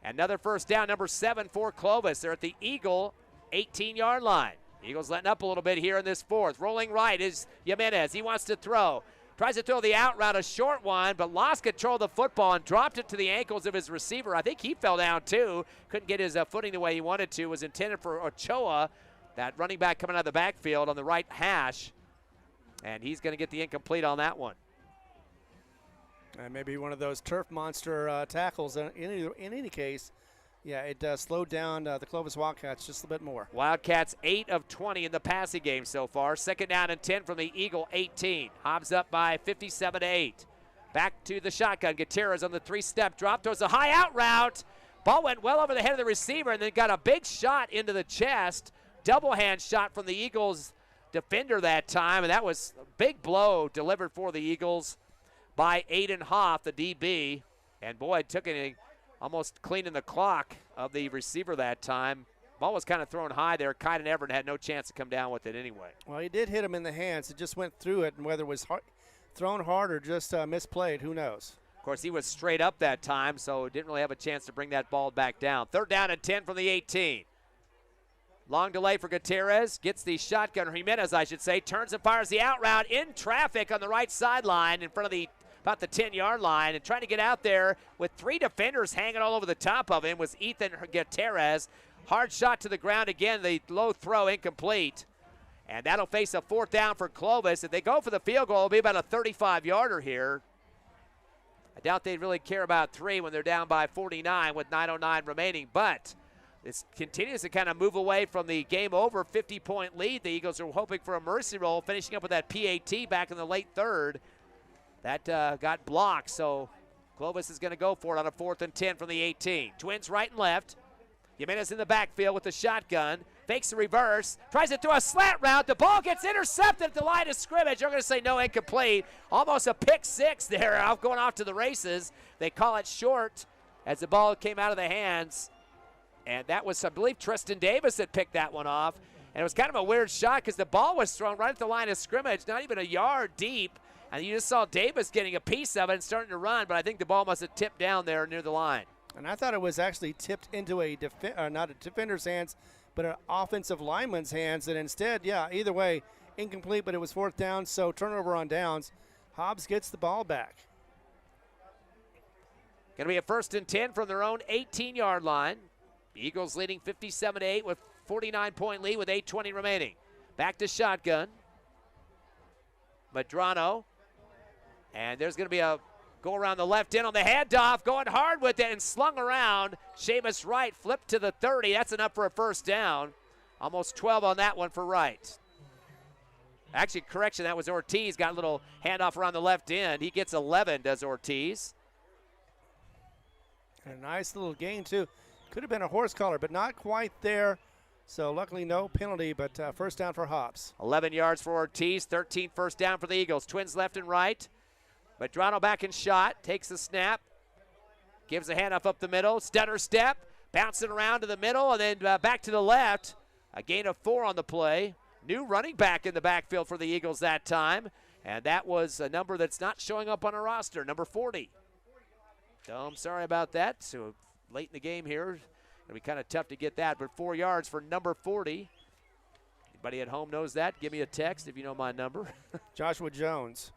Another first down, number 7 for Clovis. They're at the Eagle 18-yard line. Eagles letting up a little bit here in this fourth. Rolling right is Jimenez. He wants to throw. Tries to throw the out route, a short one, but lost control of the football and dropped it to the ankles of his receiver. I think he fell down too. Couldn't get his footing the way he wanted to. It was intended for Ochoa, that running back coming out of the backfield on the right hash. And he's going to get the incomplete on that one. And maybe one of those turf monster tackles. In any case, yeah, it slowed down the Clovis Wildcats just a bit more. Wildcats 8 of 20 in the passing game so far. 2nd down and 10 from the Eagle 18. Hobbs up by 57-8. Back to the shotgun. Gutierrez on the 3-step drop towards a high out route. Ball went well over the head of the receiver and then got a big shot into the chest. Double hand shot from the Eagles defender that time, and that was a big blow delivered for the Eagles by Aiden Hoff, the DB. And boy, took it almost cleaning the clock of the receiver that time. Ball was kind of thrown high there. Kyden Everett had no chance to come down with it anyway. Well, he did hit him in the hands. It just went through it, and whether it was thrown hard or just misplayed, who knows? Of course, he was straight up that time, so didn't really have a chance to bring that ball back down. 3rd down and 10 from the 18. Long delay for Gutierrez. Gets the shotgun, or Jimenez, I should say. Turns and fires the out route in traffic on the right sideline in front of about the 10-yard line, and trying to get out there with 3 defenders hanging all over the top of him was Ethan Gutierrez. Hard shot to the ground again, the low throw incomplete. And that'll face a 4th down for Clovis. If they go for the field goal, it'll be about a 35-yarder here. I doubt they'd really care about 3 when they're down by 49 with 9:09 remaining, but this continues to kind of move away from the game over 50-point lead. The Eagles are hoping for a mercy roll, finishing up with that PAT back in the late 3rd. That got blocked, so Clovis is going to go for it on a 4th and 10 from the 18. Twins right and left. Jimenez in the backfield with the shotgun. Fakes the reverse. Tries to throw a slant route. The ball gets intercepted at the line of scrimmage. They're going to say no, incomplete. Almost a pick 6 there, going off to the races. They call it short as the ball came out of the hands. And that was, I believe, Tristan Davis that picked that one off. And it was kind of a weird shot because the ball was thrown right at the line of scrimmage, not even a yard deep. And you just saw Davis getting a piece of it and starting to run, but I think the ball must have tipped down there near the line. And I thought it was actually tipped into not a defender's hands, but an offensive lineman's hands. And instead, yeah, either way, incomplete, but it was 4th down, so turnover on downs. Hobbs gets the ball back. Going to be a 1st and 10 from their own 18-yard line. Eagles leading 57-8 with 49-point lead with 8:20 remaining. Back to shotgun. Medrano. And there's going to be a go around the left end on the handoff, going hard with it and slung around. Seamus Wright flipped to the 30. That's enough for a 1st down. Almost 12 on that one for Wright. Actually, correction, that was Ortiz. Got a little handoff around the left end. He gets 11, does Ortiz. And a nice little gain, too. Could have been a horse collar, but not quite there. So luckily no penalty, but 1st down for Hobbs. 11 yards for Ortiz, 13 1st down for the Eagles. Twins left and right. Medrano back in shot, takes the snap, gives a handoff up the middle, stutter step, bouncing around to the middle, and then back to the left. A gain of 4 on the play. New running back in the backfield for the Eagles that time, and that was a number that's not showing up on a roster, number 40. So I'm sorry about that. So late in the game here, it'll be kind of tough to get that, but 4 yards for number 40. Anybody at home knows that? Give me a text if you know my number. Joshua Jones.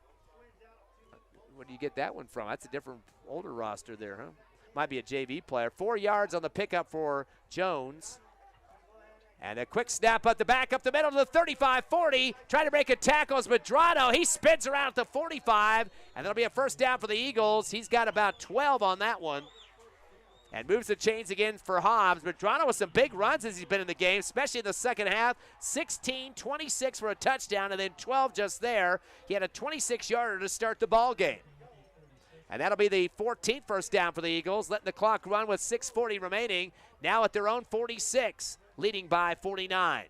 Where do you get that one from? That's a different, older roster there, huh? Might be a JV player. 4 yards on the pickup for Jones. And a quick snap at the back up the middle to the 35-40. Trying to break a tackle is Medrano. He spins around at the 45, and that'll be a 1st down for the Eagles. He's got about 12 on that one. And moves the chains again for Hobbs. Medrano with some big runs as he's been in the game, especially in the second half. 16, 26 for a touchdown, and then 12 just there. He had a 26-yarder to start the ball game. And that'll be the 14th 1st down for the Eagles, letting the clock run with 6:40 remaining. Now at their own 46, leading by 49.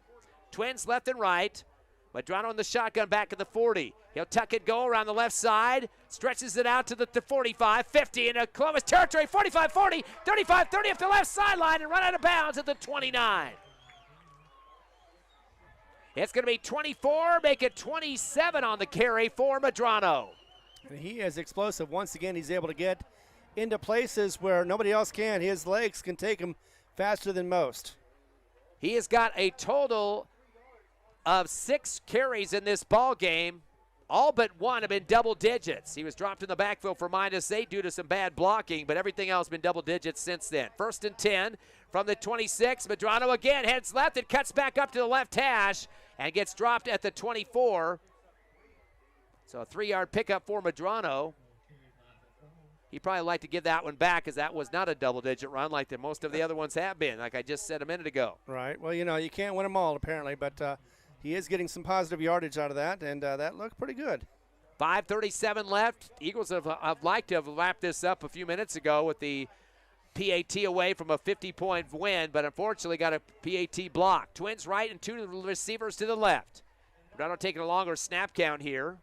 Twins left and right. Medrano in the shotgun back at the 40. He'll tuck it, go around the left side, stretches it out to the 45, 50 into Clovis territory, 45, 40, 35, 30 up the left sideline and run out of bounds at the 29. It's going to be 24, make it 27 on the carry for Medrano. And he is explosive. Once again, he's able to get into places where nobody else can. His legs can take him faster than most. He has got a total of 6 carries in this ball game. All but one have been double digits. He was dropped in the backfield for -8 due to some bad blocking, but everything else has been double digits since then. 1st and 10 from the 26. Medrano again heads left and cuts back up to the left hash and gets dropped at the 24. So a 3-yard pickup for Medrano. He probably like to give that one back because that was not a double-digit run like the most of the other ones have been, like I just said a minute ago. Right. Well, you can't win them all apparently, but he is getting some positive yardage out of that, and that looked pretty good. 5:37 left. Eagles have liked to have wrapped this up a few minutes ago with the PAT away from a 50-point win, but unfortunately got a PAT block. Twins right and 2 receivers to the left. Medrano taking a longer snap count here.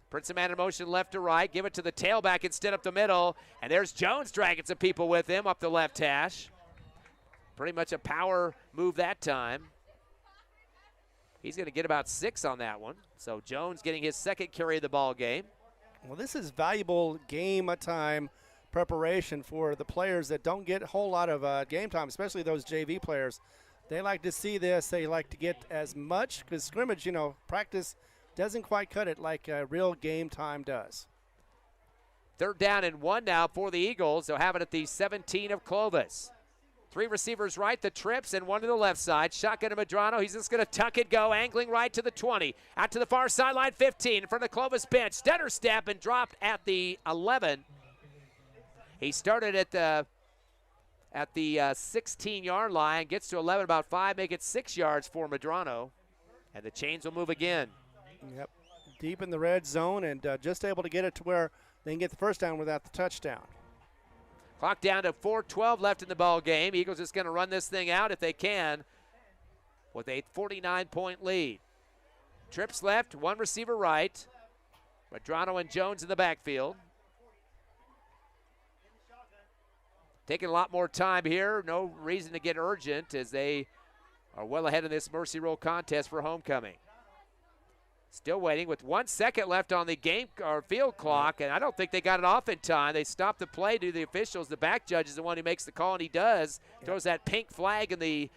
Prince of Man in motion left to right. Give it to the tailback instead up the middle. And there's Jones dragging some people with him up the left hash. Pretty much a power move that time. He's going to get about 6 on that one. So Jones getting his 2nd carry of the ball game. Well, this is valuable game time preparation for the players that don't get a whole lot of game time, especially those JV players. They like to see this. They like to get as much, because scrimmage, practice doesn't quite cut it like real game time does. 3rd down and 1 now for the Eagles. They'll have it at the 17 of Clovis. 3 receivers right, the trips, and 1 to the left side. Shotgun to Medrano. He's just going to tuck it, go, angling right to the 20. Out to the far sideline, 15. In front of the Clovis bench. Stutter step and dropped at the 11. He started at the 16-yard line. Gets to 11, about 5. Make it 6 yards for Medrano. And the chains will move again. Yep, deep in the red zone and just able to get it to where they can get the 1st down without the touchdown. Clock down to 4:12 left in the ball game. Eagles just going to run this thing out if they can with a 49-point lead. Trips left, 1 receiver right. Medrano and Jones in the backfield. Taking a lot more time here. No reason to get urgent as they are well ahead in this Mercy Roll contest for homecoming. Still waiting with 1 second left on the game or field clock, and I don't think they got it off in time. They stopped the play due to the officials. The back judge is the one who makes the call, and he does. Throws that pink flag in the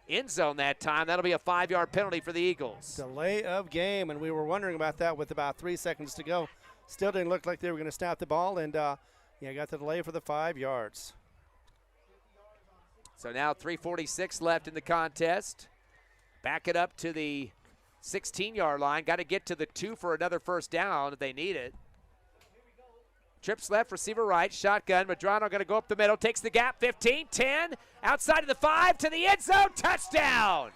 end zone that time. That'll be a 5-yard penalty for the Eagles. Delay of game, and we were wondering about that with about 3 seconds to go. Still didn't look like they were going to snap the ball, and got the delay for the 5 yards. So now 3:46 left in the contest. Back it up to the 16-yard line. Got to get to the 2 for another first down if they need it. Trips left, receiver right, shotgun. Medrano going to go up the middle, takes the gap, 15, 10, outside of the 5 to the end zone, touchdown!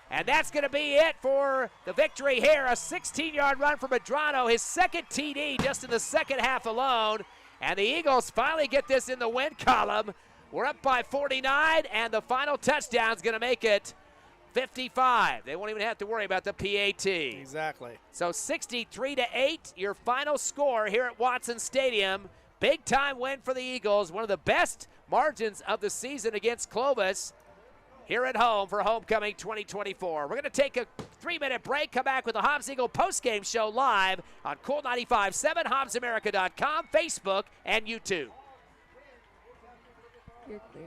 And that's going to be it for the victory here. A 16-yard run for Medrano, his second TD just in the second half alone. And the Eagles finally get this in the win column. We're up by 49, and the final touchdown is going to make it 55. They won't even have to worry about the PAT. Exactly. So 63-8, your final score here at Watson Stadium. Big time win for the Eagles. One of the best margins of the season against Clovis here at home for Homecoming 2024. We're going to take a 3-minute break, come back with the Hobbs Eagle postgame show live on Cool 95.7, HobbsAmerica.com, Facebook, and YouTube. You're clear.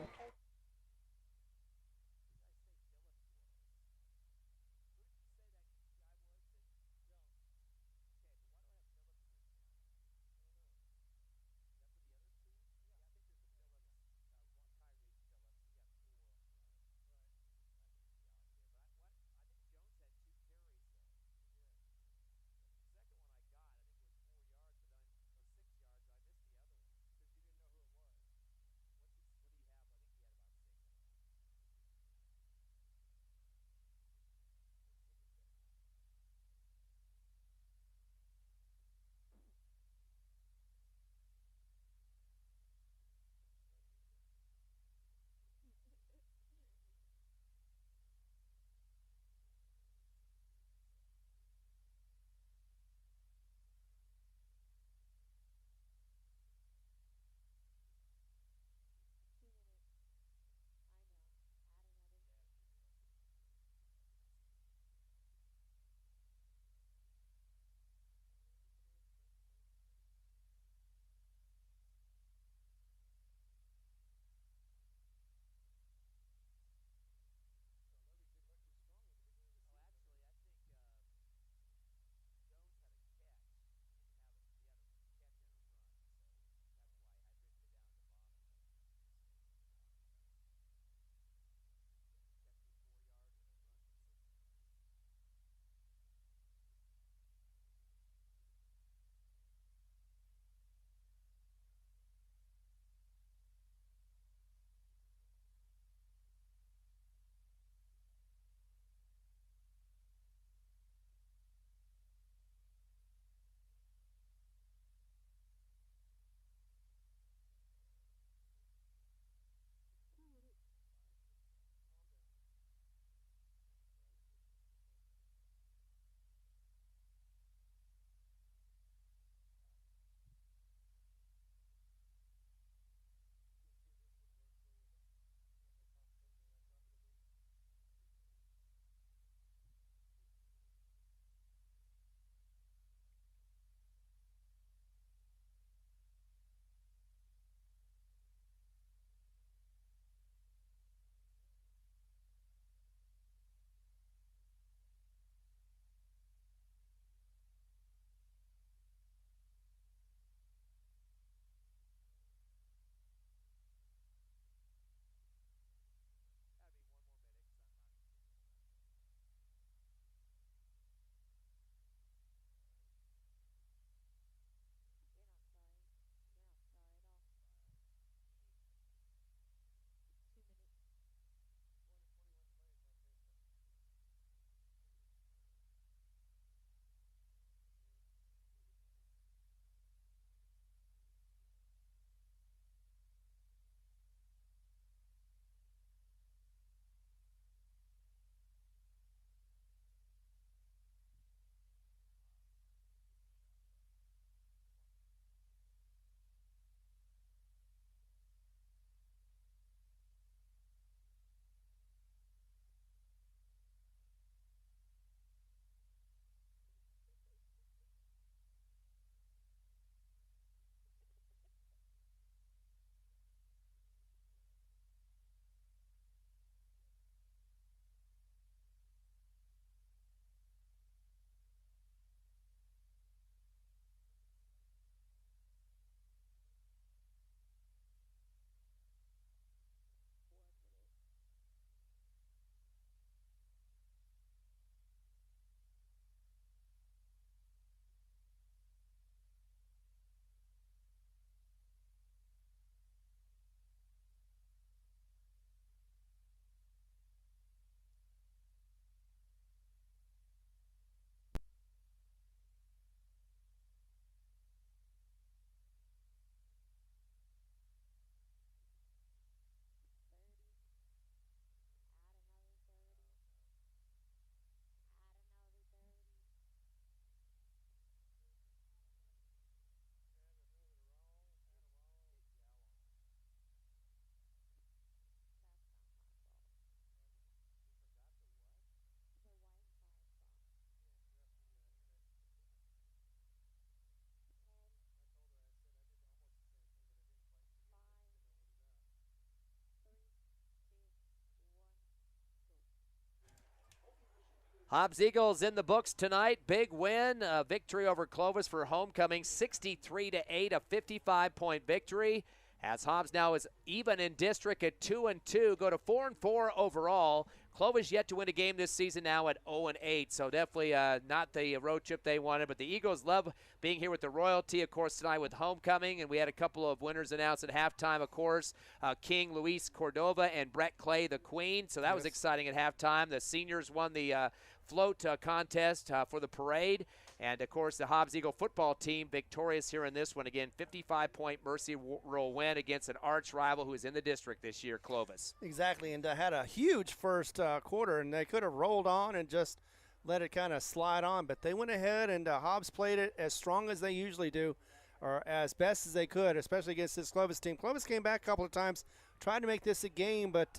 Hobbs Eagles in the books tonight. Big win, victory over Clovis for homecoming, 63-8, a 55-point victory. As Hobbs now is even in district at 2-2, go to 4-4 overall. Clovis yet to win a game this season now at 0-8, so definitely not the road trip they wanted. But the Eagles love being here with the royalty, of course, tonight with homecoming. And we had a couple of winners announced at halftime, of course. King Luis Cordova and Brett Clay, the Queen. So that was exciting at halftime. The seniors won the float contest for the parade. And, of course, the Hobbs Eagle football team victorious here in this one. Again, 55-point Mercy Roll win against an arch rival who is in the district this year, Clovis. Exactly, and had a huge first quarter, and they could have rolled on and just let it kind of slide on. But they went ahead, and Hobbs played it as strong as they usually do, or as best as they could, especially against this Clovis team. Clovis came back a couple of times, tried to make this a game, but,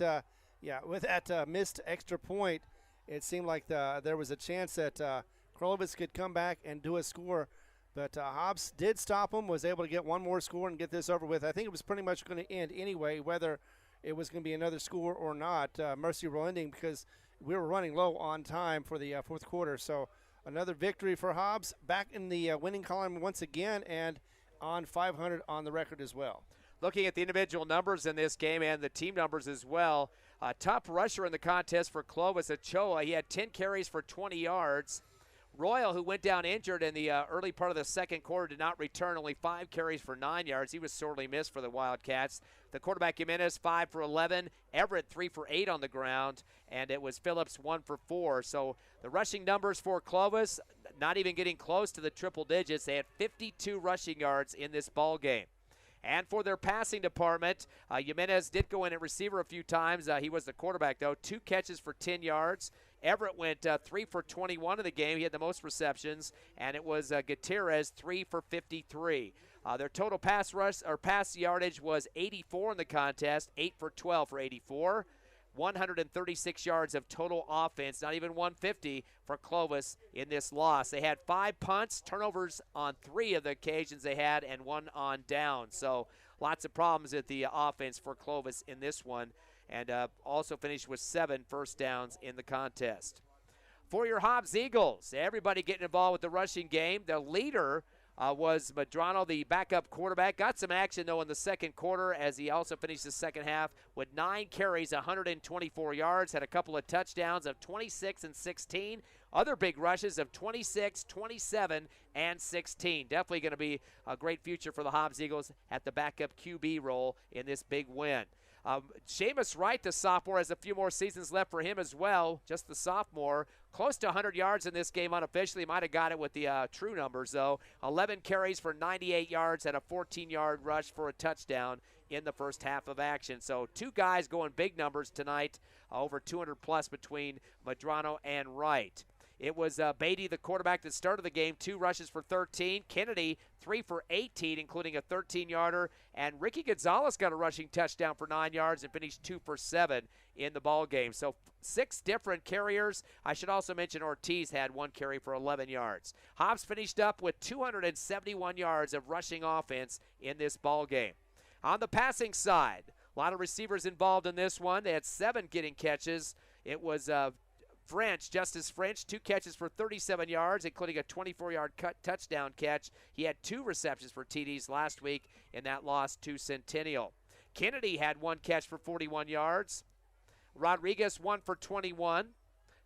with that missed extra point, it seemed like there was a chance that Clovis could come back and do a score, but Hobbs did stop him, was able to get one more score and get this over with. I think it was pretty much going to end anyway, whether it was going to be another score or not. Mercy Roll ending because we were running low on time for the fourth quarter. So another victory for Hobbs, back in the winning column once again, and on 500 on the record as well. Looking at the individual numbers in this game and the team numbers as well, top rusher in the contest for Clovis, Ochoa. He had 10 carries for 20 yards. Royal, who went down injured in the early part of the second quarter, did not return, only 5 carries for 9 yards. He was sorely missed for the Wildcats. The quarterback, Jimenez, 5 for 11. Everett, 3 for 8 on the ground. And it was Phillips, 1 for 4. So the rushing numbers for Clovis, not even getting close to the triple digits. They had 52 rushing yards in this ball game. And for their passing department, Jimenez did go in at receiver a few times. He was the quarterback, though. 2 catches for 10 yards. Everett went 3 for 21 in the game. He had the most receptions. And it was Gutierrez, 3 for 53. Their total pass yardage was 84 in the contest, 8 for 12 for 84. 136 yards of total offense, not even 150 for Clovis in this loss. They had 5 punts, turnovers on 3 of the occasions they had, and 1 on down. So lots of problems at the offense for Clovis in this one, and also finished with 7 first downs in the contest. For your Hobbs Eagles, everybody getting involved with the rushing game. The leader was Medrano, the backup quarterback. Got some action, though, in the second quarter as he also finished the second half with 9 carries, 124 yards, had a couple of touchdowns of 26 and 16. Other big rushes of 26, 27, and 16. Definitely going to be a great future for the Hobbs Eagles at the backup QB role in this big win. Seamus Wright, the sophomore, has a few more seasons left for him as well, just the sophomore. Close to 100 yards in this game unofficially. Might have got it with the true numbers, though. 11 carries for 98 yards and a 14-yard rush for a touchdown in the first half of action. So 2 guys going big numbers tonight, over 200-plus between Medrano and Wright. It was Beatty, the quarterback, that started the game, 2 rushes for 13. Kennedy, 3 for 18, including a 13-yarder. And Ricky Gonzalez got a rushing touchdown for 9 yards and finished 2 for 7 in the ball game. So 6 different carriers. I should also mention Ortiz had 1 carry for 11 yards. Hobbs finished up with 271 yards of rushing offense in this ball game. On the passing side, a lot of receivers involved in this one. They had 7 getting catches. It was Justice French, 2 catches for 37 yards, including a 24-yard touchdown catch. He had 2 receptions for TDs last week in that loss to Centennial. Kennedy had 1 catch for 41 yards. Rodriguez, 1 for 21.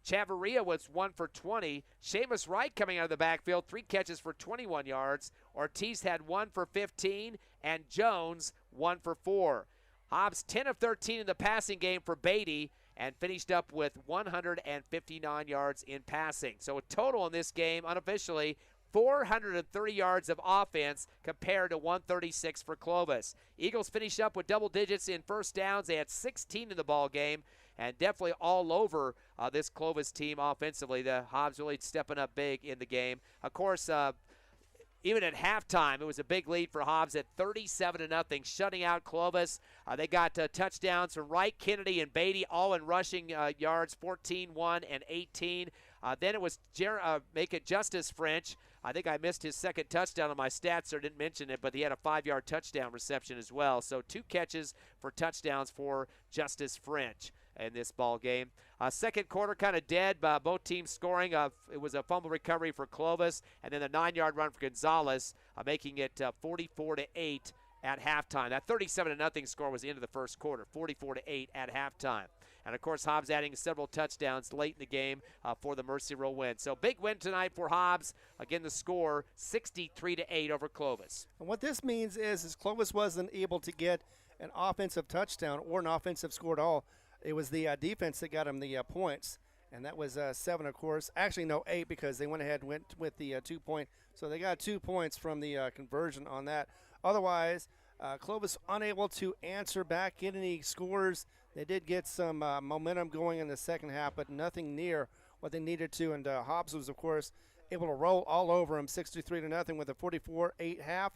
Chavarria was 1 for 20. Seamus Wright coming out of the backfield, 3 catches for 21 yards. Ortiz had 1 for 15, and Jones 1 for 4. Hobbs 10 of 13 in the passing game for Beatty, and finished up with 159 yards in passing. So a total in this game, unofficially, 430 yards of offense compared to 136 for Clovis. Eagles finished up with double digits in first downs. They had 16 in the ball game, and definitely all over this Clovis team offensively. The Hobbs really stepping up big in the game. Of course, even at halftime, it was a big lead for Hobbs at 37-0, shutting out Clovis. They got touchdowns from Wright, Kennedy, and Beatty, all in rushing yards, 14, 1, and 18. Then it was make it Justice French. I think I missed his second touchdown on my stats, or didn't mention it, but he had a 5-yard touchdown reception as well. So 2 catches for touchdowns for Justice French. in this ball game. Second quarter kind of dead, both teams scoring. It was a fumble recovery for Clovis, and then a 9-yard run for Gonzalez, making it 44-8 at halftime. That 37-0 score was the end of the first quarter, 44-8 at halftime. And, of course, Hobbs adding several touchdowns late in the game for the Mercy Rule win. So big win tonight for Hobbs. Again, the score 63-8 over Clovis. And what this means is Clovis wasn't able to get an offensive touchdown or an offensive score at all. It was the defense that got him the points, and that was 7, of course. Actually, no, 8, because they went ahead and went with the 2-point. So they got 2 points from the conversion on that. Otherwise, Clovis unable to answer back, get any scores. They did get some momentum going in the second half, but nothing near what they needed to. And Hobbs was, of course, able to roll all over him, 63-0 with a 44-8 half,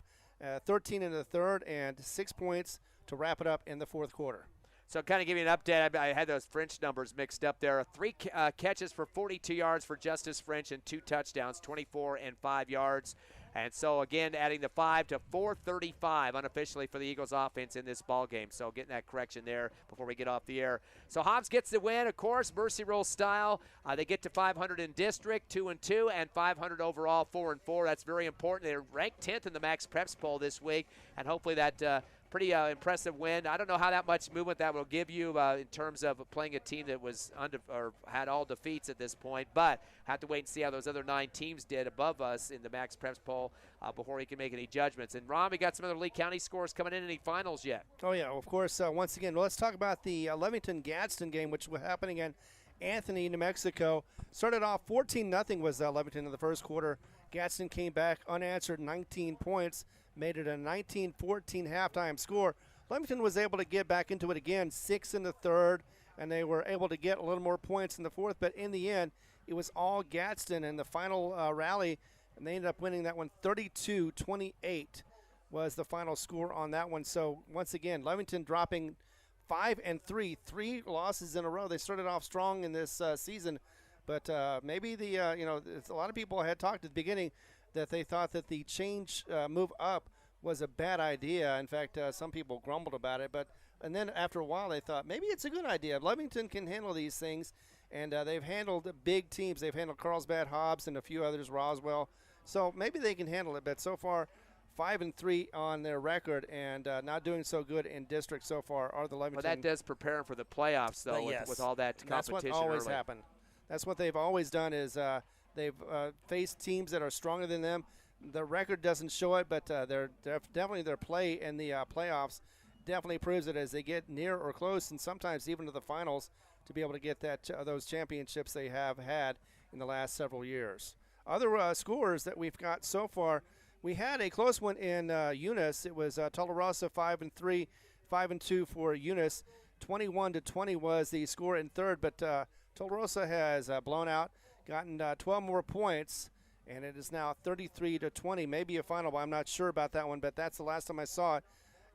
13 in the third, and 6 points to wrap it up in the fourth quarter. So kind of give you an update. I had those French numbers mixed up there. 3 catches for 42 yards for Justice French and 2 touchdowns, 24 and 5 yards. And so, again, adding the 5 to 435 unofficially for the Eagles offense in this ball game. So getting that correction there before we get off the air. So Hobbs gets the win, of course, Mercy Rule style. They get to 500 in district, 2-2, and 500 overall, 4-4. That's very important. They're ranked 10th in the Max Preps poll this week, and hopefully that pretty impressive win. I don't know how that much movement that will give you in terms of playing a team that was had all defeats at this point, but have to wait and see how those other 9 teams did above us in the Max Preps poll before we can make any judgments. And Ron, we got some other Lee County scores coming in. Any finals yet? Oh yeah, of course. Once again, let's talk about the Levington-Gadsden game, which was happening in Anthony, New Mexico. Started off 14-0 was Levington in the first quarter. Gadsden came back unanswered, 19 points, made it a 19-14 halftime score. Levington was able to get back into it again, 6 in the third, and they were able to get a little more points in the fourth. But in the end, it was all Gadsden in the final rally, and they ended up winning that one 32-28 was the final score on that one. So once again, Levington dropping 5-3, 3 losses in a row. They started off strong in this season, but maybe a lot of people had talked at the beginning that they thought that the change move up was a bad idea. In fact, some people grumbled about it, and then after a while they thought maybe it's a good idea. Levington can handle these things, and they've handled big teams. They've handled Carlsbad, Hobbs, and a few others, Roswell. So maybe they can handle it, but so far 5-3 on their record, and not doing so good in district so far are the Levington. Well, that does prepare them for the playoffs, though, yes. with all that competition. That's what always early. happened. That's what they've always done is they've faced teams that are stronger than them. The record doesn't show it, but definitely their play in the playoffs definitely proves it as they get near or close, and sometimes even to the finals, to be able to get those championships they have had in the last several years. Other scores that we've got so far, we had a close one in Eunice. It was Tularosa 5-3, 5-2 for Eunice. 21-20 was the score in third, but Tularosa has blown out, gotten 12 more points, and it is now 33-20. Maybe a final, but I'm not sure about that one, but that's the last time I saw it.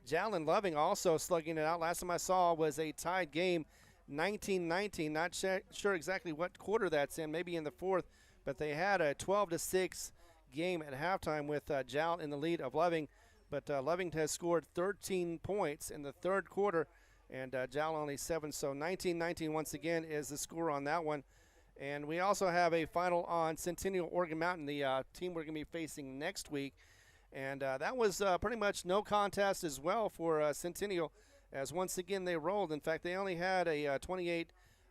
Jalen Loving also slugging it out. Last time I saw was a tied game, 19-19. Not sure exactly what quarter that's in, maybe in the fourth, but they had a 12-6 game at halftime with Jal in the lead of Loving, but Loving has scored 13 points in the third quarter, and Jal only 7. So 19-19 once again is the score on that one. And we also have a final on Centennial Oregon Mountain, the team we're going to be facing next week. And that was pretty much no contest as well for Centennial, as once again they rolled. In fact, they only had a 28-0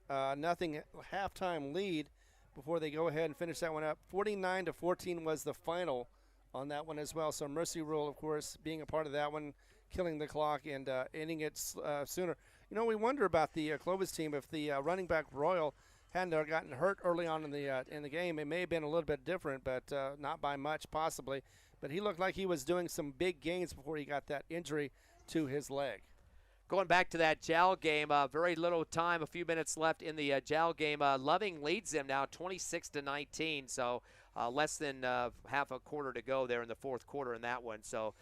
halftime lead before they go ahead and finish that one up. 49-14 was the final on that one as well. So Mercy Rule, of course, being a part of that one, killing the clock and ending it sooner. You know, we wonder about the Clovis team. If the running back Royal hadn't gotten hurt early on in the game, it may have been a little bit different, but not by much possibly. But he looked like he was doing some big gains before he got that injury to his leg. Going back to that JAL game, very little time, a few minutes left in the JAL game. Loving leads them now 26-19, so less than half a quarter to go there in the fourth quarter in that one. So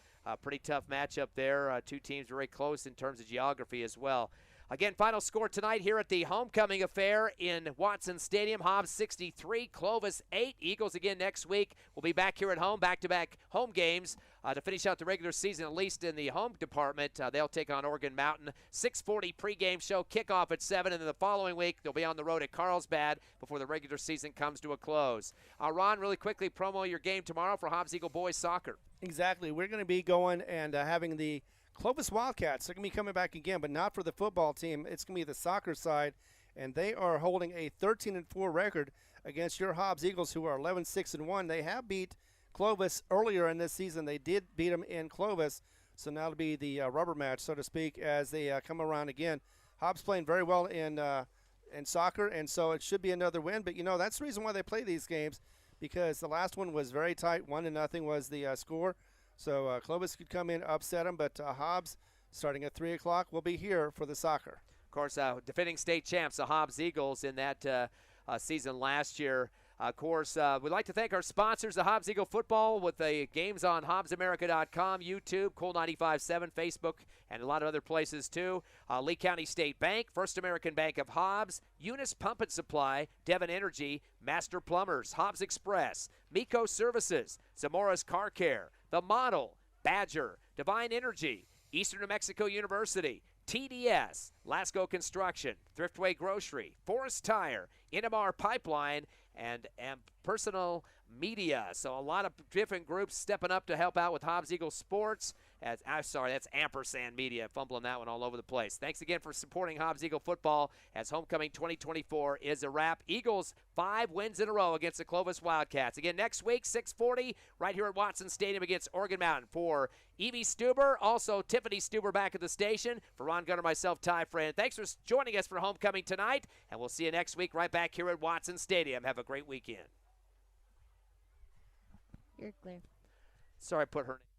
pretty tough matchup there. Two teams very close in terms of geography as well. Again, final score tonight here at the homecoming affair in Watson Stadium. Hobbs 63, Clovis 8. Eagles again next week. We'll be back here at home, back-to-back home games to finish out the regular season, at least in the home department. They'll take on Oregon Mountain. 6:40 pregame show, kickoff at 7, and then the following week they'll be on the road at Carlsbad before the regular season comes to a close. Ron, really quickly, promo your game tomorrow for Hobbs Eagle boys soccer. Exactly. We're going to be going and having the Clovis Wildcats. They're going to be coming back again, but not for the football team. It's going to be the soccer side, and they are holding a 13-4 record against your Hobbs Eagles, who are 11-6-1. They have beat Clovis earlier in this season. They did beat them in Clovis, so now it'll be the rubber match, so to speak, as they come around again. Hobbs playing very well in soccer, and so it should be another win. But, that's the reason why they play these games, because the last one was very tight. 1-0 was the score. So Clovis could come in, upset them, but Hobbs, starting at 3 o'clock, will be here for the soccer. Of course, defending state champs, the Hobbs Eagles, in that season last year. Of course, we'd like to thank our sponsors, the Hobbs Eagle Football, with the games on HobbsAmerica.com, YouTube, Cool 95.7, Facebook, and a lot of other places too. Lee County State Bank, First American Bank of Hobbs, Eunice Pump and Supply, Devon Energy, Master Plumbers, Hobbs Express, Miko Services, Zamora's Car Care, The Model, Badger, Divine Energy, Eastern New Mexico University, TDS, Lasco Construction, Thriftway Grocery, Forest Tire, NMR Pipeline, and Personal Media. So a lot of different groups stepping up to help out with Hobbs Eagle Sports. That's Ampersand Media, fumbling that one all over the place. Thanks again for supporting Hobbs Eagle football as homecoming 2024 is a wrap. Eagles 5 wins in a row against the Clovis Wildcats. Again, next week, 6:40, right here at Watson Stadium against Oregon Mountain. For Evie Stuber, also Tiffany Stuber back at the station. For Ron Gunner, myself, Ty Friend. Thanks for joining us for homecoming tonight, and we'll see you next week right back here at Watson Stadium. Have a great weekend. You're clear. Sorry I put her name.